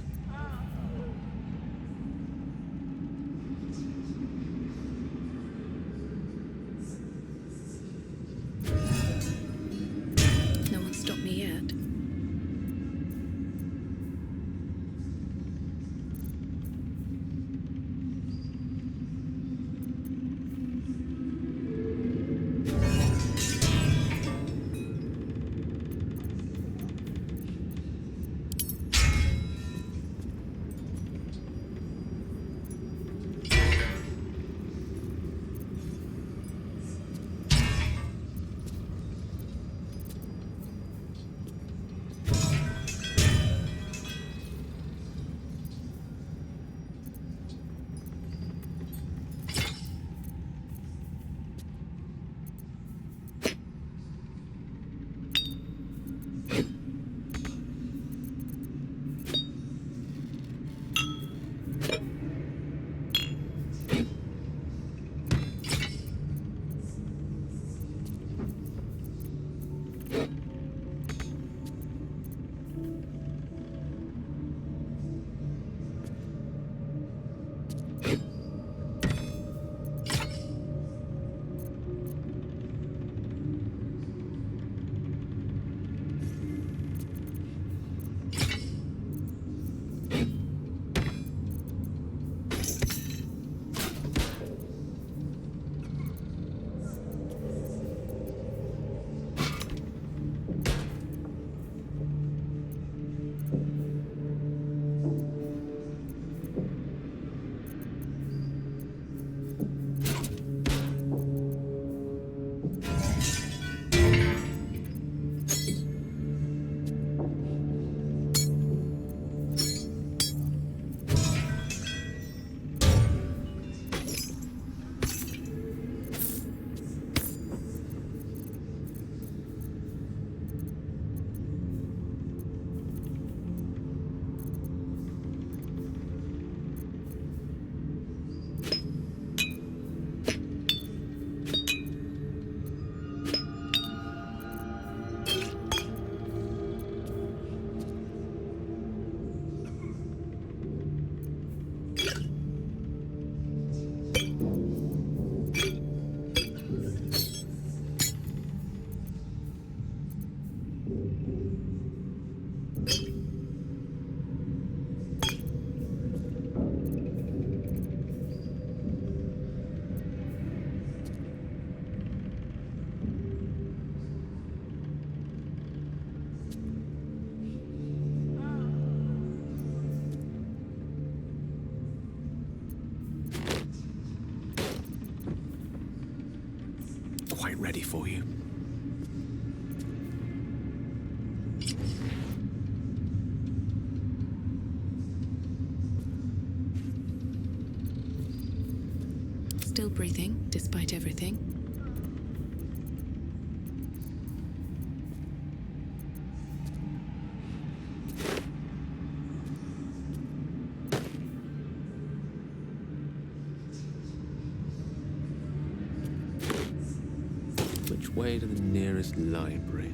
No one stopped me yet. Quite ready for you. Still breathing, despite everything. Which way to the nearest library?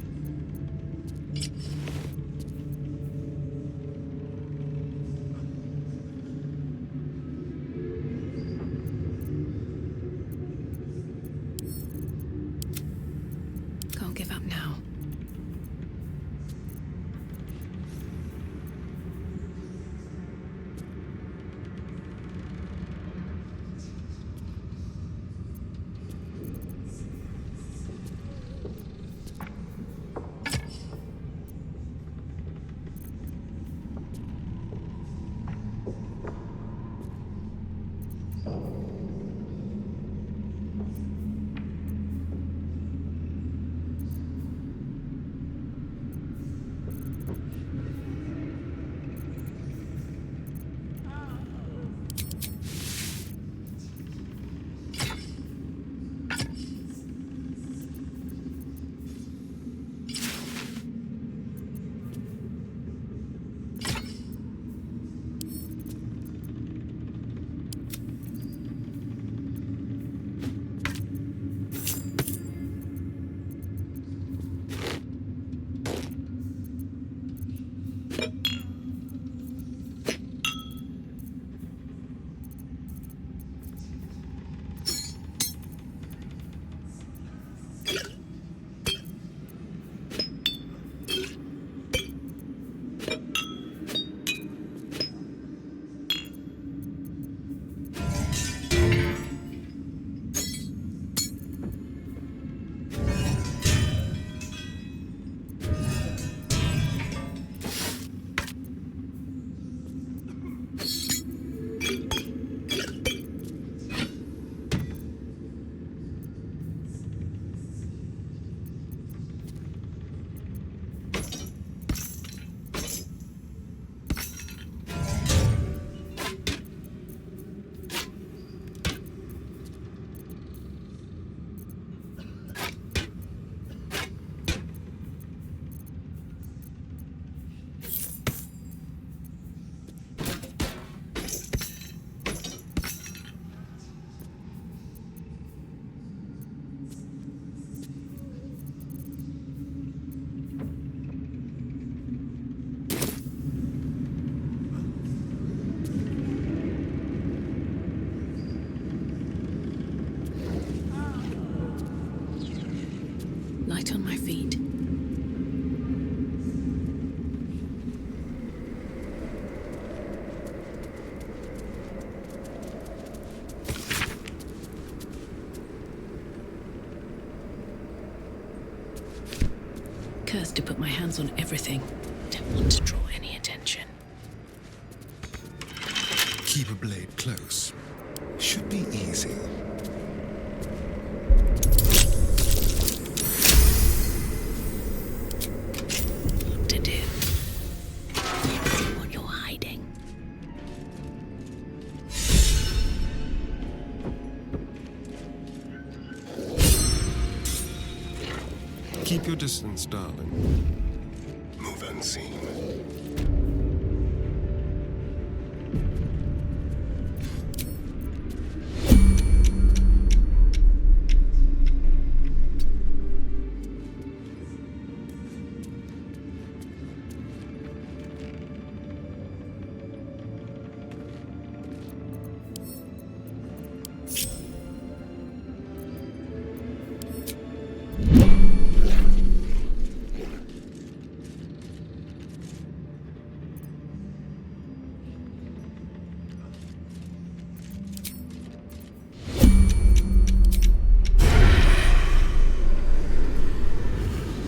hands on everything. Don't want to draw any attention. Keep a blade close. Should be easy. What to do? What you're hiding. Keep your distance, darling. Move unseen.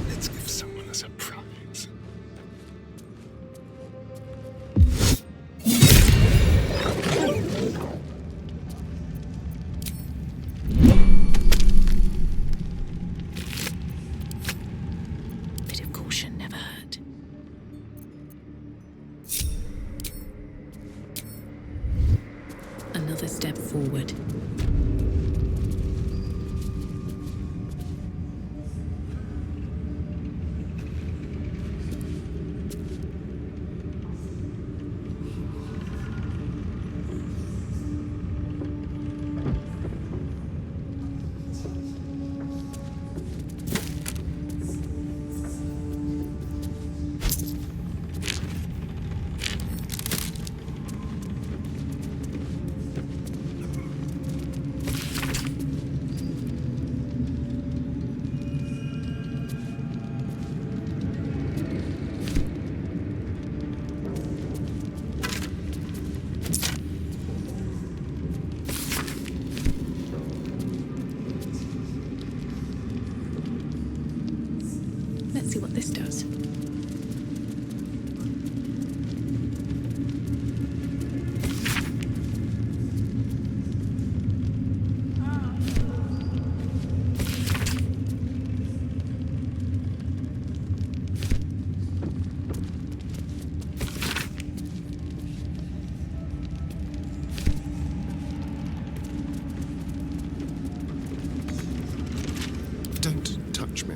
Let's give someone a surprise. Bit of caution never hurt. Another step forward. Let's see what this does. Don't touch me.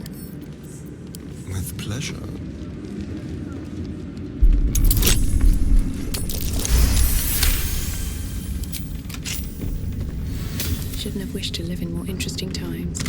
With pleasure. Shouldn't have wished to live in more interesting times.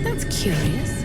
That's curious.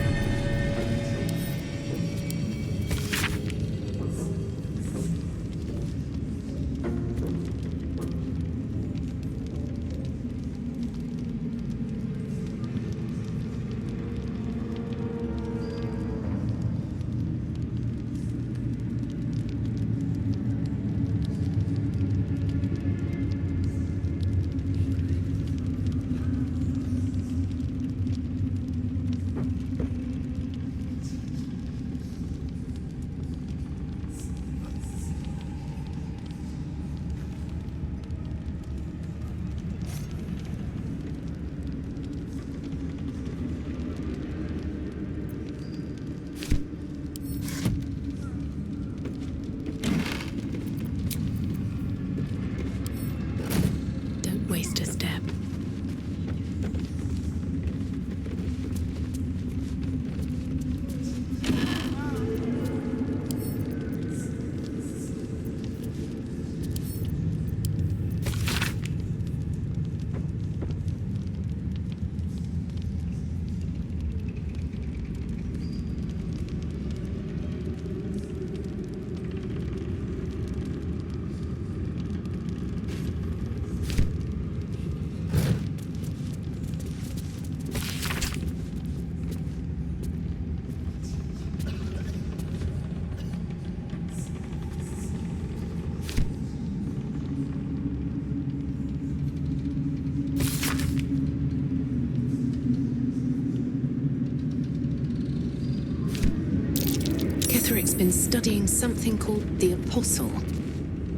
been studying something called the Apostle.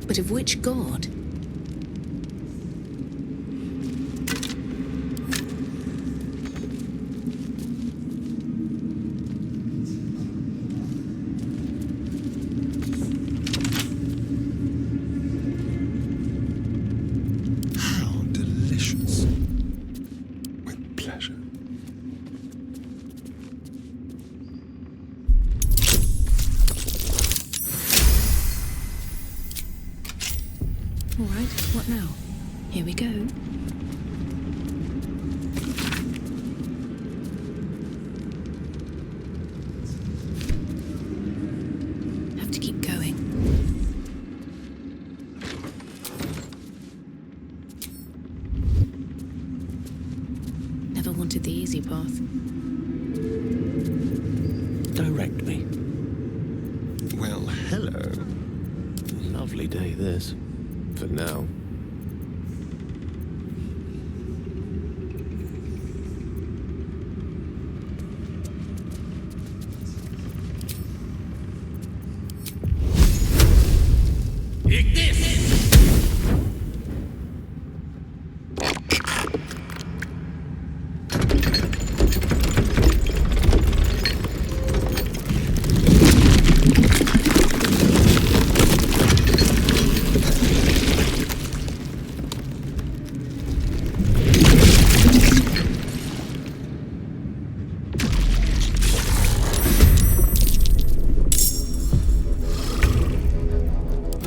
But of which god? How delicious. With pleasure. All right, what now? Here we go. Have to keep going. Never wanted the easy path. Direct me. Well, hello. Lovely day, this. For now.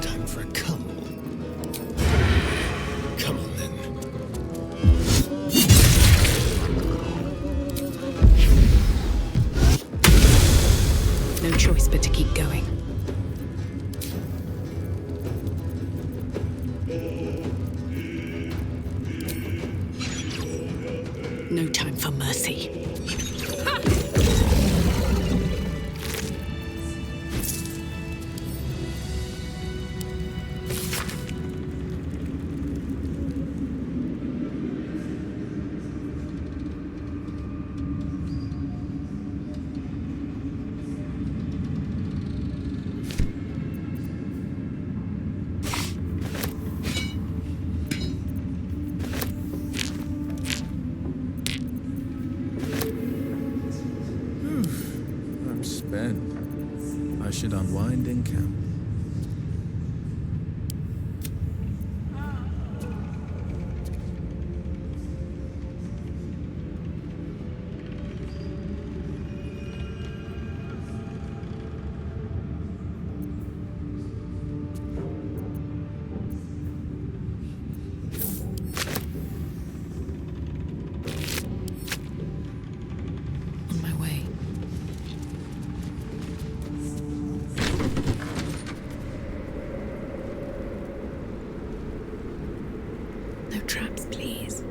Time for a cuddle. Come on then. No choice but to keep going. No time for mercy. I'm spent. I should unwind in camp. On my way. No traps, please.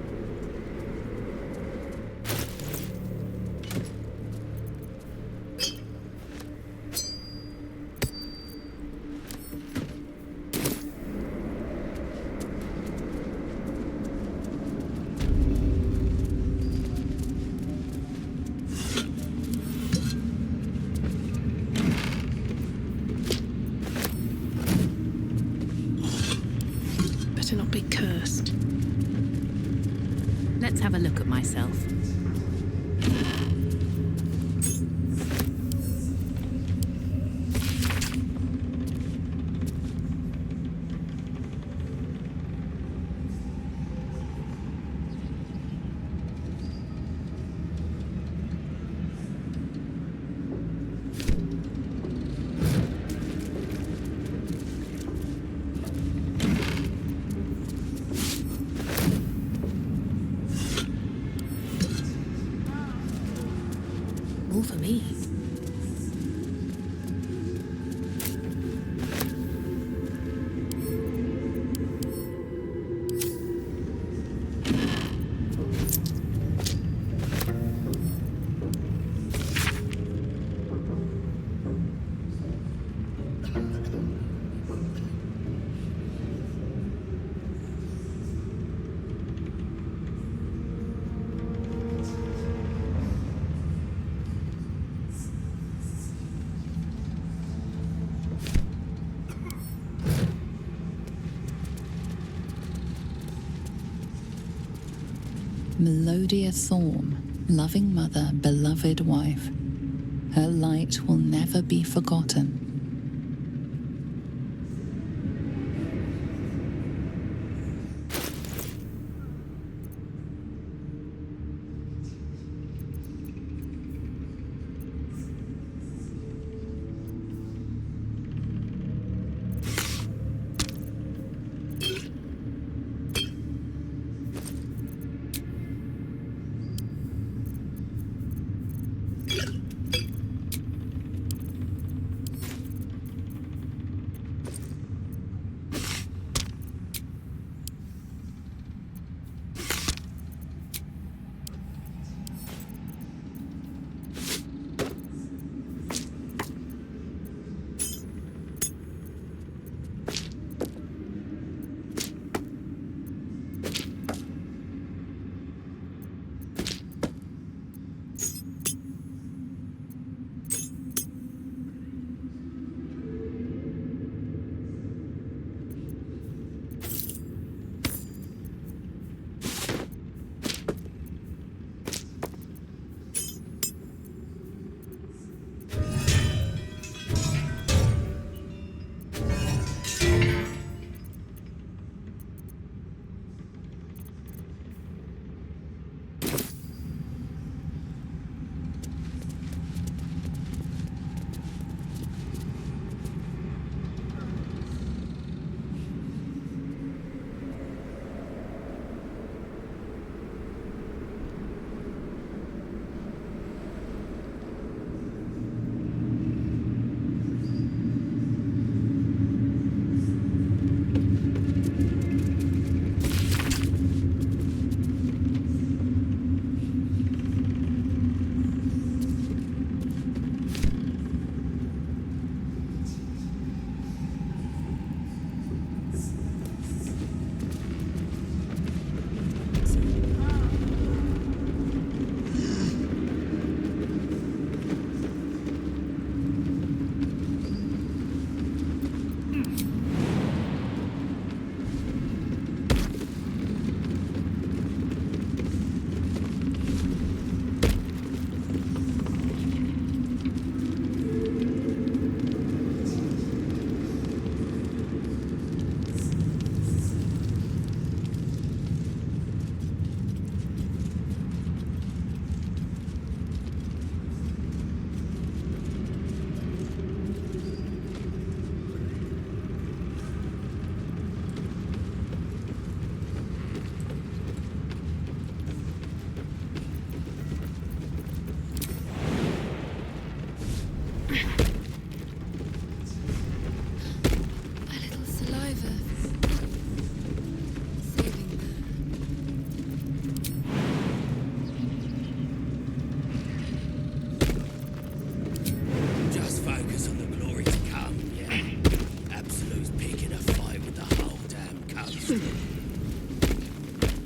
Better not be cursed. Let's have a look at myself. All for me. Melodia Thorm, loving mother, beloved wife. Her light will never be forgotten.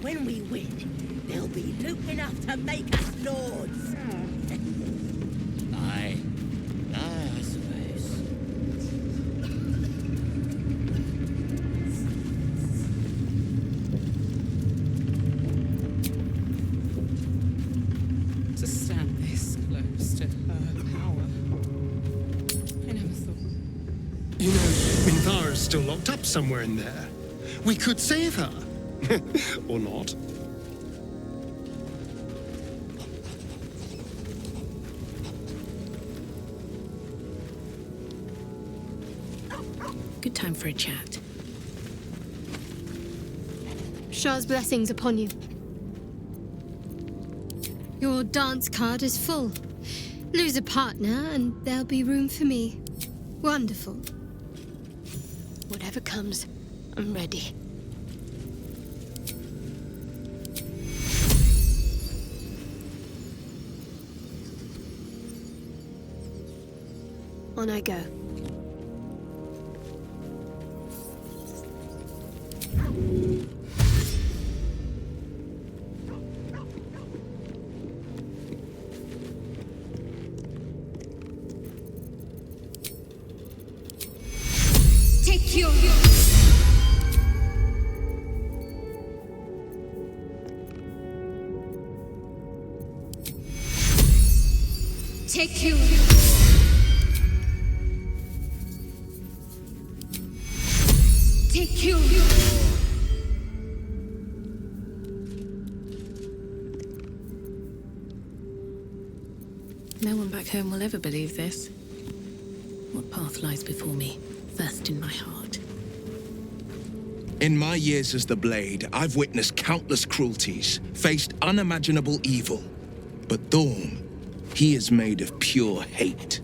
When we win, there'll be loot enough to make us lords. Aye, I suppose. To stand this close to her power. I never thought. You know, Minthara's still locked up somewhere in there. We could save her. Or not. Good time for a chat. Shah's blessings upon you. Your dance card is full. Lose a partner and there'll be room for me. Wonderful. Whatever comes, I'm ready. On I go. Take your... Take you. Take you. No one back home will ever believe this. What path lies before me, first in my heart? In my years as the Blade, I've witnessed countless cruelties, faced unimaginable evil. But Thorm, he is made of pure hate.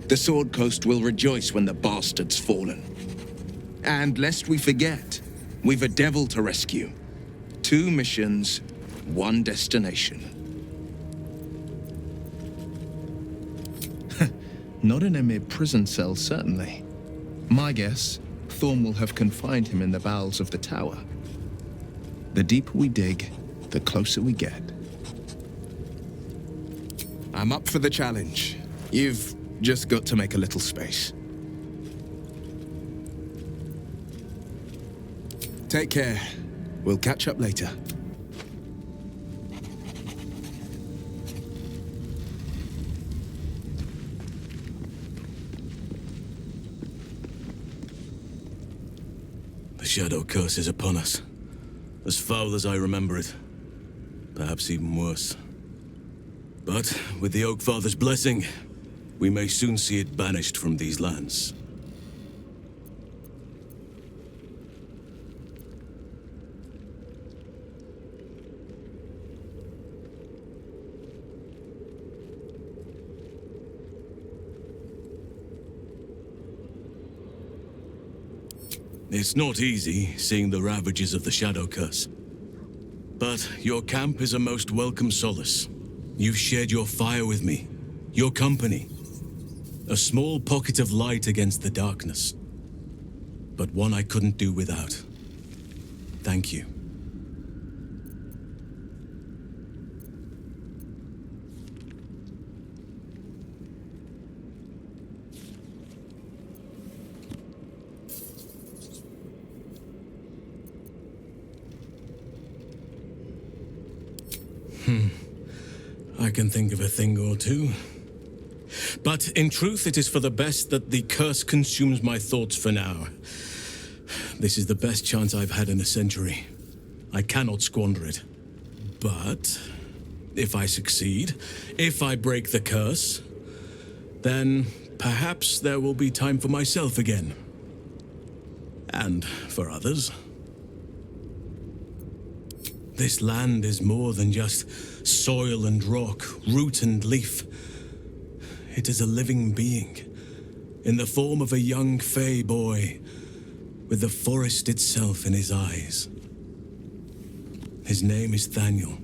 The Sword Coast will rejoice when the bastard's fallen. And lest we forget, we've a devil to rescue. 2 missions, 1 destination. Not in a mere prison cell, certainly. My guess, Thorm will have confined him in the bowels of the tower. The deeper we dig, the closer we get. I'm up for the challenge. You've just got to make a little space. Take care. We'll catch up later. The Shadow Curse is upon us. As foul as I remember it. Perhaps even worse. But with the Oak Father's blessing, we may soon see it banished from these lands. It's not easy, seeing the ravages of the Shadow Curse. But your camp is a most welcome solace. You've shared your fire with me, your company. A small pocket of light against the darkness. But one I couldn't do without. Thank you. I can think of a thing or two. But in truth, it is for the best that the curse consumes my thoughts for now. This is the best chance I've had in a century. I cannot squander it. But if I succeed, if I break the curse, then perhaps there will be time for myself again. And for others. This land is more than just soil and rock, root and leaf. It is a living being, in the form of a young Fey boy, with the forest itself in his eyes. His name is Thaniel.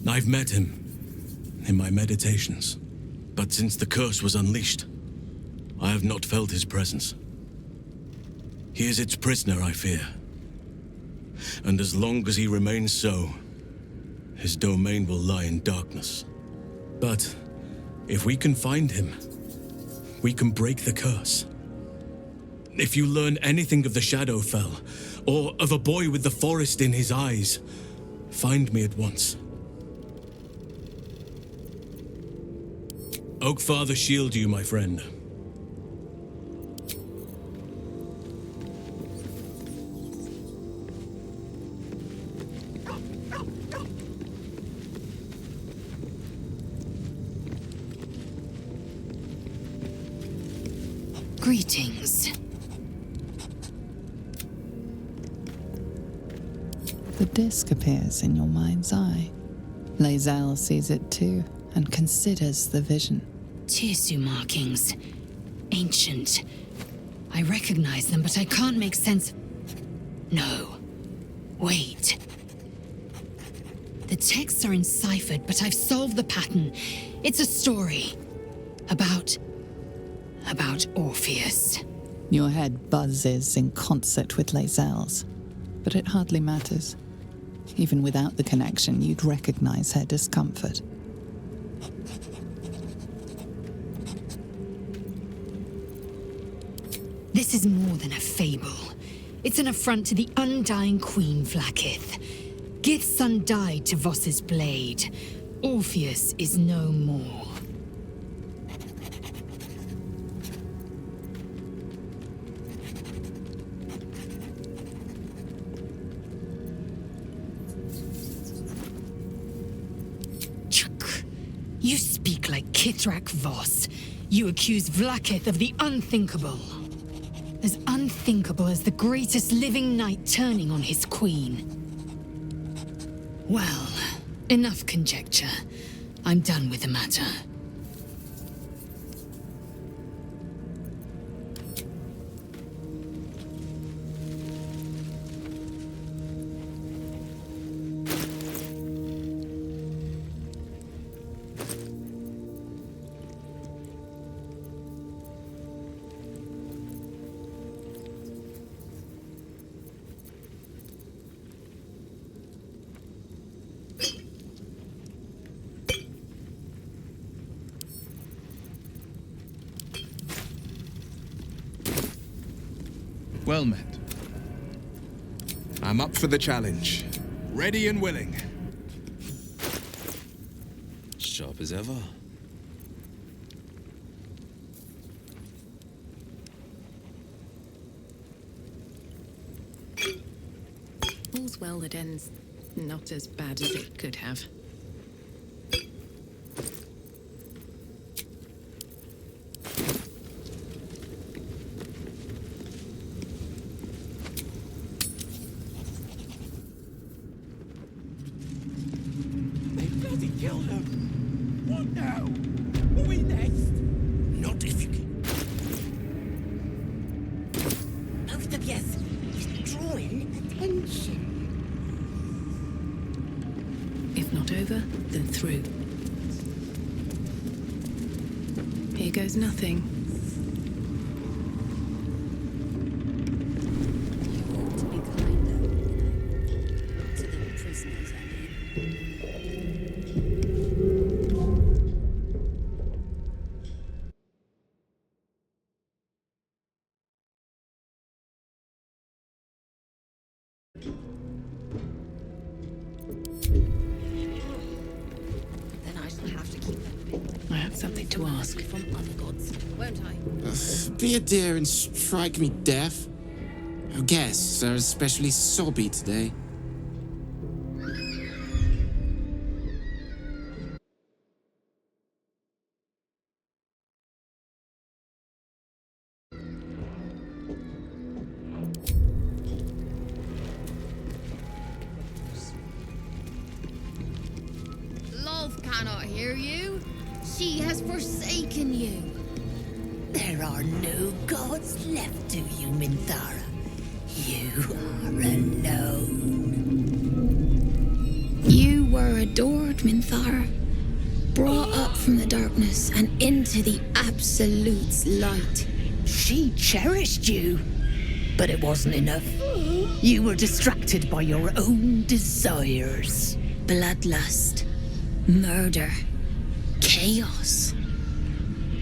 I've met him in my meditations, but since the curse was unleashed, I have not felt his presence. He is its prisoner, I fear. And as long as he remains so, his domain will lie in darkness. But if we can find him, we can break the curse. If you learn anything of the Shadowfell, or of a boy with the forest in his eyes, find me at once. Oakfather shield you, my friend. Greetings. The disc appears in your mind's eye. Lae'zel sees it too, and considers the vision. Tirsu markings. Ancient. I recognize them, but I can't make sense. No. Wait. The texts are enciphered, but I've solved the pattern. It's a story. About Orpheus. Your head buzzes in concert with Lae'zel's, but it hardly matters. Even without the connection, you'd recognize her discomfort. This is more than a fable. It's an affront to the undying Queen Vlaakith. Gith's son died to Voss's blade. Orpheus is no more. You speak like Kithrak Voss. You accuse Vlaakith of the unthinkable. As unthinkable as the greatest living knight turning on his queen. Well, enough conjecture. I'm done with the matter. Well met. I'm up for the challenge. Ready and willing. Sharp as ever. All's well that ends not as bad as it could have. Killed him! What now? What are we next? Not if you can. Eustabius is drawing attention. If not over, then through. Here goes nothing. You ought to be kinder, to the prisoners, I mean. Then I shall have to keep them I have something to ask. from other gods, won't I? Be a dear and strike me deaf. Our guests are especially sobby today. Love cannot hear you. She has forsaken you. There are no gods left to you, Minthara. You are alone. You were adored, Minthara. Brought up from the darkness and into the Absolute's light. She cherished you, but it wasn't enough. You were distracted by your own desires. Bloodlust, murder, chaos.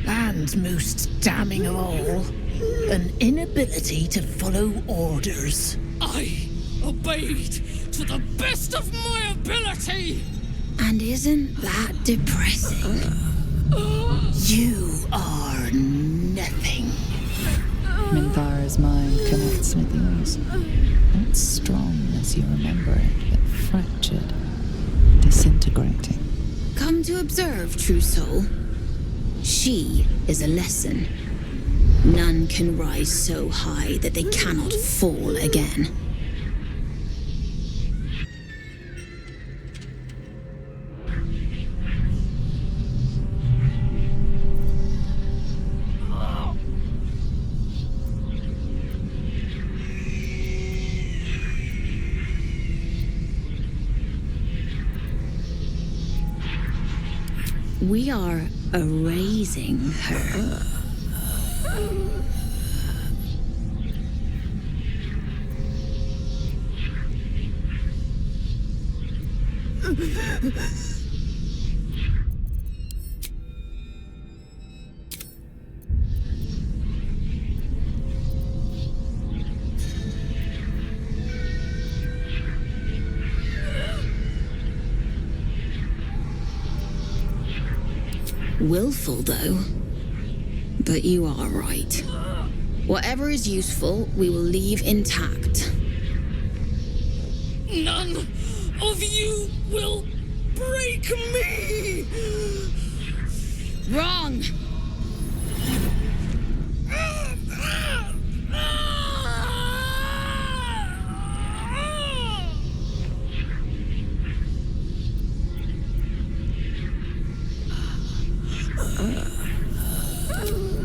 And most damning of all, an inability to follow orders. I obeyed to the best of my ability! And isn't that depressing? You are nothing. Minthara's mind connects with yours. Not strong as you remember it, but fractured, disintegrating. Come to observe, true soul. She is a lesson. None can rise so high that they cannot fall again. We are erasing her. Willful, though. But you are right. Whatever is useful, we will leave intact. None of you will break me! Wrong!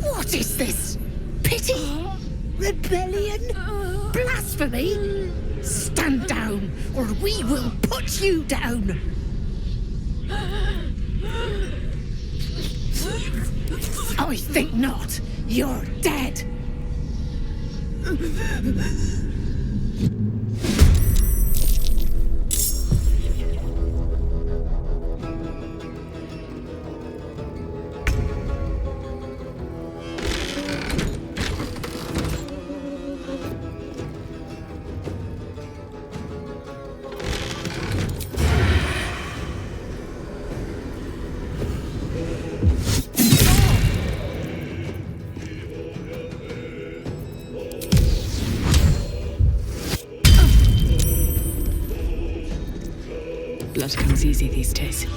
What is this? Pity? Rebellion? Blasphemy? Stand down, or we will put you down! I think not. You're dead. Blood comes easy these days.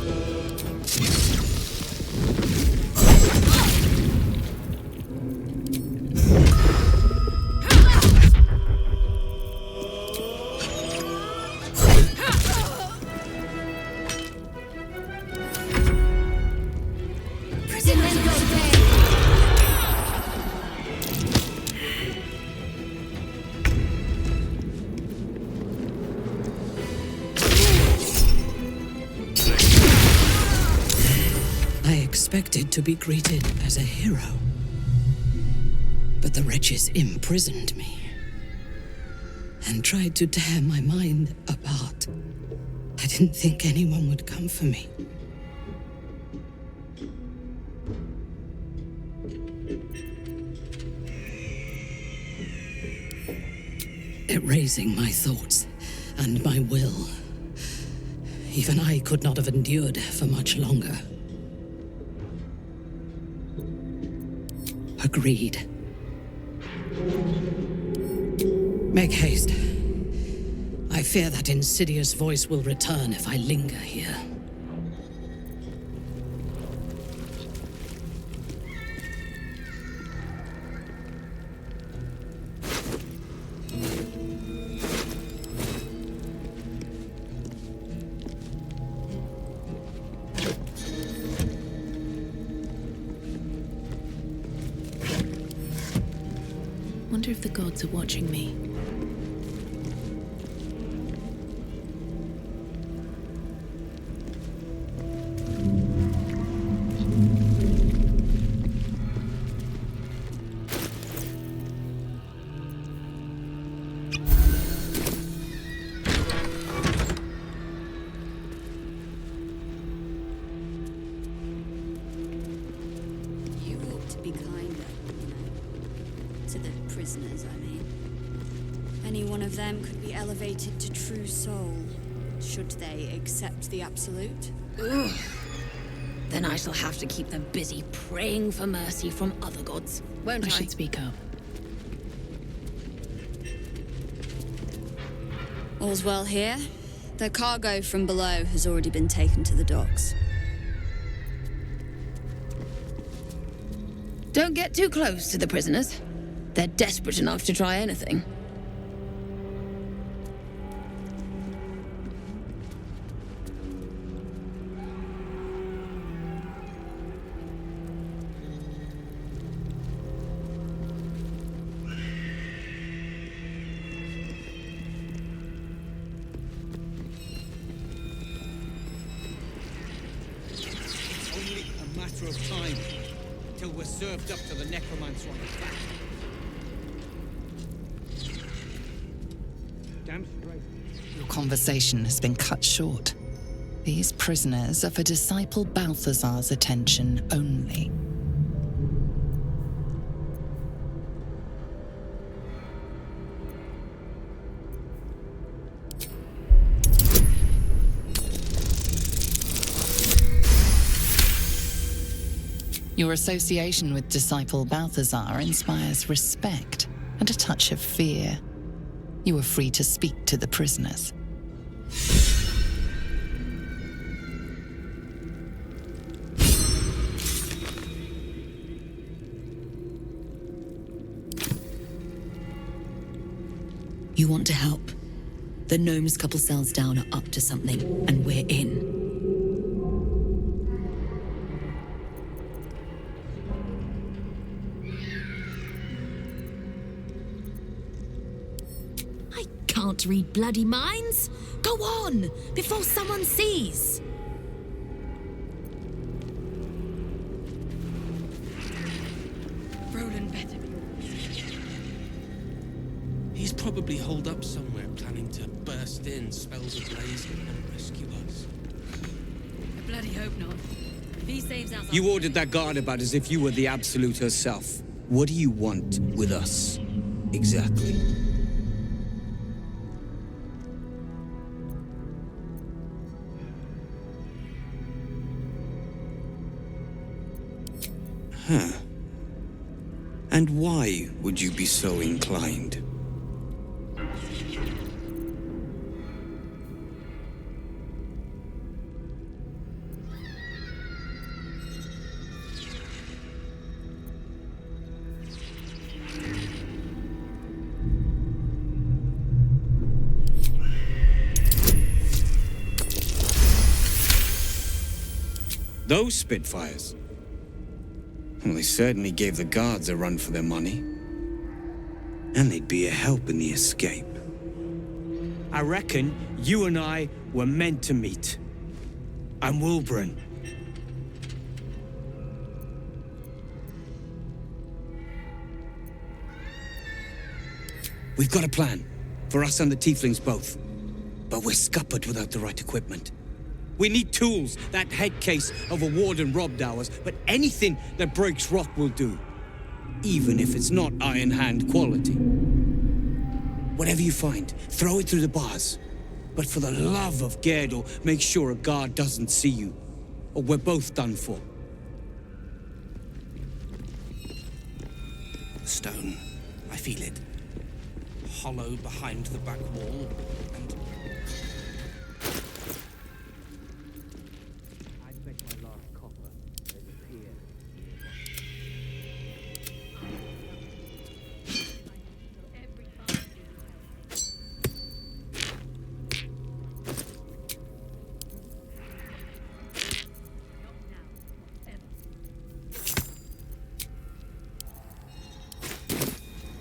I expected to be greeted as a hero. But the wretches imprisoned me and tried to tear my mind apart. I didn't think anyone would come for me. Erasing my thoughts and my will. Even I could not have endured for much longer. Agreed. Make haste. I fear that insidious voice will return if I linger here. Wonder if the gods are watching me. You ought to be kinder, to the prisoners, I mean. Any one of them could be elevated to true soul, should they accept the Absolute. Ugh. Then I shall have to keep them busy praying for mercy from other gods, won't I? I should speak up. All's well here. The cargo from below has already been taken to the docks. Don't get too close to the prisoners. They're desperate enough to try anything. Only a matter of time till we're served up to the necromancer on the back. Damn straight. Your conversation has been cut short. These prisoners are for disciple Balthazar's attention only. Your association with disciple Balthazar inspires respect and a touch of fear. You are free to speak to the prisoners. You want to help? The gnomes couple cells down are up to something, and we're in. I can't read bloody minds. Go on, before someone sees. Roland better be. He's probably holed up somewhere, planning to burst in, spells ablaze, and rescue us. I bloody hope not. If he saves us. You ordered that guard about as if you were the Absolute herself. What do you want with us? Exactly. Huh. And why would you be so inclined? Those Spitfires? Well, they certainly gave the guards a run for their money. And they'd be a help in the escape. I reckon you and I were meant to meet. I'm Wilburn. We've got a plan. For us and the tieflings both. But we're scuppered without the right equipment. We need tools. That head case of a warden robbed ours, but anything that breaks rock will do. Even if it's not Iron Hand quality. Whatever you find, throw it through the bars. But for the love of Gerdel, make sure a guard doesn't see you. Or we're both done for. The stone. I feel it. Hollow behind the back wall, and...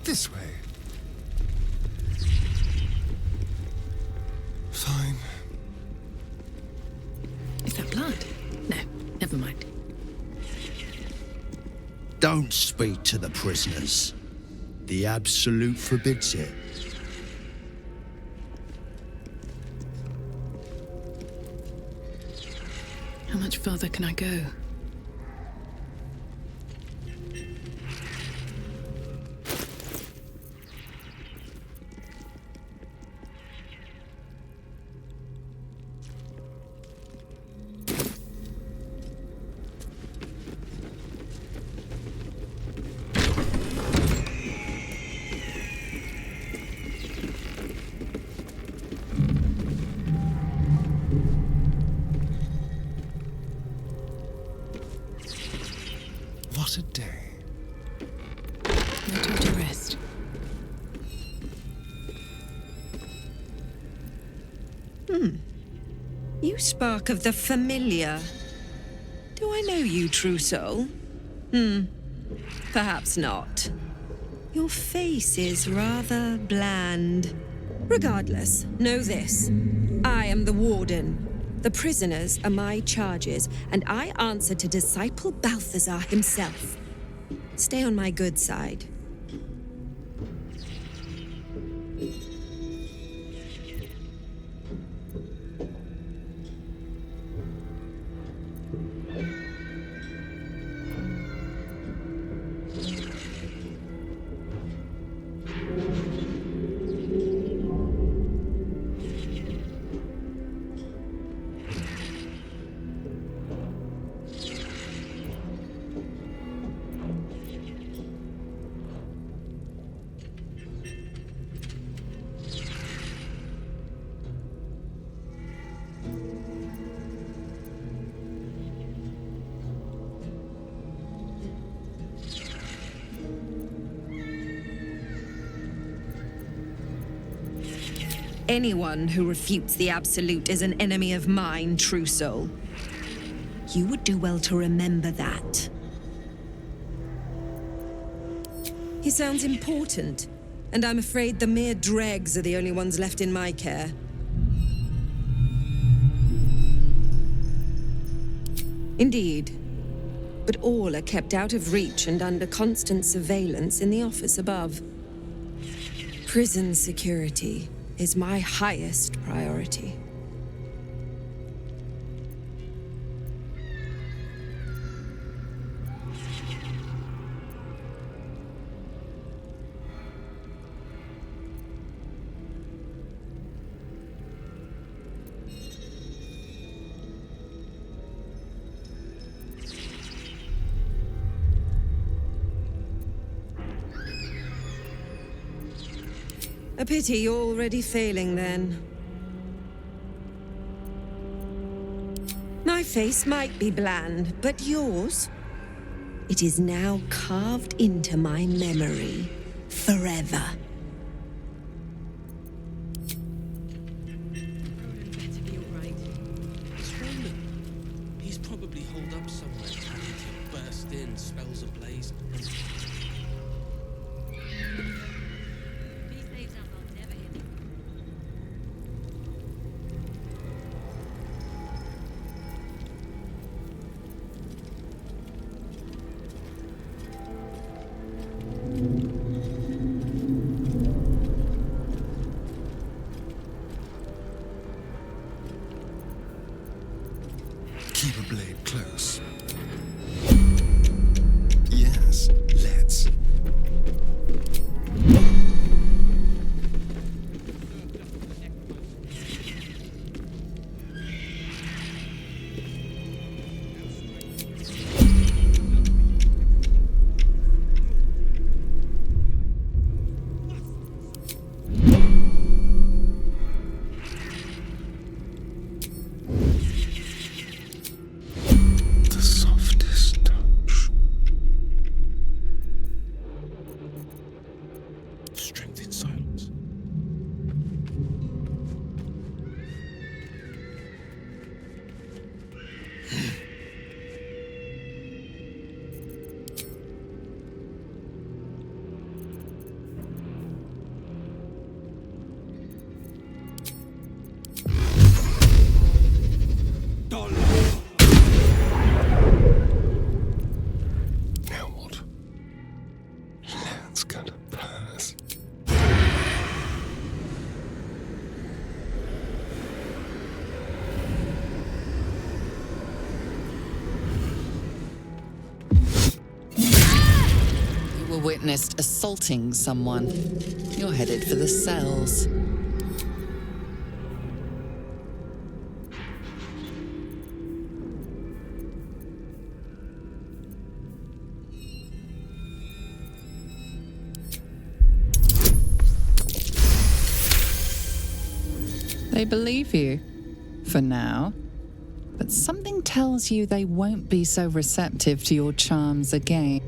This way. Fine. Is that blood? No, never mind. Don't speak to the prisoners. The Absolute forbids it. How much further can I go? What a day. No time to rest. You spark of the familiar. Do I know you, true soul? Perhaps not. Your face is rather bland. Regardless, know this. I am the warden. The prisoners are my charges, and I answer to Disciple Balthazar himself. Stay on my good side. Anyone who refutes the Absolute is an enemy of mine, True Soul. You would do well to remember that. He sounds important, and I'm afraid the mere dregs are the only ones left in my care. Indeed. But all are kept out of reach and under constant surveillance in the office above. Prison security is my highest priority. A pity you're already failing, then. My face might be bland, but yours? It is now carved into my memory. Forever. He's probably holed up somewhere, ready to burst in, spells ablaze. Keep a blade close. Yes, let's. The softest touch. Strength in silence. Now what? Let's go to pass. You were witnessed assaulting someone. You're headed for the cells. They believe you, for now. But something tells you they won't be so receptive to your charms again.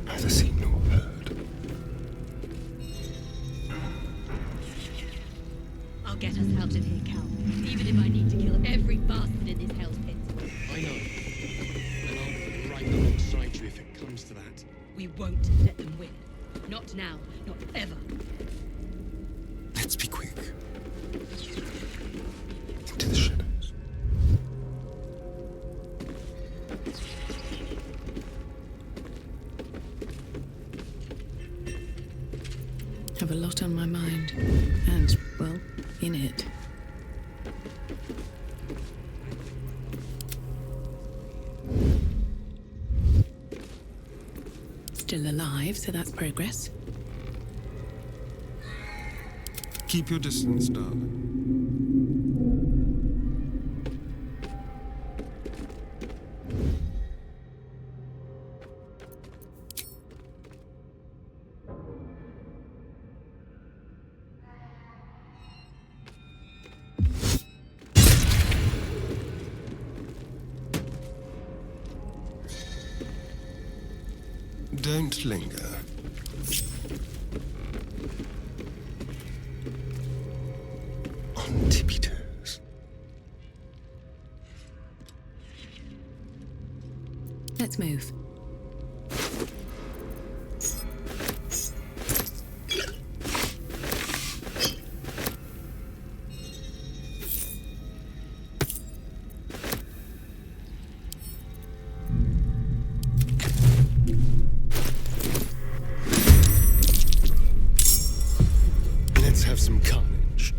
Neither seen nor heard. I'll get us out of here, Cal. Even if I need to kill every bastard in this hell's pit. I know. And I'll be right alongside you if it comes to that. We won't let them win. Not now, not ever. Let's be quick. Into the shadows. Have a lot on my mind. And, well, in it. Still alive, so that's progress. Keep your distance, darling. Don't linger. On tippy toes. Let's move. Let's have some carnage.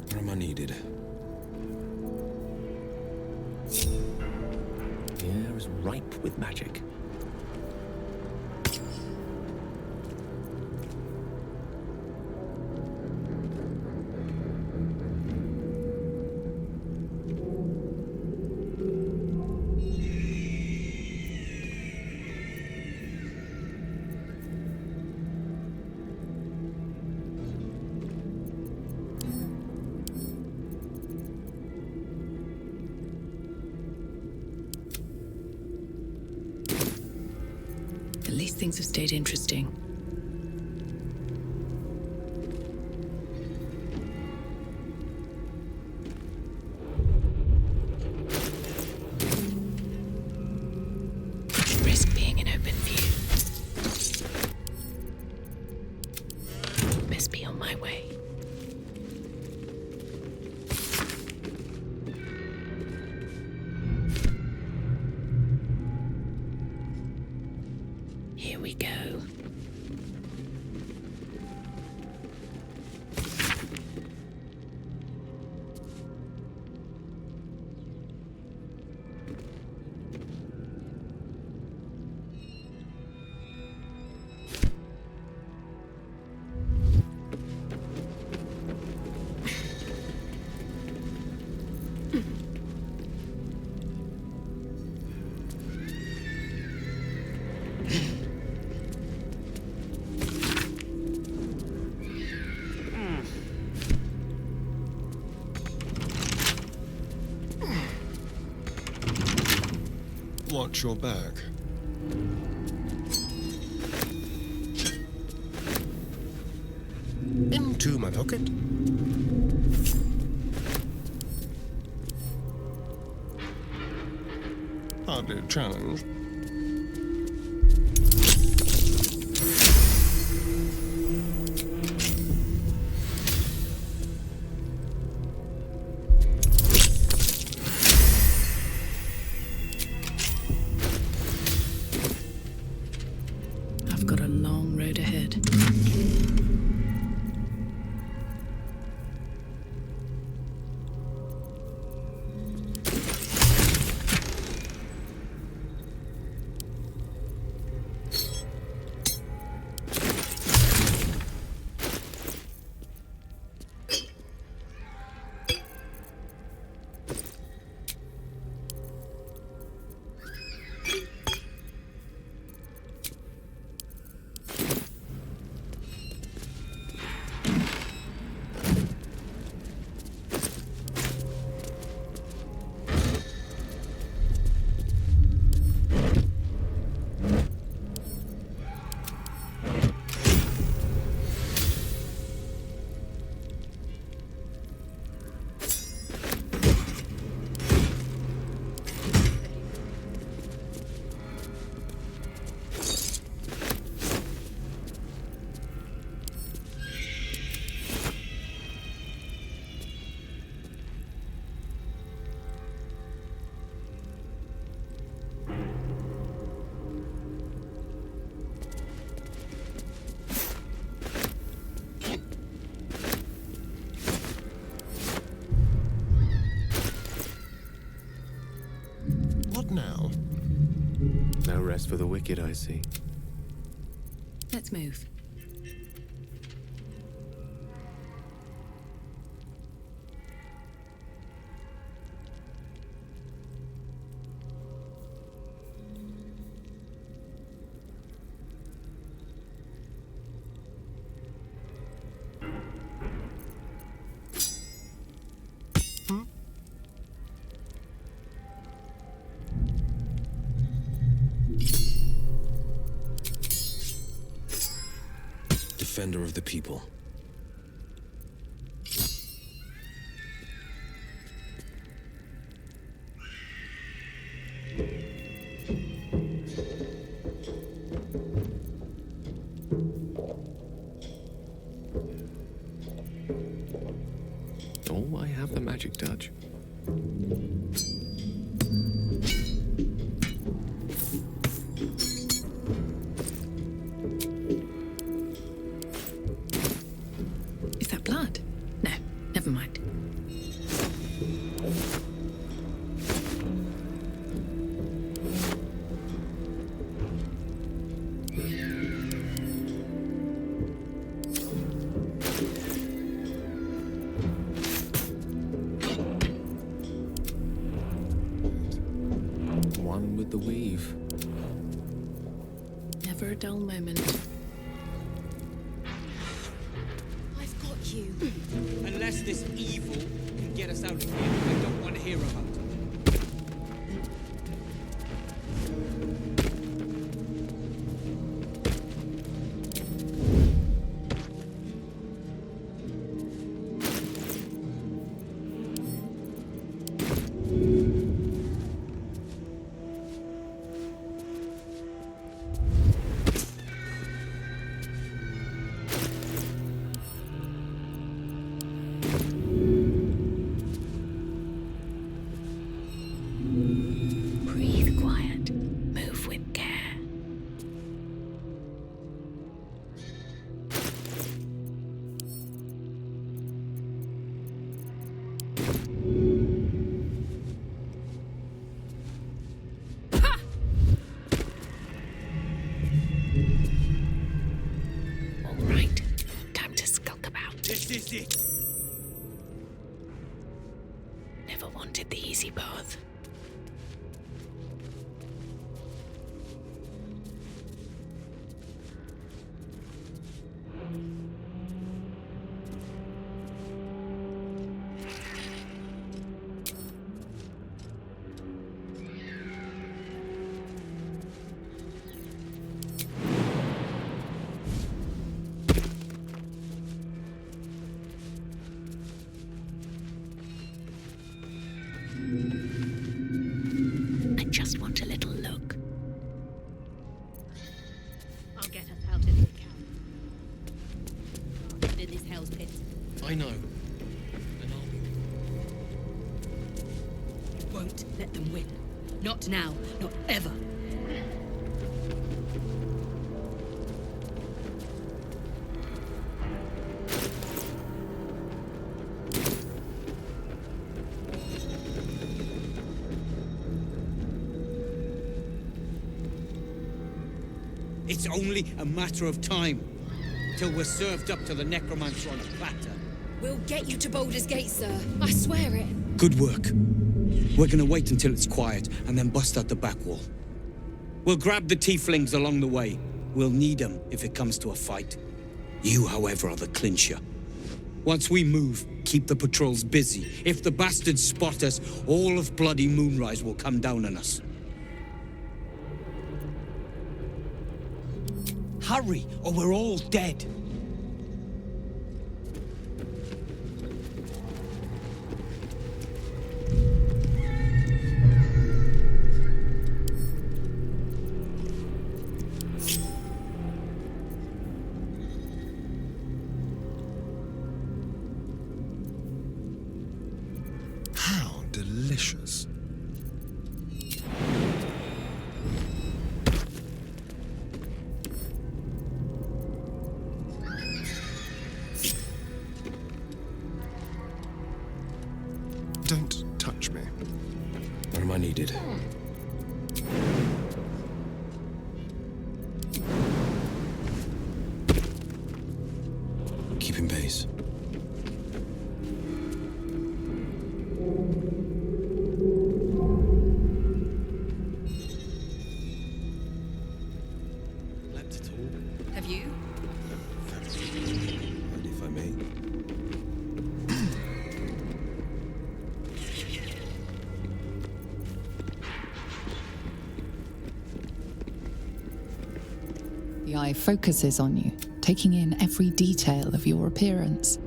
Where am I needed? The air is ripe with magic. At least things have stayed interesting. Risk being in open view. Best be on my way. Here we go. Watch your back. Into my pocket. Hardly a challenge. I've got a long road ahead. now. No rest for the wicked, I see. Let's move. Defender of the people. Oh, I have the magic touch. Is that blood? No, never mind. One with the weave. Never a dull moment. I've got you. Unless this evil can get us out of here, I don't want to hear about it. Breathe quiet. Move with care. All right. Time to skulk about. This is it. Never wanted the easy path. I just want a little look. I'll get us out of here, Cal. In this hell's pit. I know. Won't let them win. Not now, not ever. It's only a matter of time till we're served up to the necromancer on a platter. We'll get you to Baldur's Gate, sir. I swear it. Good work. We're gonna wait until it's quiet and then bust out the back wall. We'll grab the tieflings along the way. We'll need them if it comes to a fight. You, however, are the clincher. Once we move, keep the patrols busy. If the bastards spot us, all of bloody Moonrise will come down on us. Hurry, or we're all dead. How delicious. Don't touch me. When am I needed? place. Slept at all? Have you? And if I may. The eye focuses on you, taking in every detail of your appearance.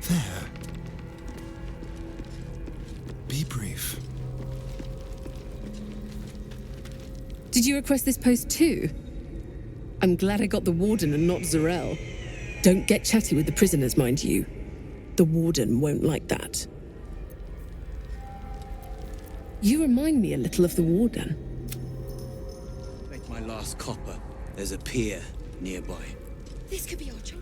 There. Be brief. Did you request this post too? I'm glad I got the Warden and not Zarel. Don't get chatty with the prisoners, mind you. The Warden won't like that. You remind me a little of the Warden. Make my last copper. There's a pier nearby. This could be our chance.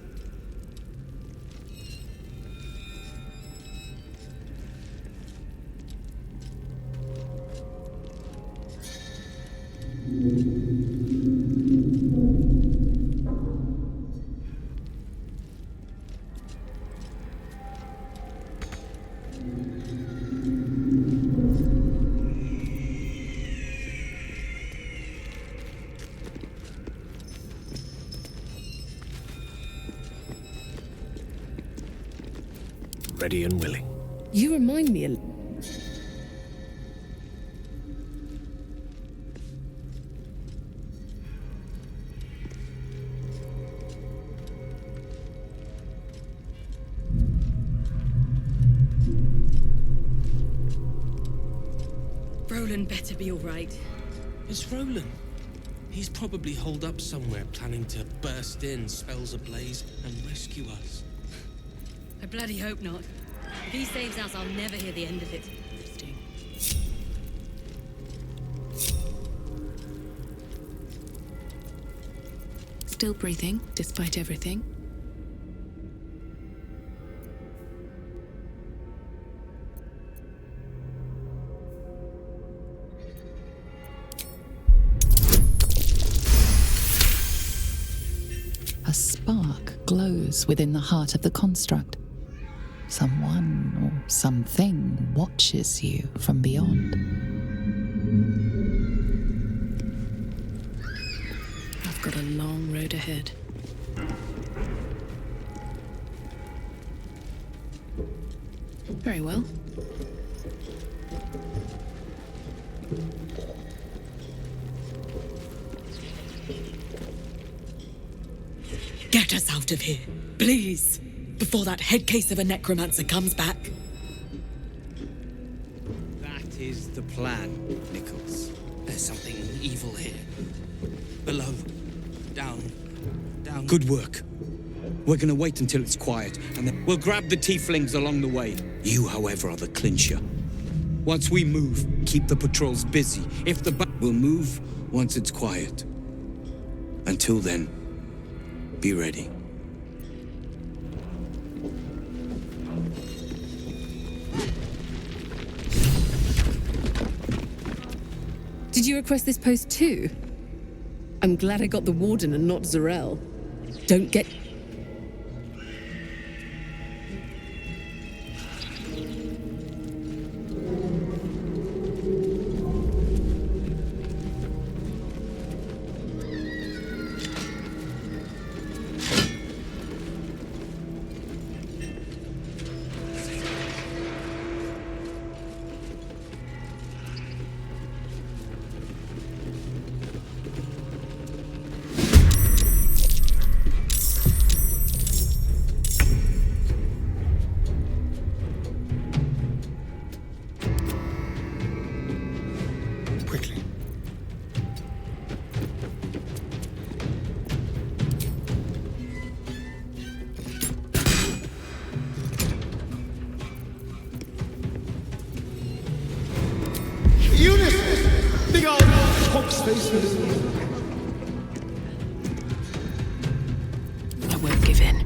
Ready and willing. You remind me a... Roland better be all right. It's Roland. He's probably holed up somewhere, planning to burst in, spells ablaze, and rescue us. I bloody hope not. If he saves us, I'll never hear the end of it. Still breathing, despite everything. A spark glows within the heart of the construct. Someone or something watches you from beyond. I've got a long road ahead. Very well. Get us out of here, please, before that head case of a necromancer comes back. That is the plan, Nichols. There's something evil here. Below. Down. Good work. We're gonna wait until it's quiet, and then we'll grab the tieflings along the way. You, however, are the clincher. Once we move, keep the patrols busy. If the we'll move once it's quiet. Until then, be ready. Did you request this post too? I'm glad I got the Warden and not Zarel. Don't get... Eunice! Big old hawk's face. I won't give in.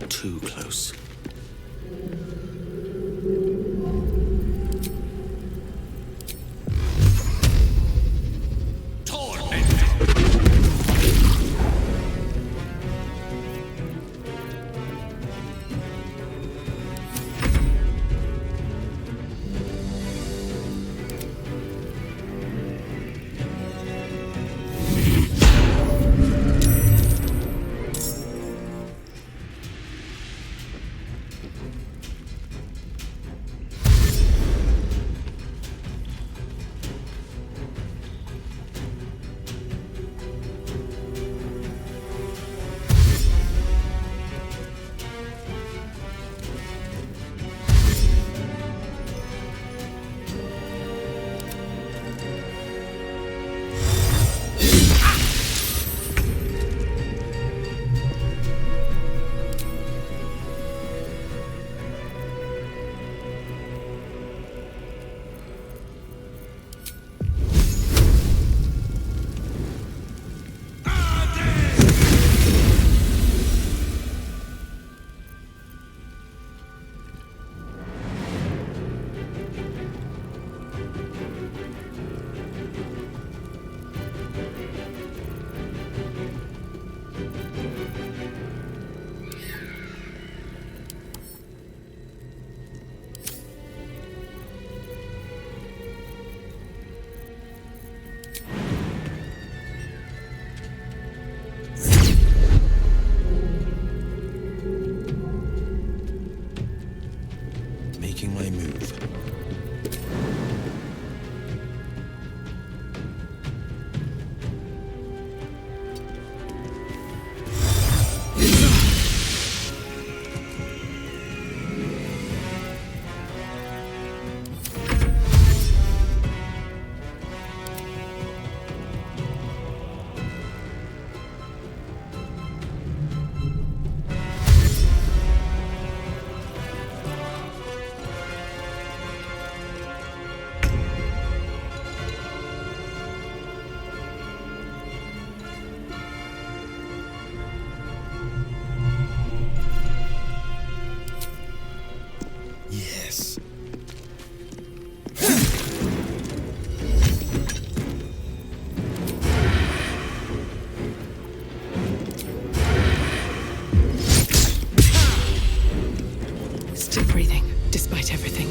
too close. Making my move. Yes. Still breathing, despite everything.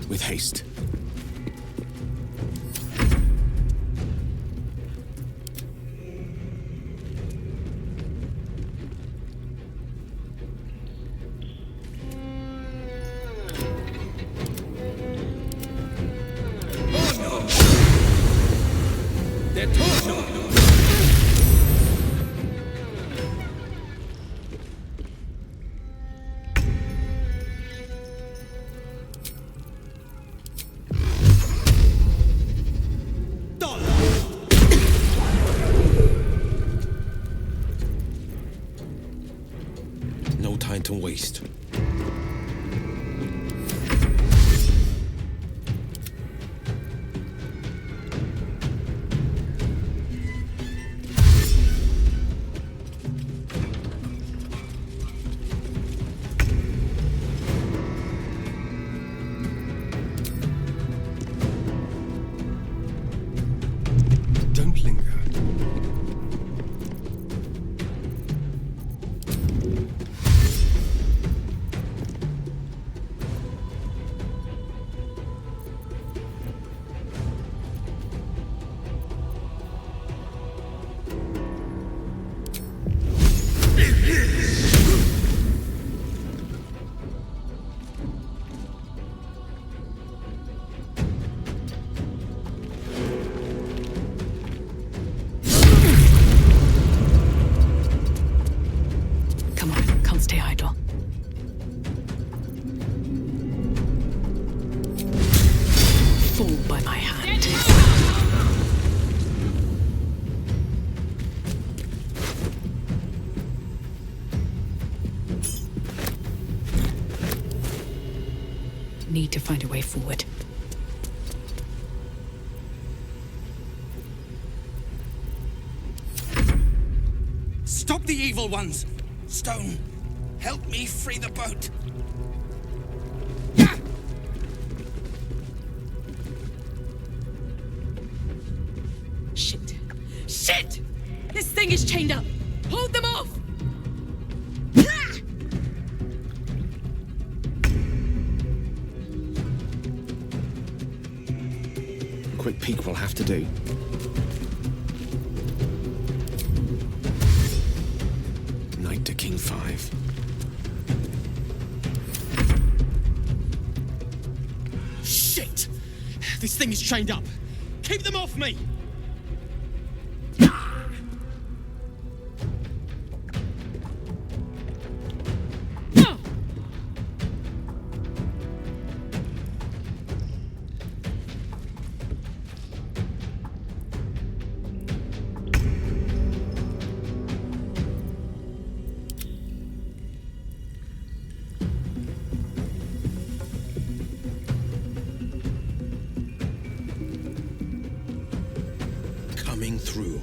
With haste. No time to waste. fall by my hand. Need to find a way forward. Stop the evil ones! Stone, help me free the boat! Shit! Shit! This thing is chained up! Hold them off! A quick peek will have to do. Knight to King 5. Shit! This thing is chained up. Keep them off me! Coming through.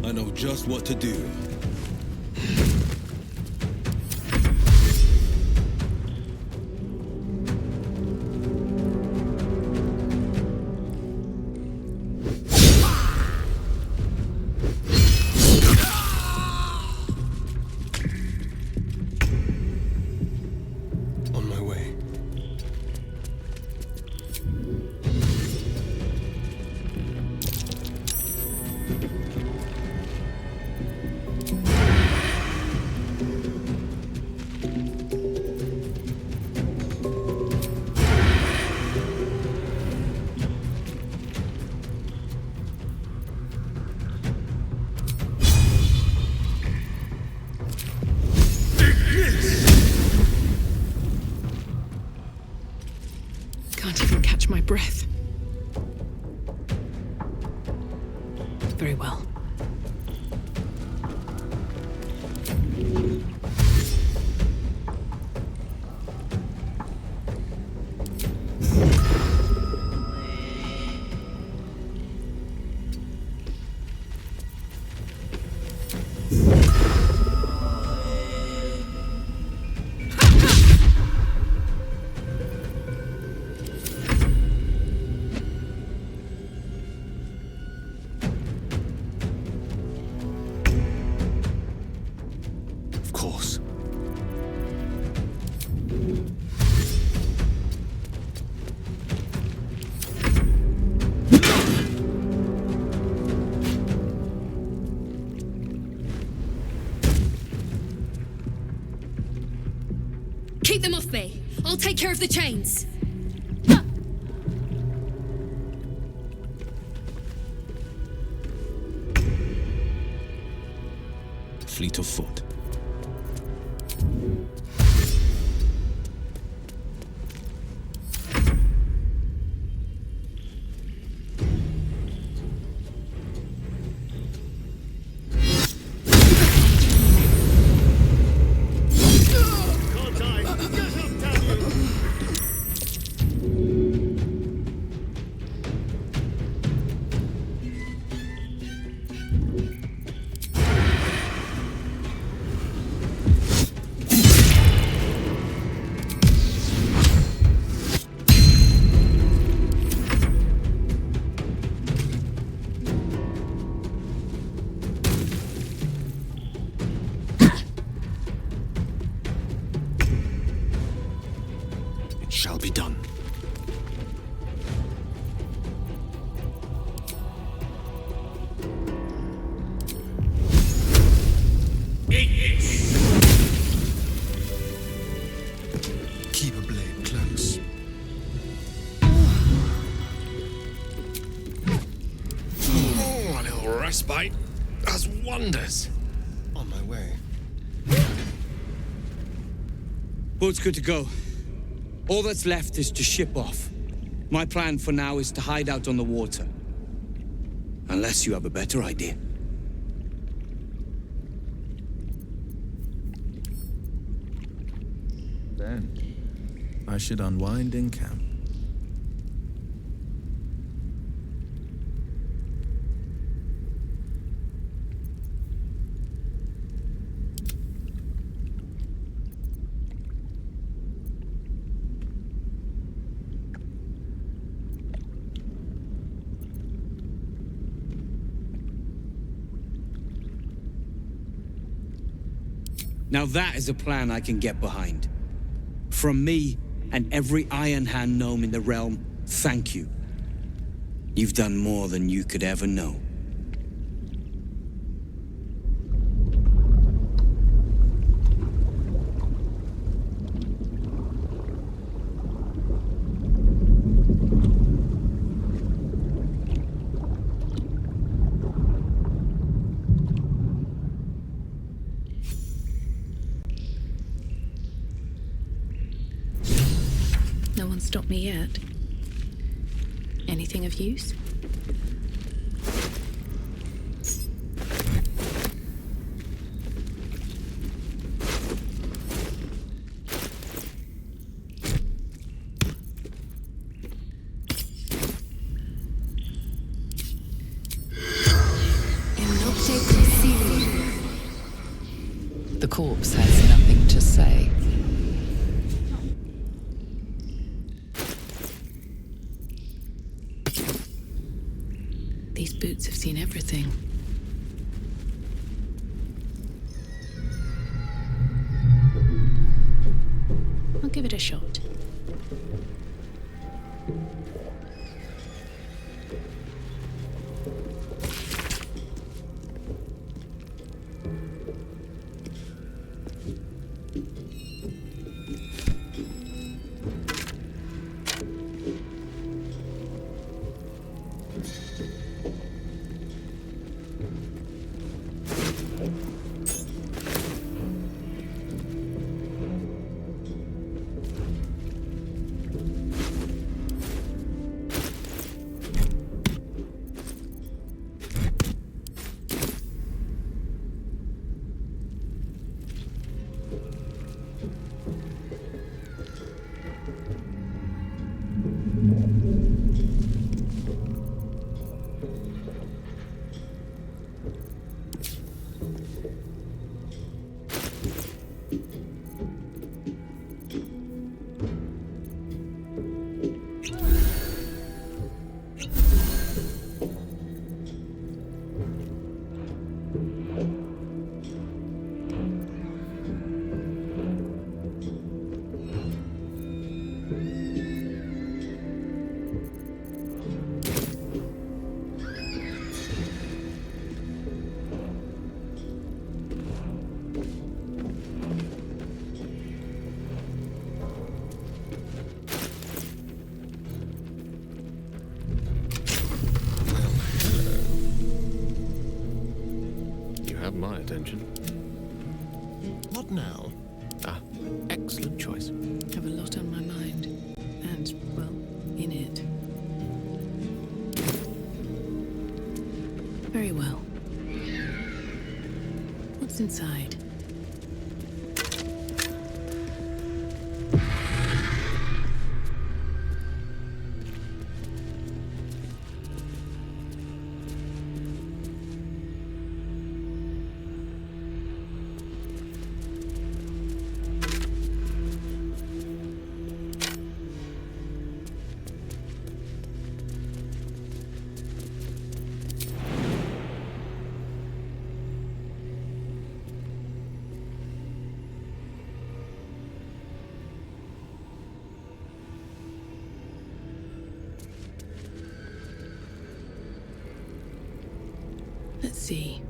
I know just what to do. On my way. Can't even catch my breath. Very well. Of course. Keep them off me. I'll take care of the chains. Fleet of foot. Shall be done. Keep a blade close. Frostbite does wonders. On my way. Boat's good to go. All that's left is to ship off. My plan for now is to hide out on the water. Unless you have a better idea. Then, I should unwind in camp. Now that is a plan I can get behind. From me and every Iron Hand gnome in the realm, thank you. You've done more than you could ever know. No one stopped me yet. Anything of use? The corpse has nothing to say. These boots have seen everything. I'll give it a shot. My attention. What now? Ah, excellent choice. Have a lot on my mind. And, well, in it. Very well. What's inside? Let's see.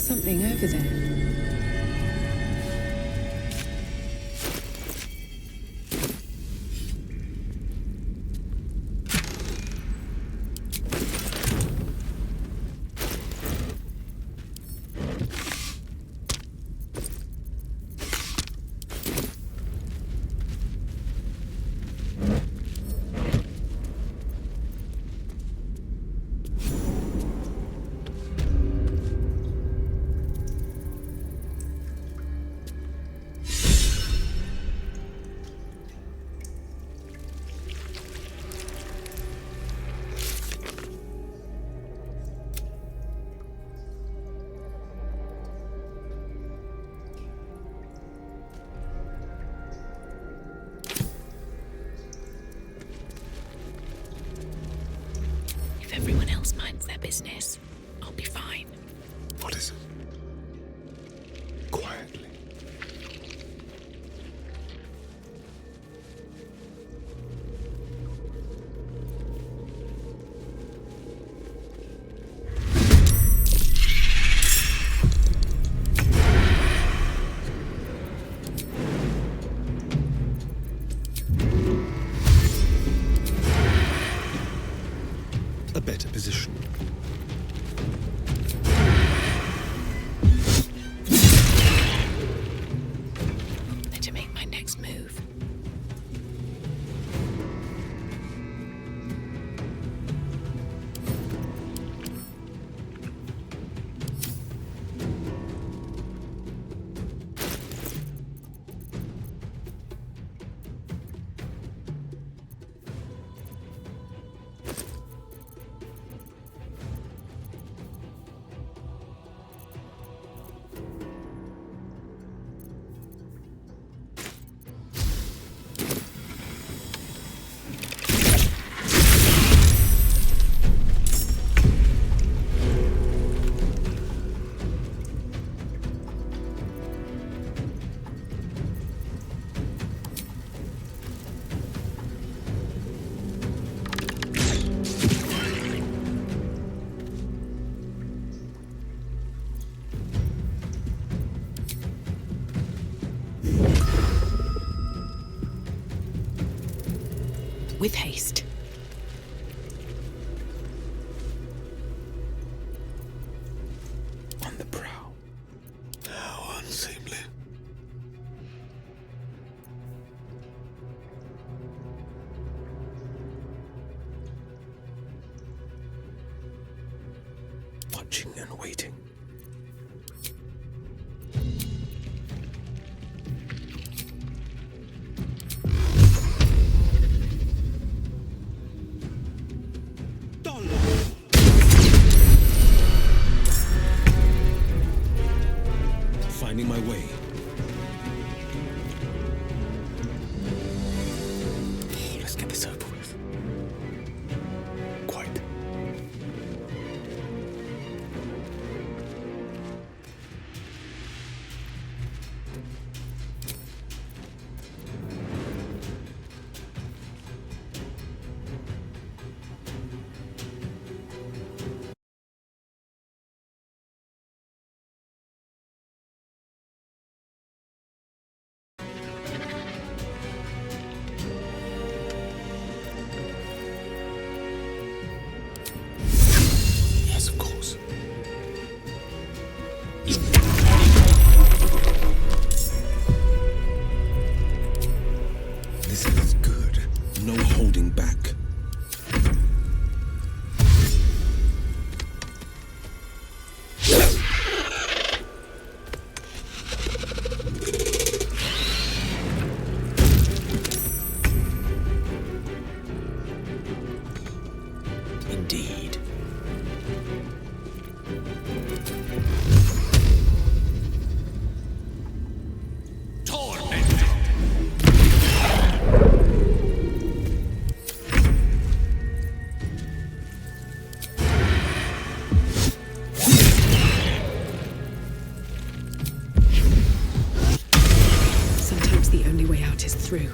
something over there. If everyone else minds their business, I'll be fine. What is it? Quietly. A better position. Better make my next move. With haste. On the prowl. How unseemly. Watching and waiting. Finding my way. Let's get this over with. Quite. Yes, of course. This is good. No holding back. Indeed. Sometimes the only way out is through.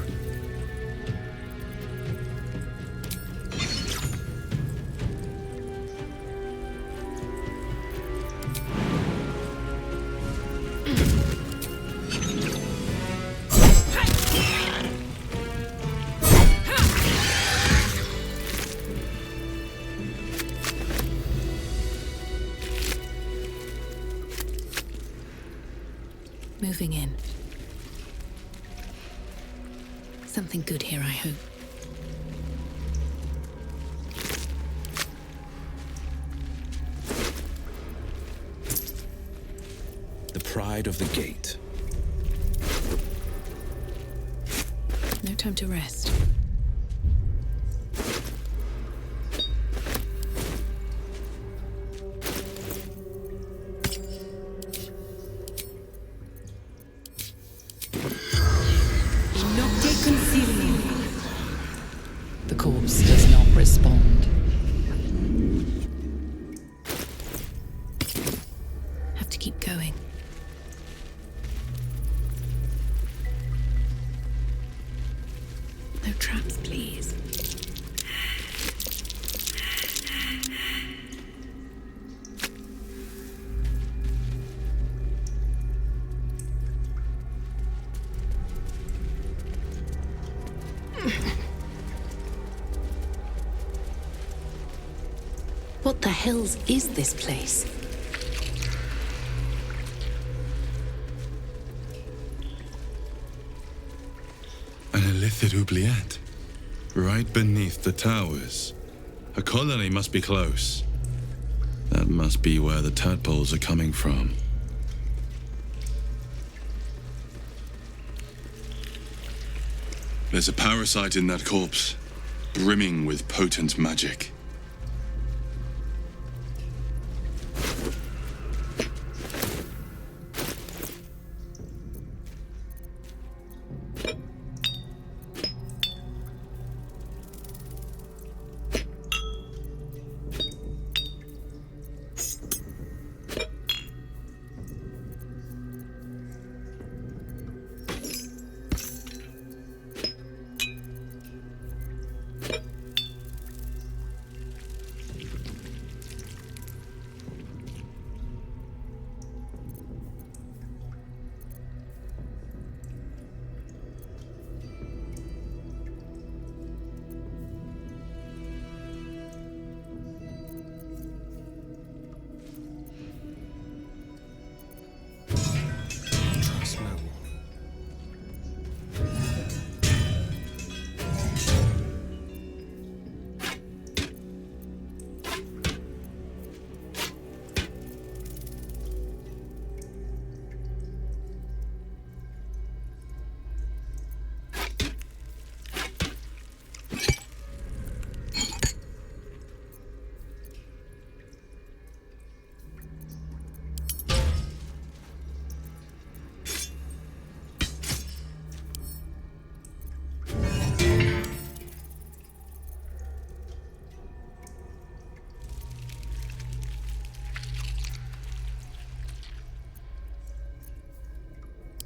Moving in. Something good here, I hope. The pride of the gate. No time to rest. The corpse does not respond. Have to keep going. No traps, please. What the hells is this place? An illithid oubliette. Right beneath the towers. A colony must be close. That must be where the tadpoles are coming from. There's a parasite in that corpse, brimming with potent magic.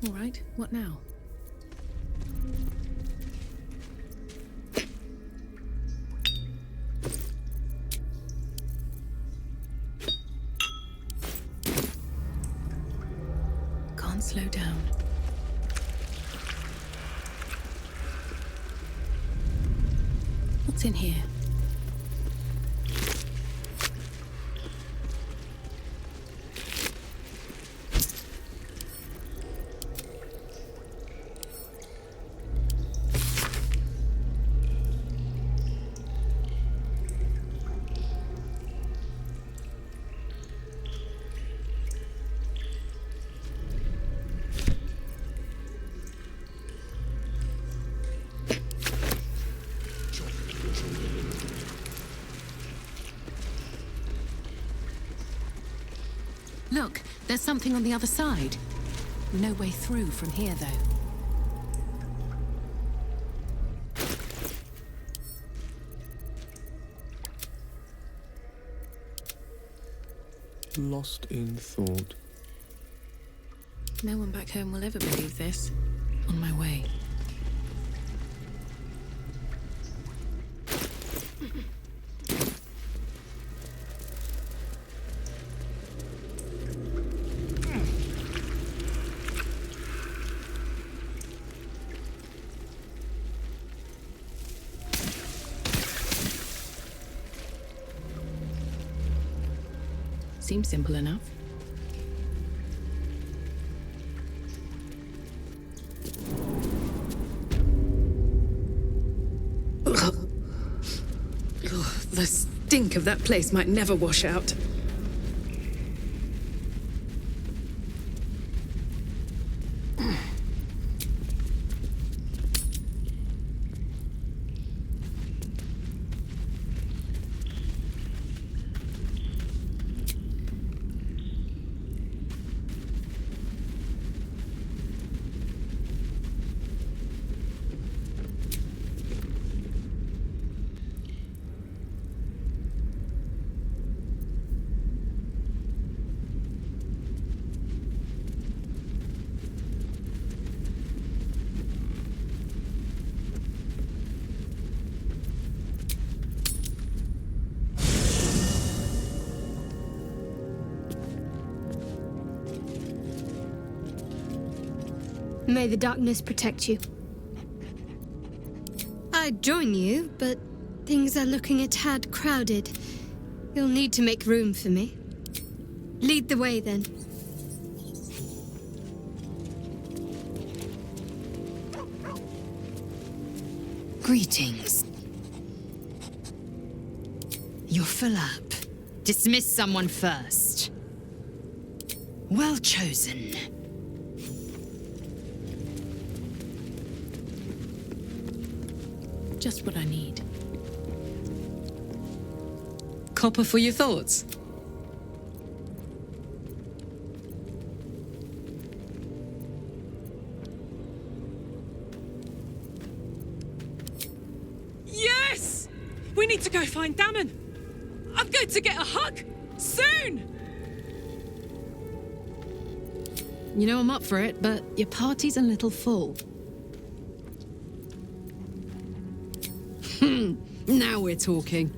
All right, what now? Can't slow down. What's in here? Look, there's something on the other side. No way through from here, though. Lost in thought. No one back home will ever believe this. On my way. Seems simple enough. stink of that place might never wash out. May the darkness protect you. I'd join you, but things are looking a tad crowded. You'll need to make room for me. Lead the way, then. Greetings. You're full up. Dismiss someone first. Well chosen. Just what I need. Copper for your thoughts. Yes! We need to go find Damon. I'm going to get a hug soon. You know I'm up for it, but your party's a little full. Now we're talking.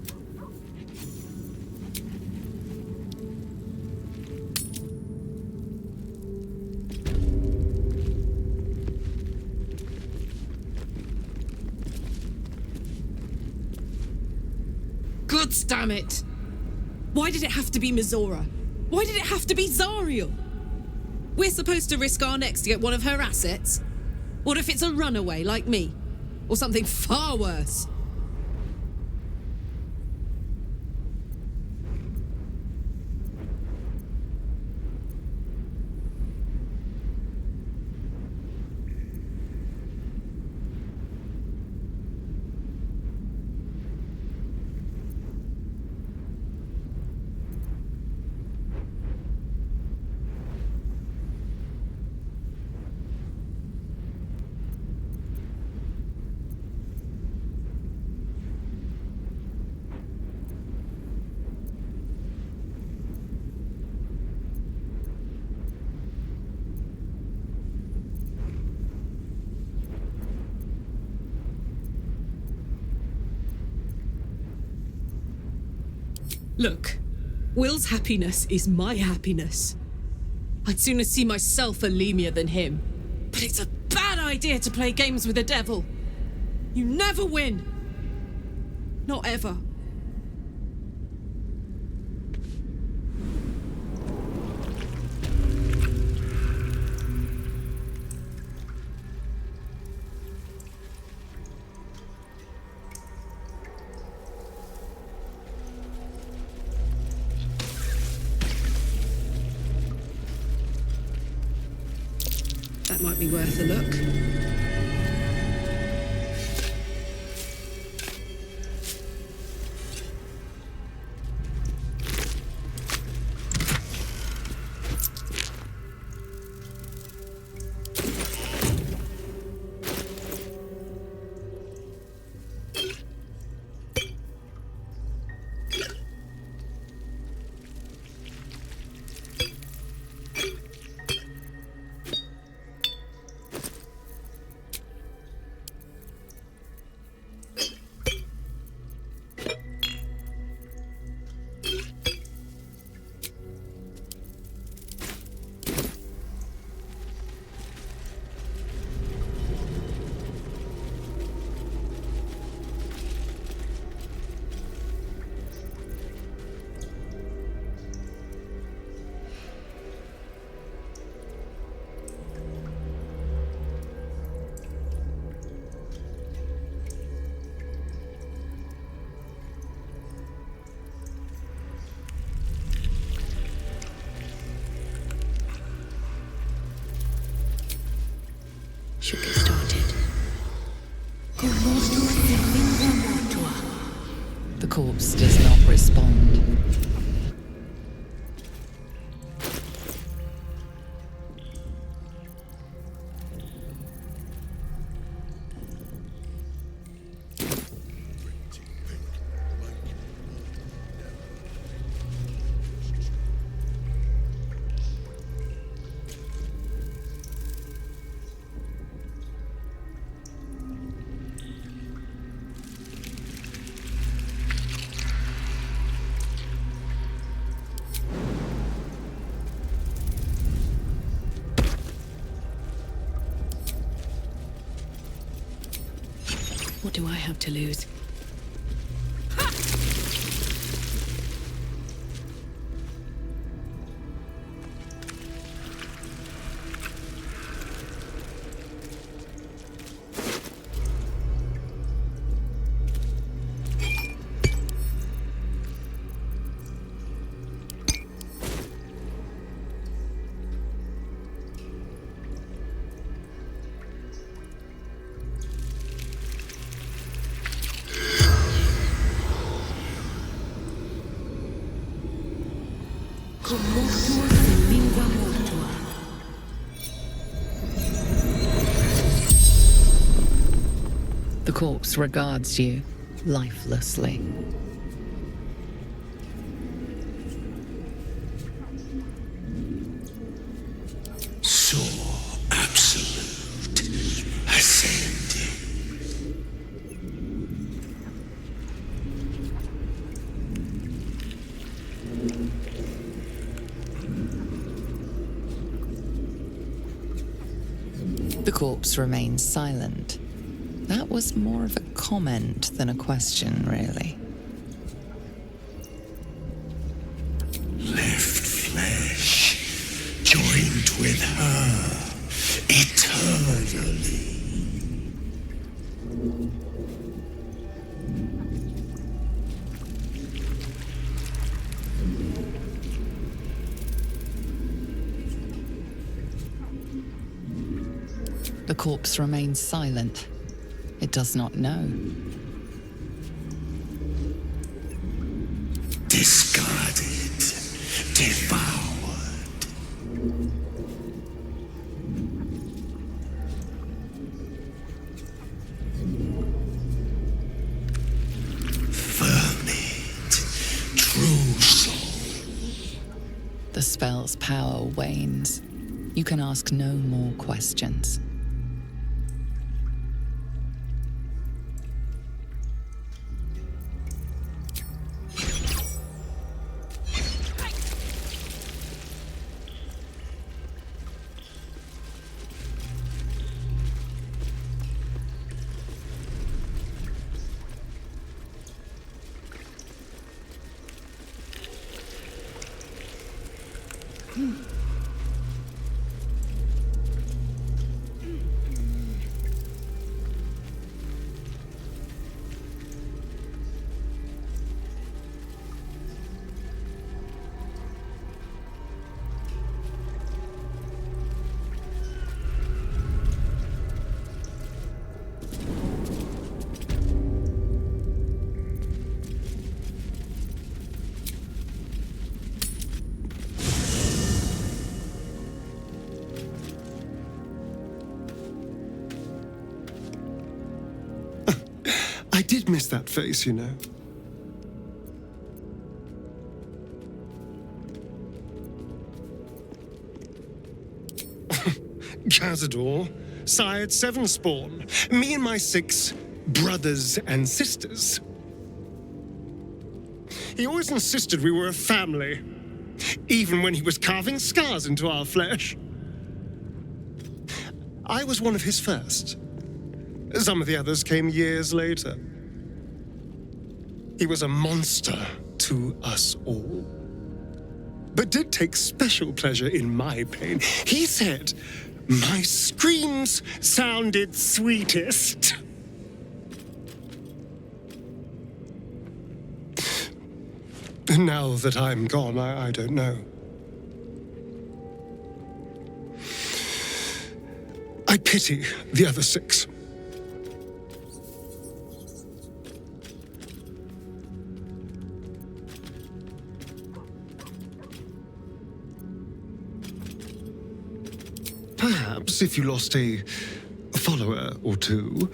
Gods damn it! Why did it have to be Mizora? Why did it have to be Zariel? We're supposed to risk our necks to get one of her assets? What if it's a runaway like me? Or something far worse? Look, Will's happiness is my happiness. I'd sooner see myself a Lemia than him. But it's a bad idea to play games with the devil. You never win. Not ever. That might be worth a look. should get started. The corpse does not respond. What do I have to lose? The corpse regards you lifelessly. So absolute, ascending. The corpse remains silent. That was more of a comment than a question, really. Left flesh, joined with her, eternally. The corpse remains silent. It does not know. Discarded, devoured. Vermit, true soul. The spell's power wanes. You can ask no more questions. I did miss that face, you know. Cazador sired 7 spawn. Me and my 6 brothers and sisters. He always insisted we were a family, even when he was carving scars into our flesh. I was one of his first. Some of the others came years later. He was a monster to us all, but did take special pleasure in my pain. He said my screams sounded sweetest. Now that I'm gone, I don't know. I pity the other 6. Perhaps if you lost a follower or 2,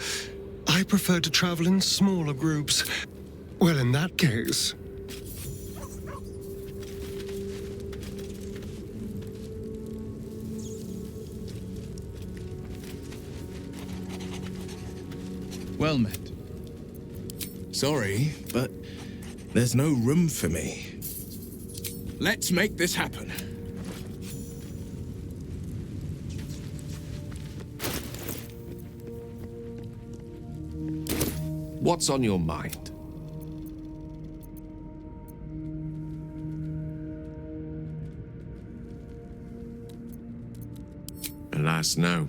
I prefer to travel in smaller groups. Well, in that case... Well met. Sorry, but there's no room for me. Let's make this happen. What's on your mind? Alas, no.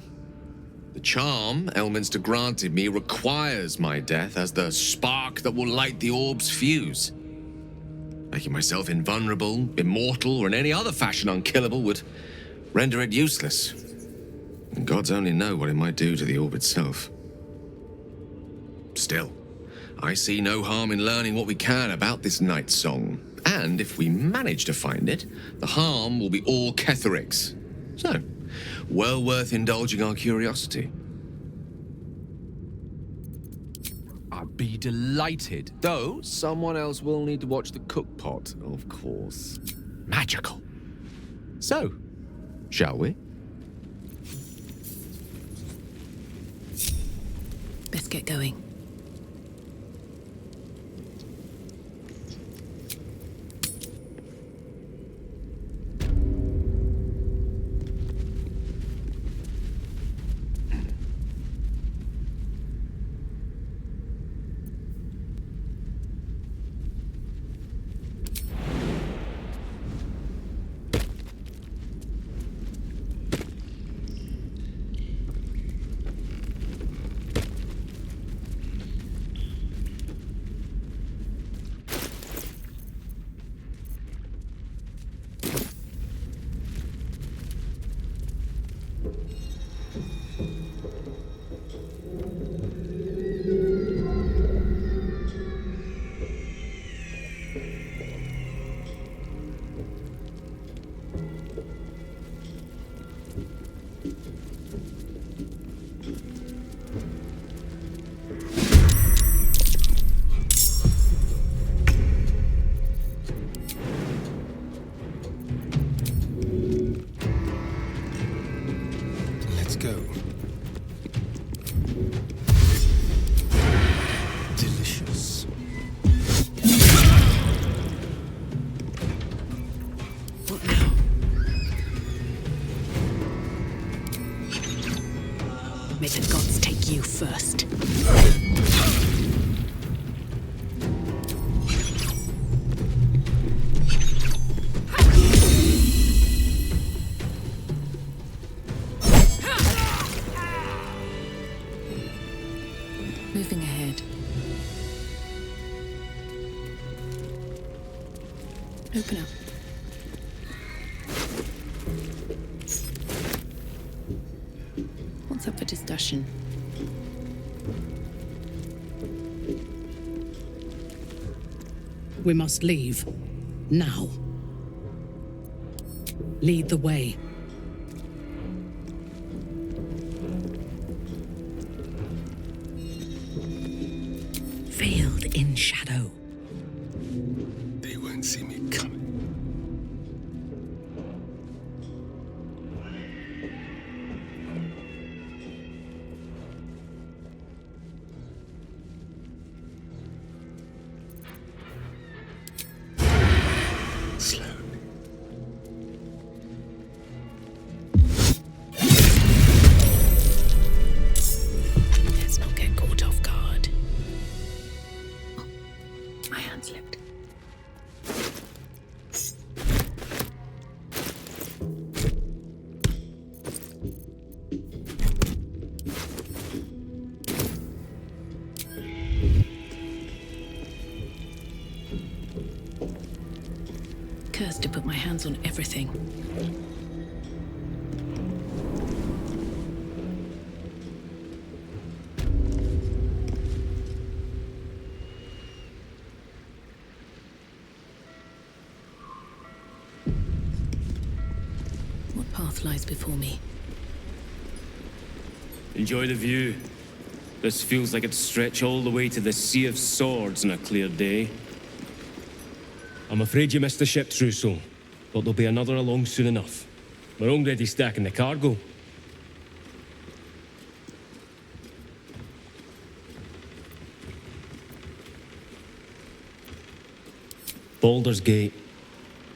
The charm Elminster granted me requires my death as the spark that will light the orb's fuse. Making myself invulnerable, immortal, or in any other fashion unkillable would render it useless. And gods only know what it might do to the orb itself. Still, I see no harm in learning what we can about this night song. And if we manage to find it, the harm will be all Ketheric's. So, well worth indulging our curiosity. I'd be delighted. Though, someone else will need to watch the cookpot, of course. Magical. So, shall we? Best get going. May the gods take you first. Moving ahead. Open up. What's up for discussion? We must leave. Now. Lead the way. Veiled in shadow. They won't see me coming. Slowly. Let's not get caught off guard. Oh, my hand slipped. Cursed to put my hands on everything. path lies before me. Enjoy the view. This feels like it'd stretch all the way to the Sea of Swords on a clear day. I'm afraid you missed the ship, Trousseau, but there'll be another along soon enough. We're already stacking the cargo. Baldur's Gate.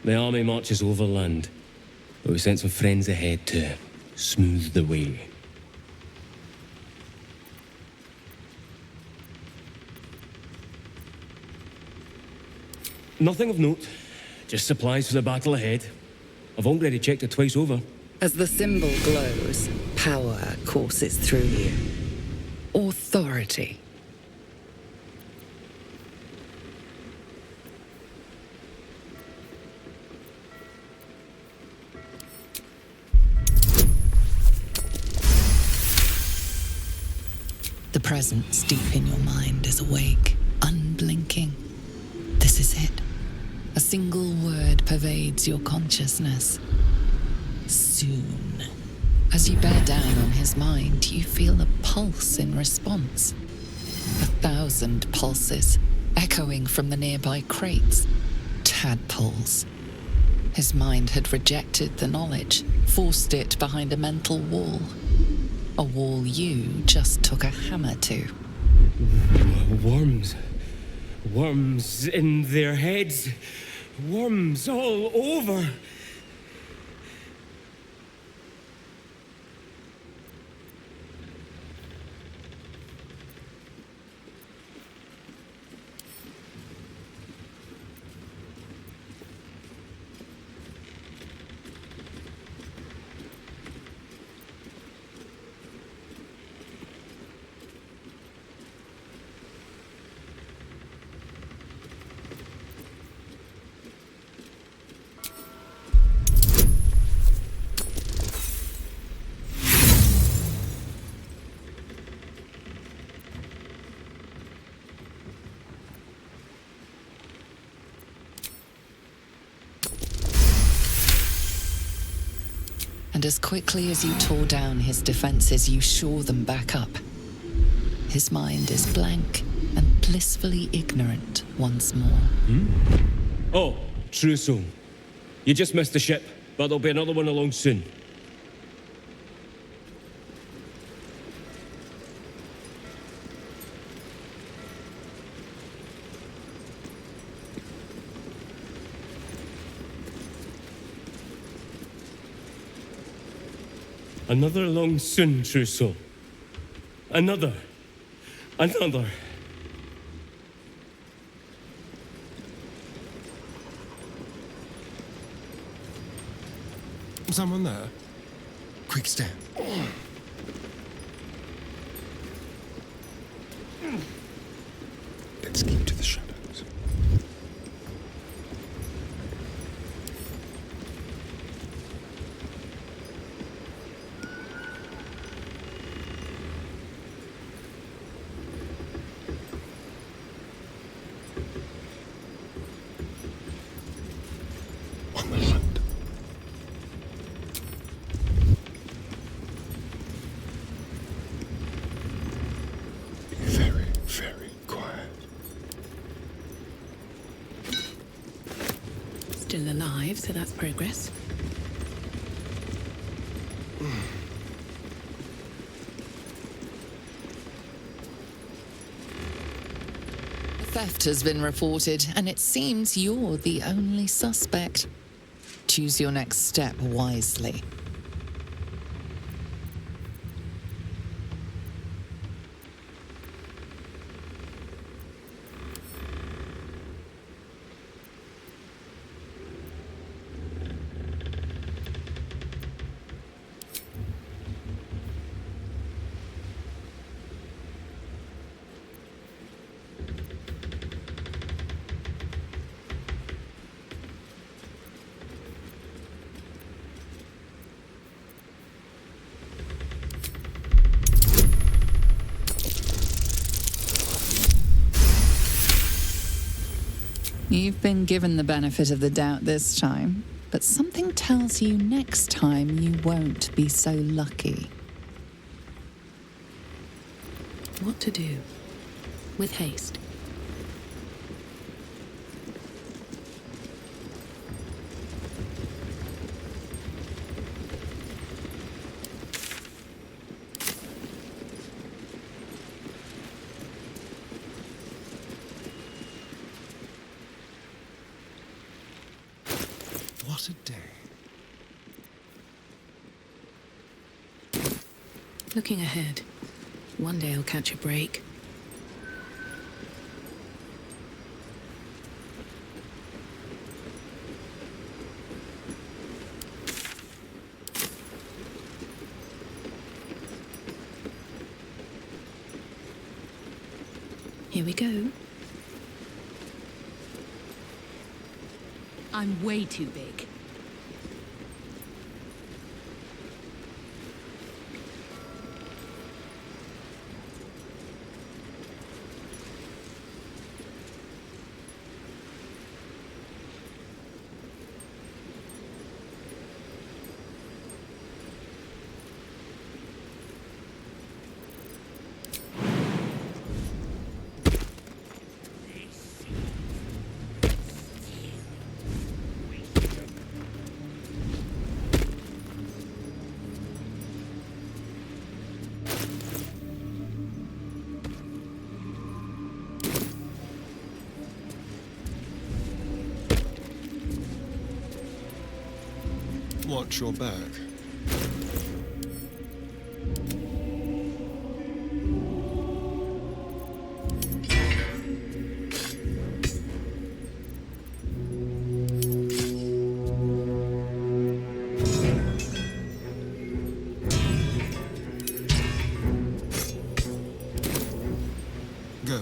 The army marches overland, but we sent some friends ahead to smooth the way. Nothing of note. Just supplies for the battle ahead. I've already checked it twice over. As the symbol glows, power courses through you. Authority. The presence deep in your mind is awake, unblinking. This is it. A single word pervades your consciousness. Soon. As you bear down on his mind, you feel a pulse in response. 1,000 pulses, echoing from the nearby crates. Tadpoles. His mind had rejected the knowledge, forced it behind a mental wall. A wall you just took a hammer to. Worms. Worms in their heads. Worms all over. And as quickly as you tore down his defenses, you shore them back up. His mind is blank and blissfully ignorant once more. Oh, Trousseau. You just missed the ship, but there'll be another one along soon. Another along soon, Trousseau. Another. Another. Someone there? Quick step. Let's keep to the shadows. Still alive, so that's progress. Theft has been reported, and it seems you're the only suspect. Choose your next step wisely. You've been given the benefit of the doubt this time. but something tells you next time you won't be so lucky. What to do? With haste. What a day. Looking ahead. One day I'll catch a break. Here we go. I'm way too big. Watch your back. Go.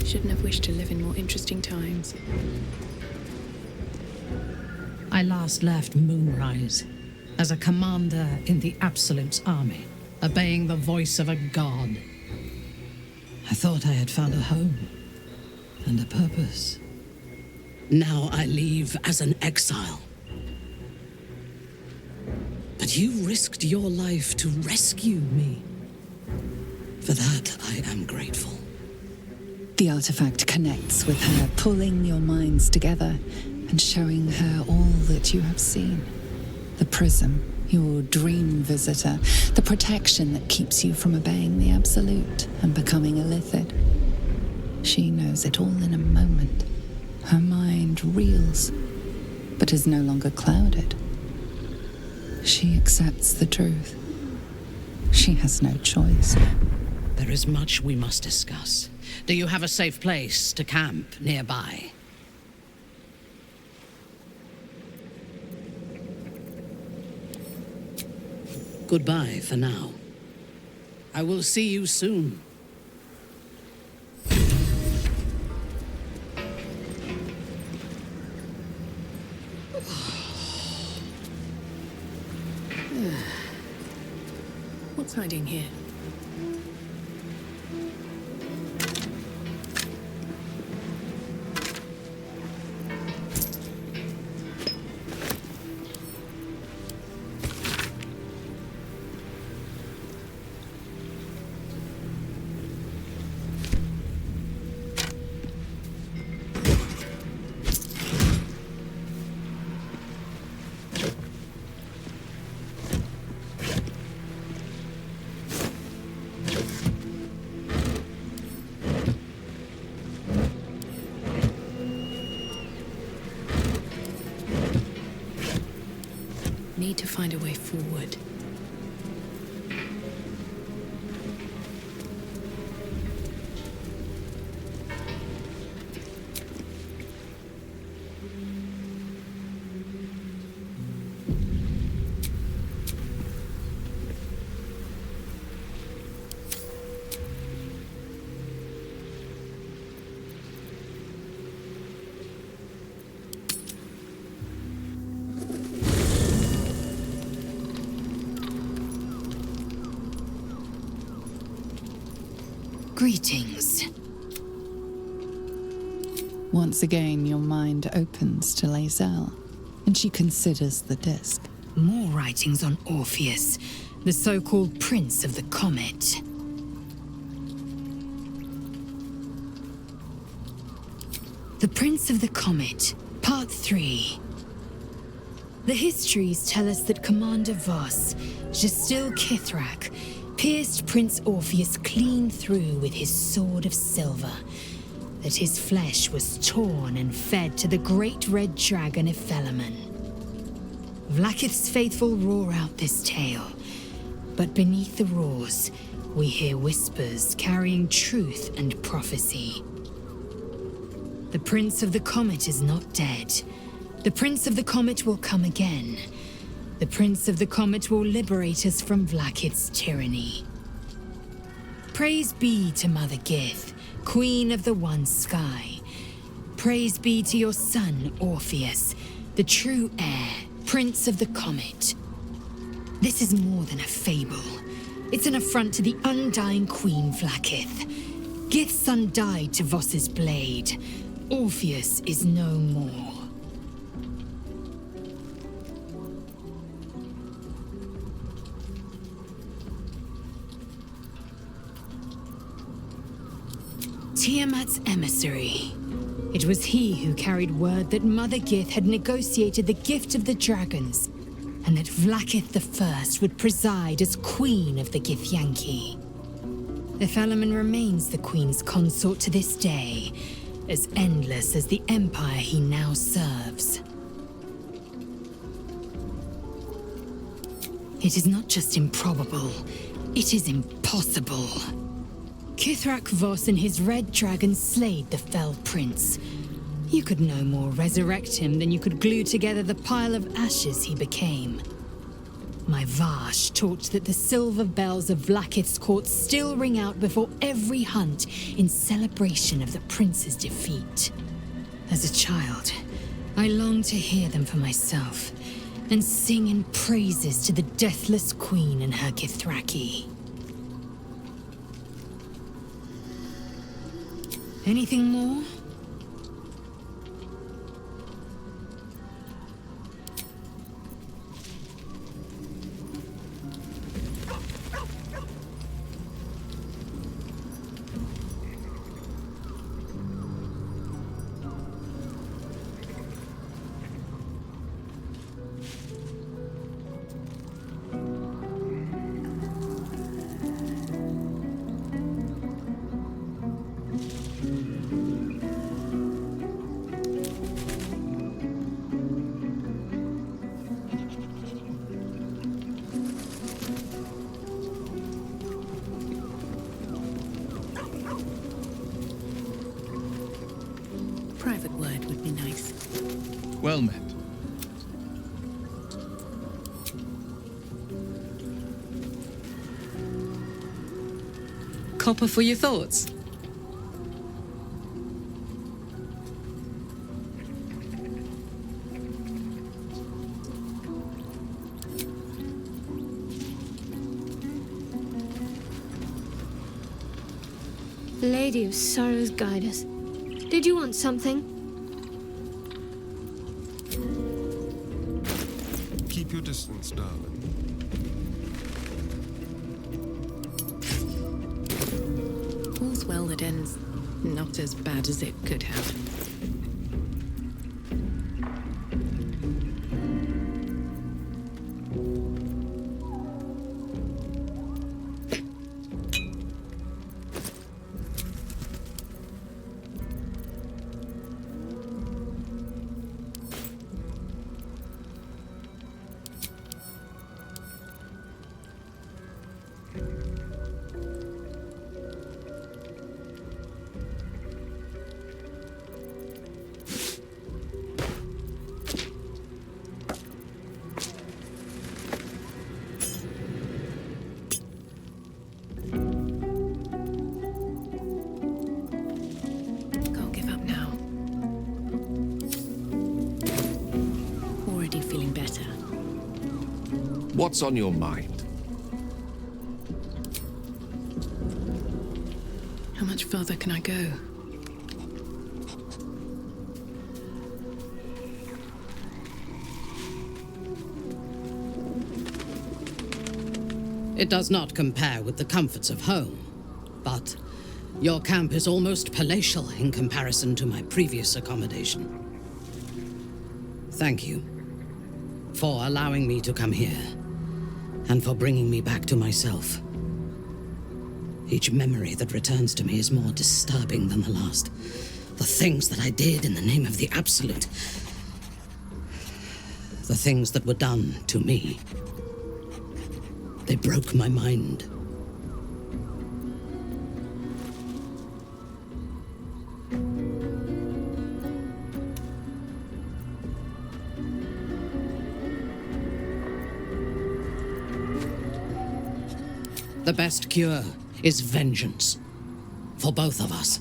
Shouldn't have wished to live in more interesting times. I last left Moonrise as a commander in the Absolute's army, obeying the voice of a god. I thought I had found a home and a purpose. Now I leave as an exile. But you risked your life to rescue me. For that, I am grateful. The artifact connects with her, pulling your minds together and showing her all that you have seen. The prism, your dream visitor, the protection that keeps you from obeying the Absolute and becoming a Lithid. She knows it all in a moment. Her mind reels, but is no longer clouded. She accepts the truth. She has no choice. There is much we must discuss. Do you have a safe place to camp nearby? Goodbye for now. I will see you soon. What's hiding here? Need to find a way forward. Greetings. Once again, your mind opens to Lae'zel, and she considers the disc. More writings on Orpheus, the so-called Prince of the Comet. The Prince of the Comet, Part 3. The histories tell us that Commander Voss, Gestil Kithrak, pierced Prince Orpheus clean through with his sword of silver, that his flesh was torn and fed to the great red dragon Ephelaman. Vlaakith's faithful roar out this tale, but beneath the roars, we hear whispers carrying truth and prophecy. The Prince of the Comet is not dead. The Prince of the Comet will come again. The Prince of the Comet will liberate us from Vlaakith's tyranny. Praise be to Mother Gith, Queen of the One Sky. Praise be to your son, Orpheus, the true heir, Prince of the Comet. This is more than a fable. It's an affront to the undying Queen Vlaakith. Gith's son died to Voss's blade. Orpheus is no more. Tiamat's emissary. It was he who carried word that Mother Gith had negotiated the gift of the dragons, and that Vlaakith I would preside as Queen of the Githyanki. Ephelaman remains the Queen's consort to this day, as endless as the empire he now serves. It is not just improbable, it is impossible. Kithrak Voss and his red dragon slayed the fell prince. You could no more resurrect him than you could glue together the pile of ashes he became. My Vash taught that the silver bells of Vlaakith's court still ring out before every hunt in celebration of the prince's defeat. As a child, I longed to hear them for myself and sing in praises to the deathless queen and her Githraki. Anything more? Private word would be nice. Well met. Copper for your thoughts? Lady of Sorrows, guide us. Did you want something? Keep your distance, darling. All's well that ends not as bad as it could have. What's on your mind? How much further can I go? It does not compare with the comforts of home, but your camp is almost palatial in comparison to my previous accommodation. Thank you for allowing me to come here, and for bringing me back to myself. Each memory that returns to me is more disturbing than the last. The things that I did in the name of the Absolute. The things that were done to me. They broke my mind. The best cure is vengeance. For both of us.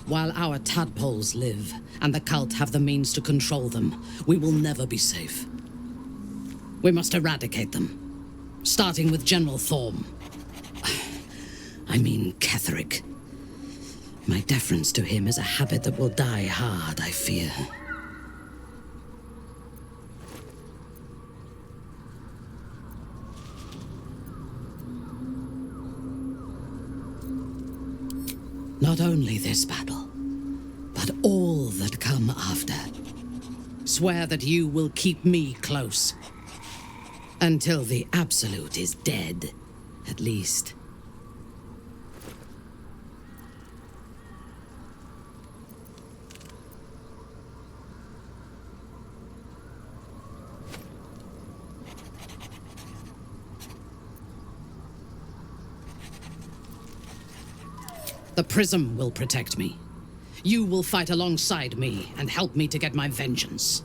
While our tadpoles live, and the cult have the means to control them, we will never be safe. We must eradicate them. Starting with General Thorm. I mean Ketheric. My deference to him is a habit that will die hard, I fear. Not only this battle, but all that come after. Swear that you will keep me close. Until the Absolute is dead, at least. The prism will protect me. You will fight alongside me and help me to get my vengeance.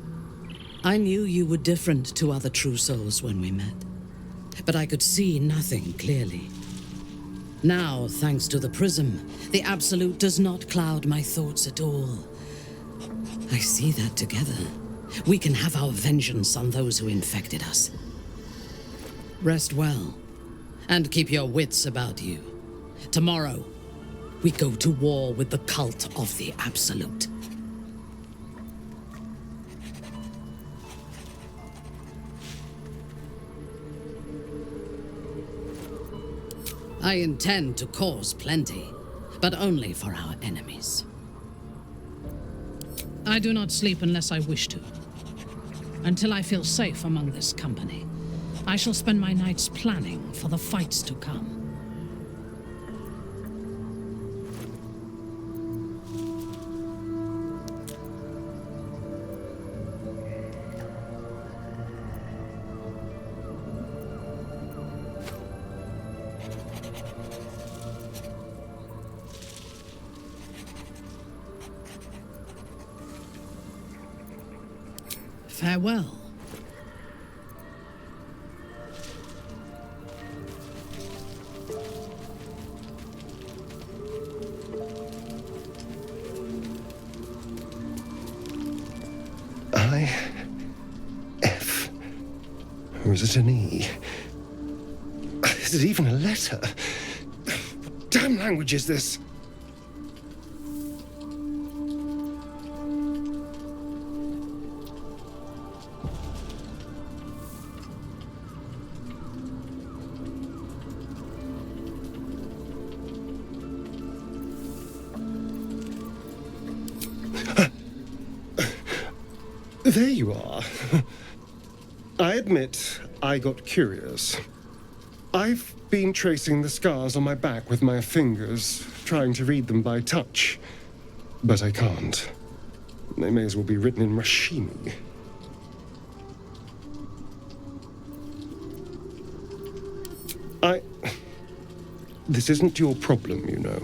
I knew you were different to other true souls when we met, but I could see nothing clearly. Now, thanks to the prism, the Absolute does not cloud my thoughts at all. I see that together, we can have our vengeance on those who infected us. Rest well, and keep your wits about you. Tomorrow, we go to war with the cult of the Absolute. I intend to cause plenty, but only for our enemies. I do not sleep unless I wish to. Until I feel safe among this company, I shall spend my nights planning for the fights to come. Farewell. I-F. Or is it an E? Is it even a letter? What damn language is this? There you are. I admit I got curious. I've been tracing the scars on my back with my fingers, trying to read them by touch. But I can't. They may as well be written in Rashimi. This isn't your problem, you know.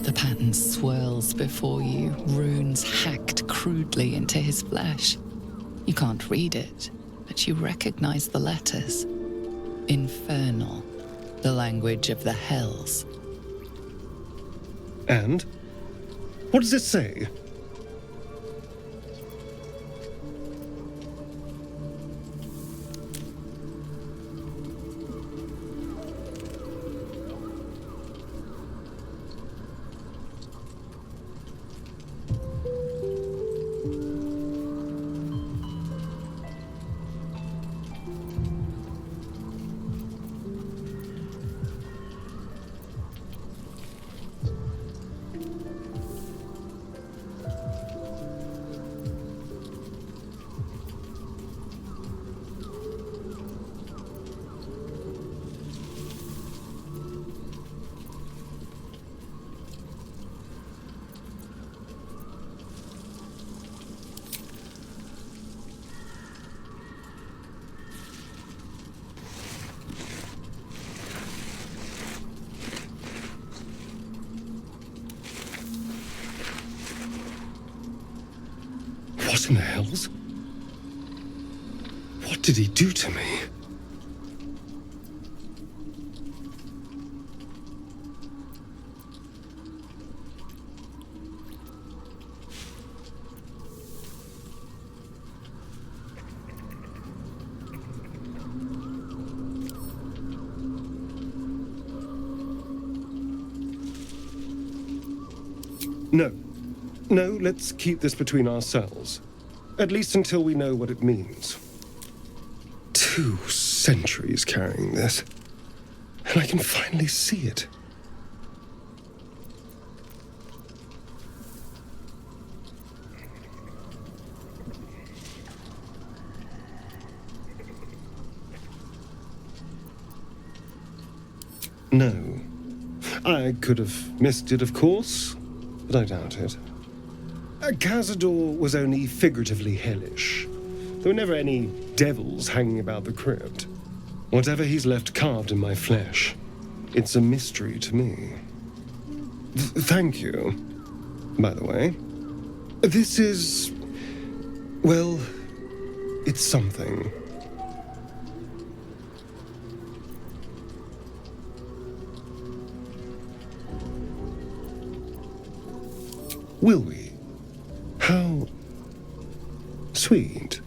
The pattern swirls before you, runes hacked crudely into his flesh. You can't read it, but you recognize the letters. Infernal, the language of the hells. And? What does it say? What in the hells? What did he do to me? No. No, let's keep this between ourselves. At least until we know what it means. 2 centuries carrying this. And I can finally see it. No. I could have missed it, of course, but I doubt it. Cazador was only figuratively hellish. There were never any devils hanging about the crypt. Whatever he's left carved in my flesh, it's a mystery to me. Thank you, by the way. This is... well, it's something. Will we? How sweet.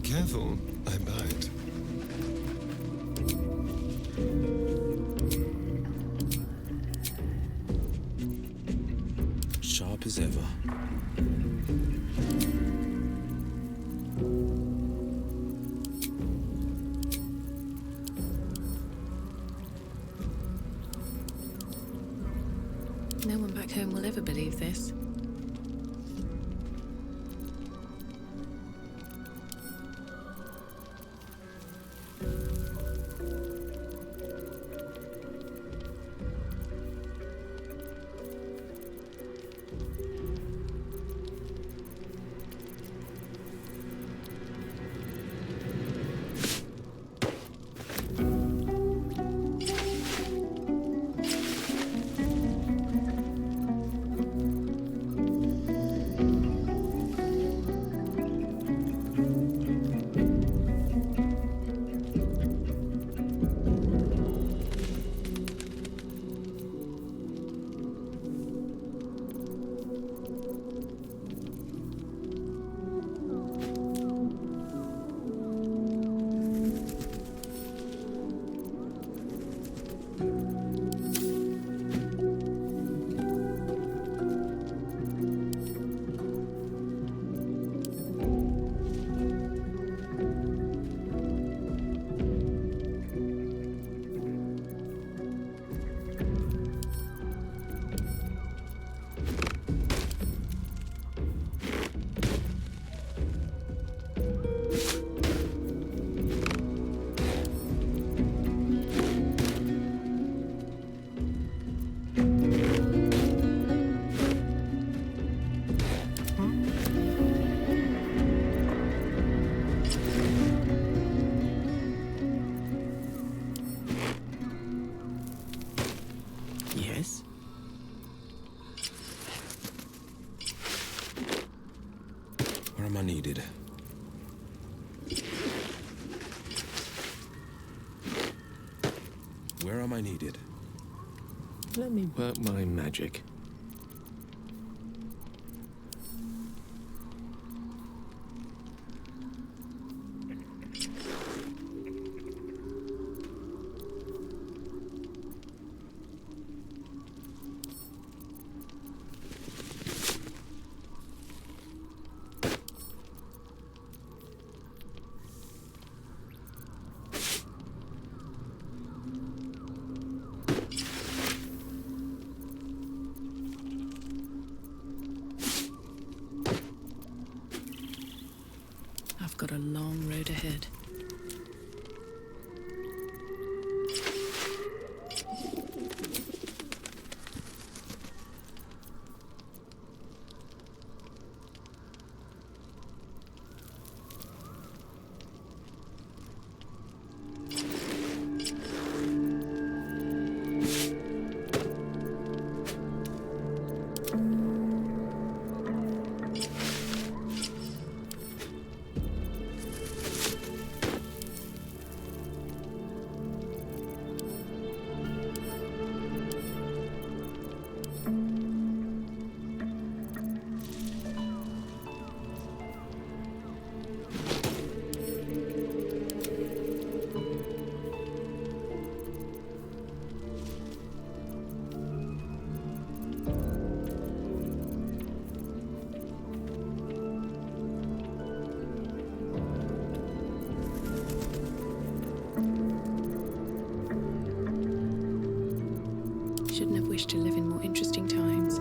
Careful, I bite. No one back home will ever believe this. Yes? Where am I needed? Where am I needed? Let me work my magic. I've got a long road ahead. Shouldn't have wished to live in more interesting times.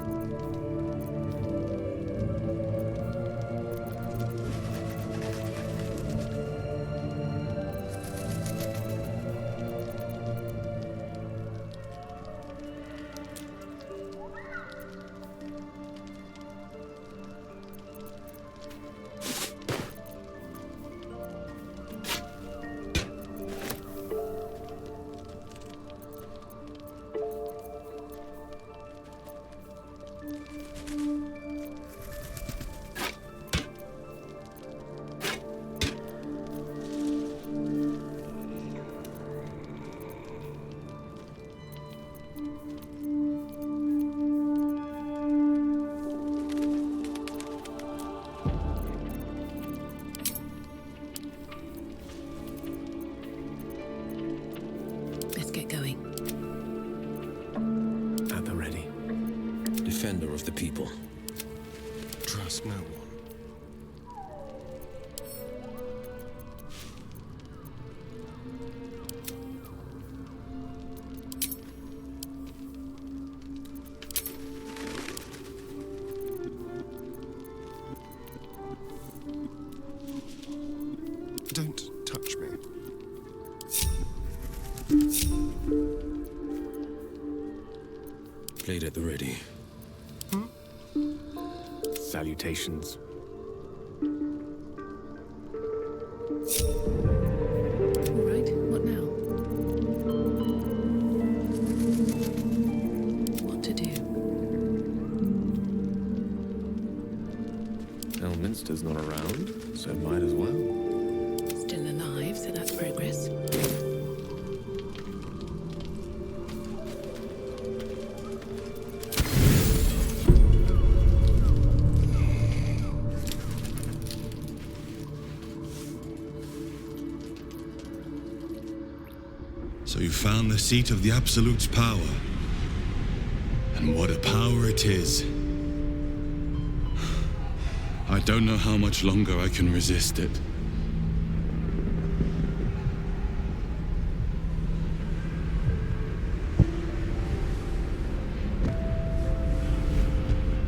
Let's get going. At the ready. Defender of the people. trust no one. Don't touch me. Blade at the ready. Salutations. All right, what now? What to do? Elminster's not around, so might as well. Still alive, so that's progress. So you found the seat of the Absolute's power. And what a power it is. I don't know how much longer I can resist it.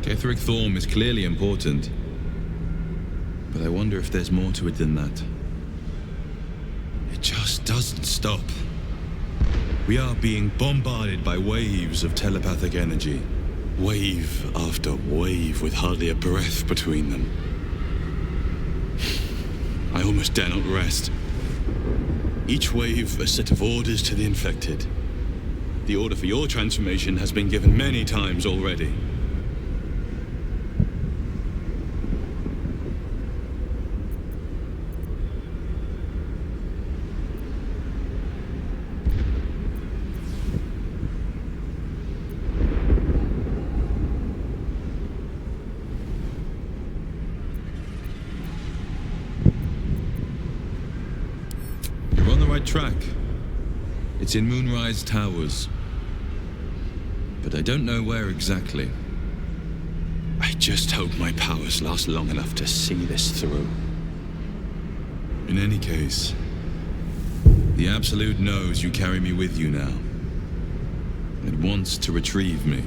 Ketheric Thorm is clearly important. But I wonder if there's more to it than that. It just doesn't stop. We are being bombarded by waves of telepathic energy. Wave after wave with hardly a breath between them. I almost dare not rest. Each wave a set of orders to the infected. The order for your transformation has been given many times already. Track. It's in Moonrise Towers. But I don't know where exactly. I just hope my powers last long enough to see this through. In any case, the Absolute knows you carry me with you now. It wants to retrieve me.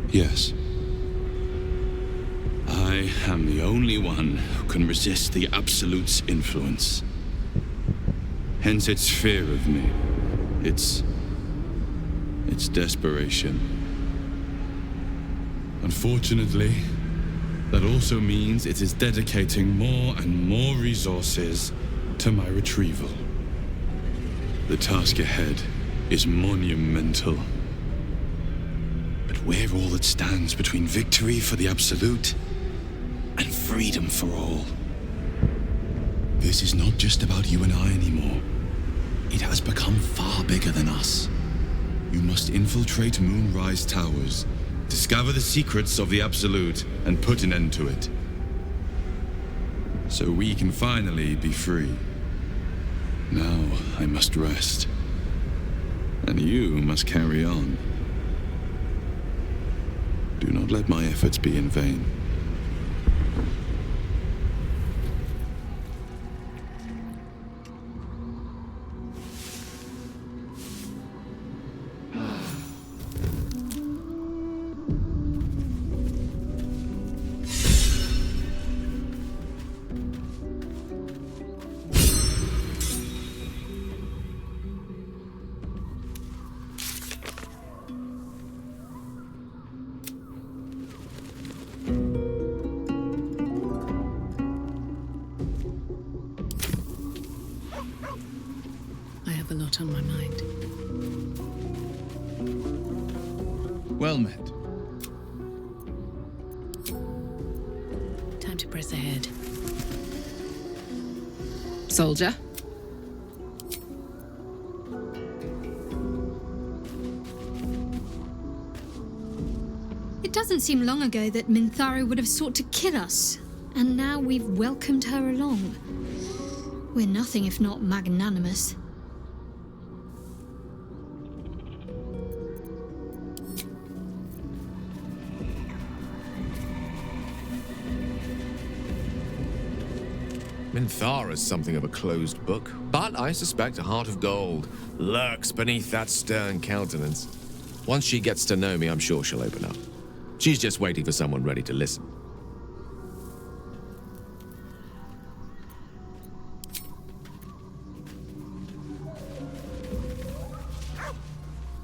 Yes. I am the only one who can resist the Absolute's influence. Hence its fear of me. Its desperation. Unfortunately, that also means it is dedicating more and more resources to my retrieval. The task ahead is monumental. We're all that stands between victory for the Absolute and freedom for all. This is not just about you and I anymore. It has become far bigger than us. You must infiltrate Moonrise Towers, discover the secrets of the Absolute, and put an end to it. So we can finally be free. Now I must rest. And you must carry on. Do not let my efforts be in vain. A lot on my mind. Well met. Time to press ahead. Soldier. It doesn't seem long ago that Minthara would have sought to kill us, and now we've welcomed her along. We're nothing if not magnanimous. Minthara's something of a closed book, but I suspect a heart of gold lurks beneath that stern countenance. Once she gets to know me, I'm sure she'll open up. She's just waiting for someone ready to listen.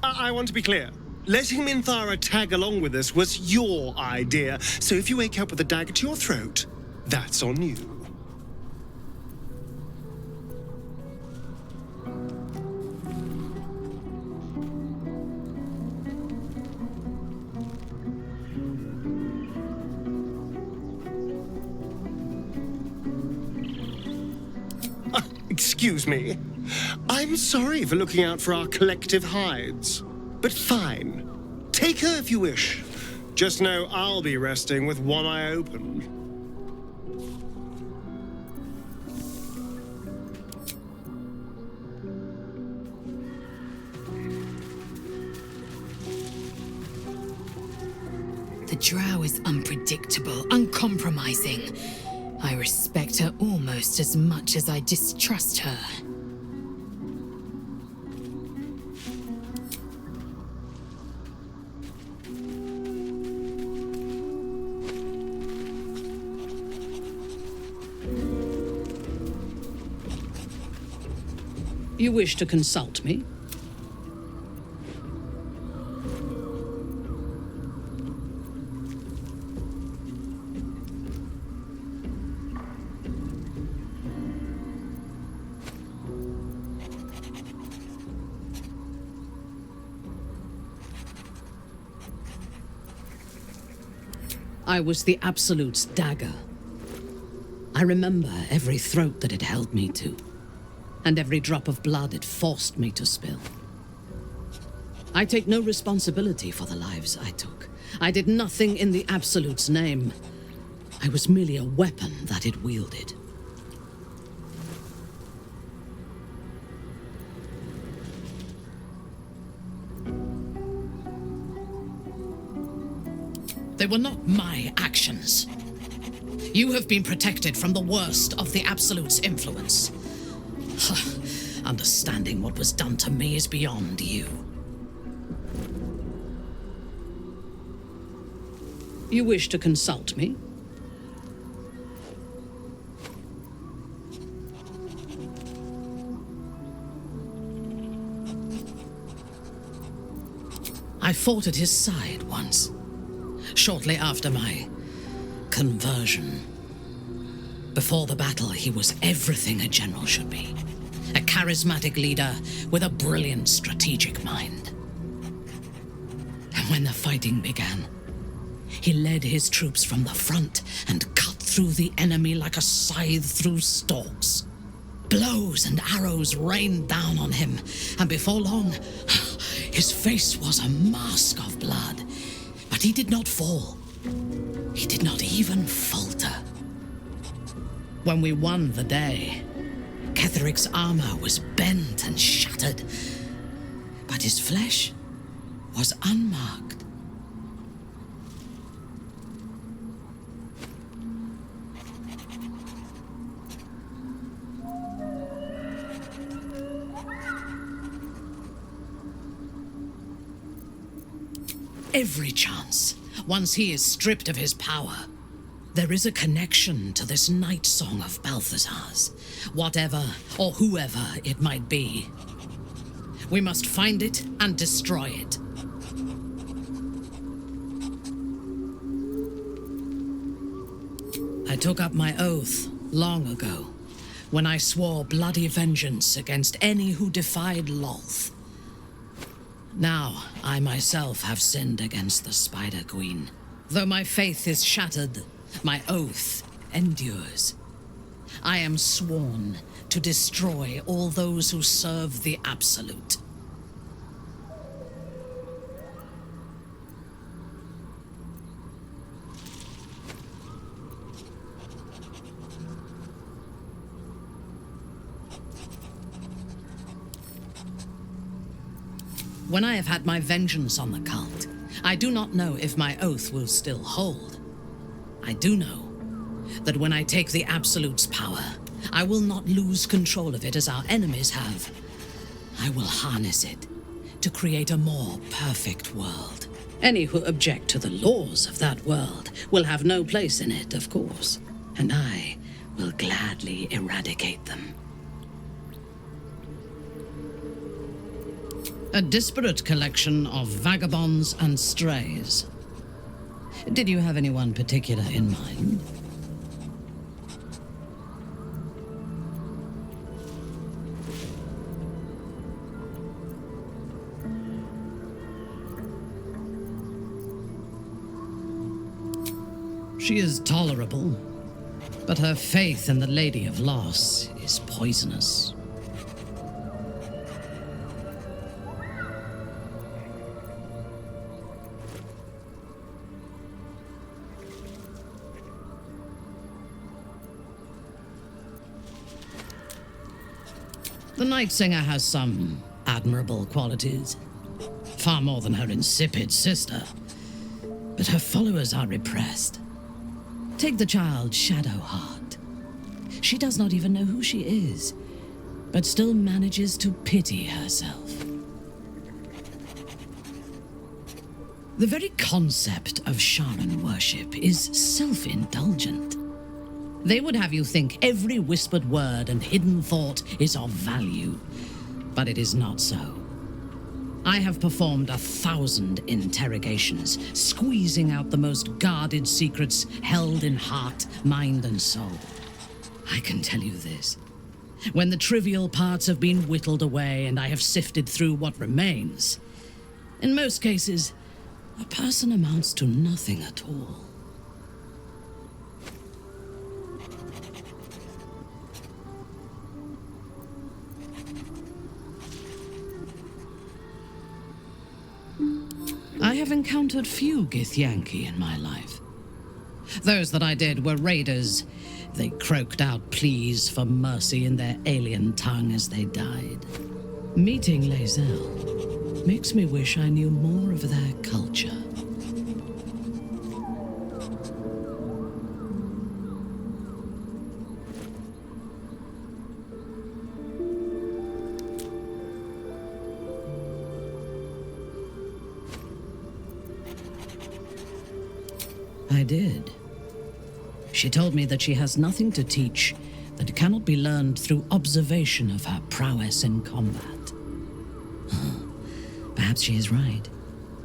I want to be clear. Letting Minthara tag along with us was your idea, so if you wake up with a dagger to your throat, that's on you. Excuse me. I'm sorry for looking out for our collective hides. But fine. Take her if you wish. Just know I'll be resting with one eye open. The drow is unpredictable, uncompromising. I respect her almost as much as I distrust her. You wish to consult me? I was the Absolute's dagger. I remember every throat that it held me to, and every drop of blood it forced me to spill. I take no responsibility for the lives I took. I did nothing in the Absolute's name. I was merely a weapon that it wielded. They were not my actions. You have been protected from the worst of the Absolute's influence. Understanding what was done to me is beyond you. You wish to consult me? I fought at his side once, shortly after my conversion. Before the battle, he was everything a general should be. A charismatic leader with a brilliant strategic mind. And when the fighting began, he led his troops from the front and cut through the enemy like a scythe through stalks. Blows and arrows rained down on him, and before long, his face was a mask of blood. But he did not fall. He did not even falter. When we won the day, Ketheric's armor was bent and shattered, but his flesh was unmarked. Every chance, once he is stripped of his power, there is a connection to this night song of Balthazar's, whatever or whoever it might be. We must find it and destroy it. I took up my oath long ago, when I swore bloody vengeance against any who defied Lolth. Now, I myself have sinned against the Spider Queen. Though my faith is shattered, my oath endures. I am sworn to destroy all those who serve the Absolute. when I have had my vengeance on the cult, I do not know if my oath will still hold. I do know that when I take the Absolute's power, I will not lose control of it as our enemies have. I will harness it to create a more perfect world. Any who object to the laws of that world will have no place in it, of course, and I will gladly eradicate them. A disparate collection of vagabonds and strays. Did you have anyone particular in mind? She is tolerable, but her faith in the Lady of Loss is poisonous. The Night Singer has some admirable qualities, far more than her insipid sister, but her followers are repressed. Take the child Shadowheart. She does not even know who she is, but still manages to pity herself. The very concept of shaman worship is self-indulgent. They would have you think every whispered word and hidden thought is of value, but it is not so. I have performed 1,000 interrogations, squeezing out the most guarded secrets held in heart, mind, and soul. I can tell you this. When the trivial parts have been whittled away and I have sifted through what remains, in most cases, a person amounts to nothing at all. I have encountered few Githyanki in my life. Those that I did were raiders. They croaked out pleas for mercy in their alien tongue as they died. Meeting Lae'zel makes me wish I knew more of their culture. I did. She told me that she has nothing to teach that cannot be learned through observation of her prowess in combat. Perhaps she is right.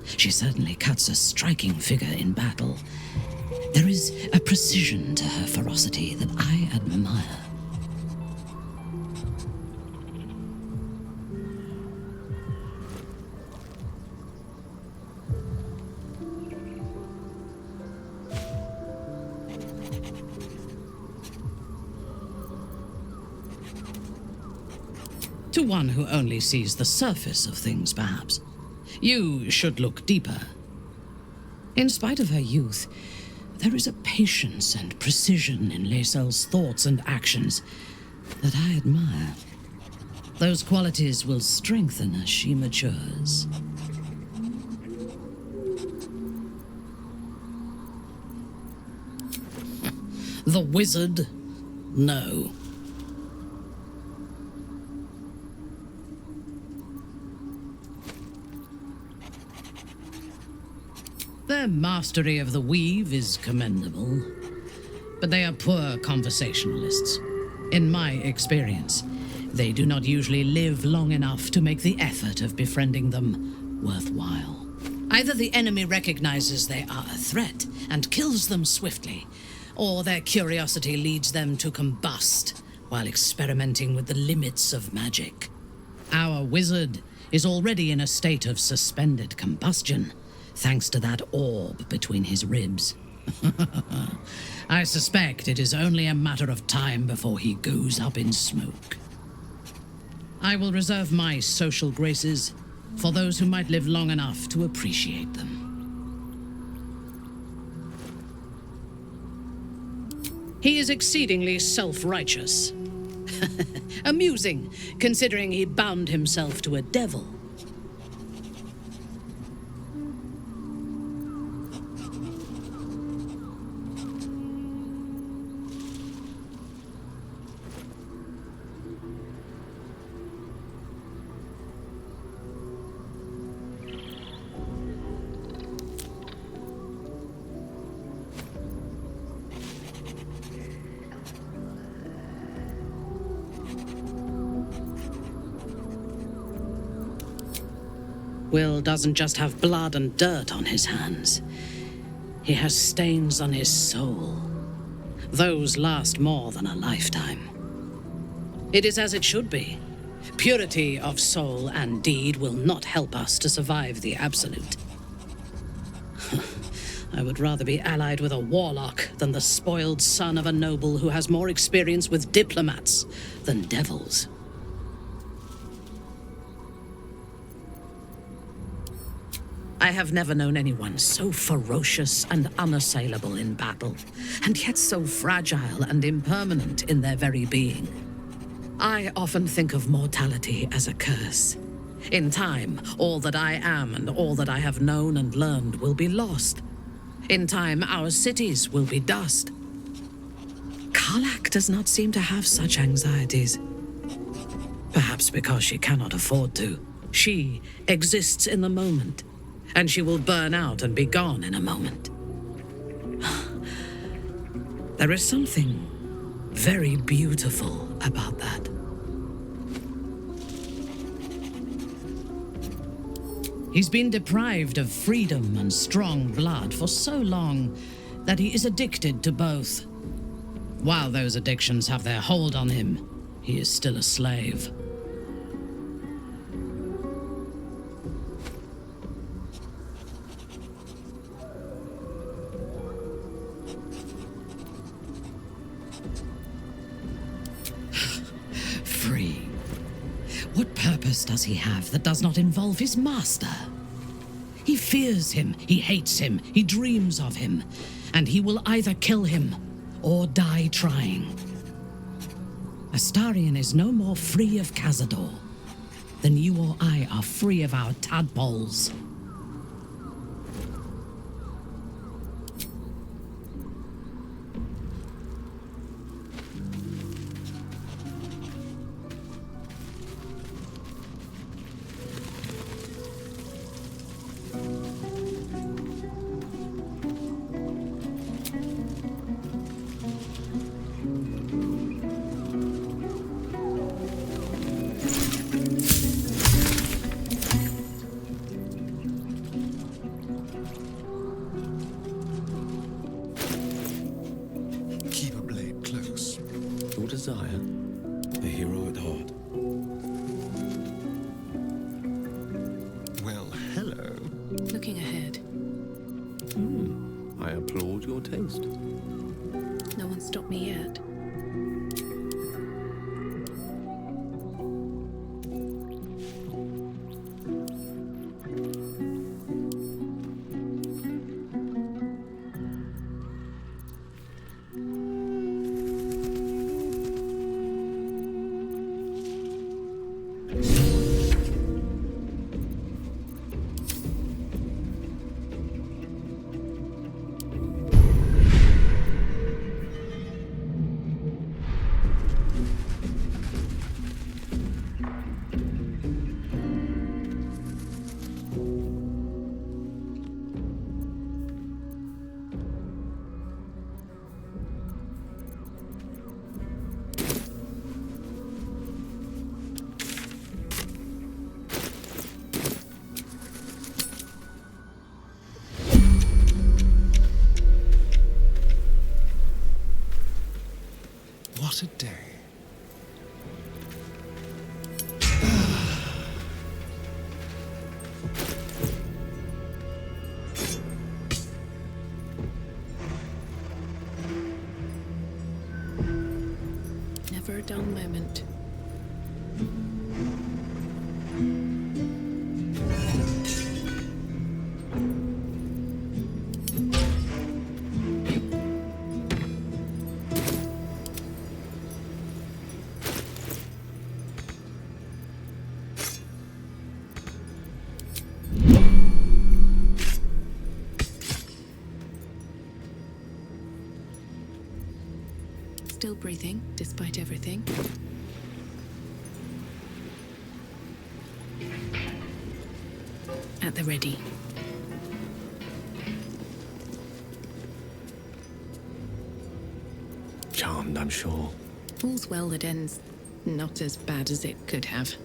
She certainly cuts a striking figure in battle. There is a precision to her ferocity that I admire. To one who only sees the surface of things, perhaps. You should look deeper. In spite of her youth, there is a patience and precision in Lae'zel's thoughts and actions that I admire. Those qualities will strengthen as she matures. The wizard? No. Their mastery of the weave is commendable, but they are poor conversationalists. In my experience, they do not usually live long enough to make the effort of befriending them worthwhile. Either the enemy recognizes they are a threat and kills them swiftly, or their curiosity leads them to combust while experimenting with the limits of magic. Our wizard is already in a state of suspended combustion, thanks to that orb between his ribs. I suspect it is only a matter of time before he goes up in smoke. I will reserve my social graces for those who might live long enough to appreciate them. He is exceedingly self-righteous. Amusing, considering he bound himself to a devil. Will doesn't just have blood and dirt on his hands. He has stains on his soul. Those last more than a lifetime. It is as it should be. Purity of soul and deed will not help us to survive the Absolute. I would rather be allied with a warlock than the spoiled son of a noble who has more experience with diplomats than devils. I have never known anyone so ferocious and unassailable in battle, and yet so fragile and impermanent in their very being. I often think of mortality as a curse. In time, all that I am and all that I have known and learned will be lost. In time, our cities will be dust. Karlak does not seem to have such anxieties. Perhaps because she cannot afford to. She exists in the moment, and she will burn out and be gone in a moment. There is something very beautiful about that. He's been deprived of freedom and strong blood for so long that he is addicted to both. While those addictions have their hold on him, he is still a slave. Free. What purpose does he have that does not involve his master? He fears him, he hates him, he dreams of him, and he will either kill him or die trying. Astarion is no more free of Cazador than you or I are free of our tadpoles. Desire, a hero at heart. Well, hello. Looking ahead. I applaud your taste. No one stopped me yet. What a day. Never a dull moment. Still breathing, despite everything. At the ready. Charmed, I'm sure. All's well that ends not as bad as it could have.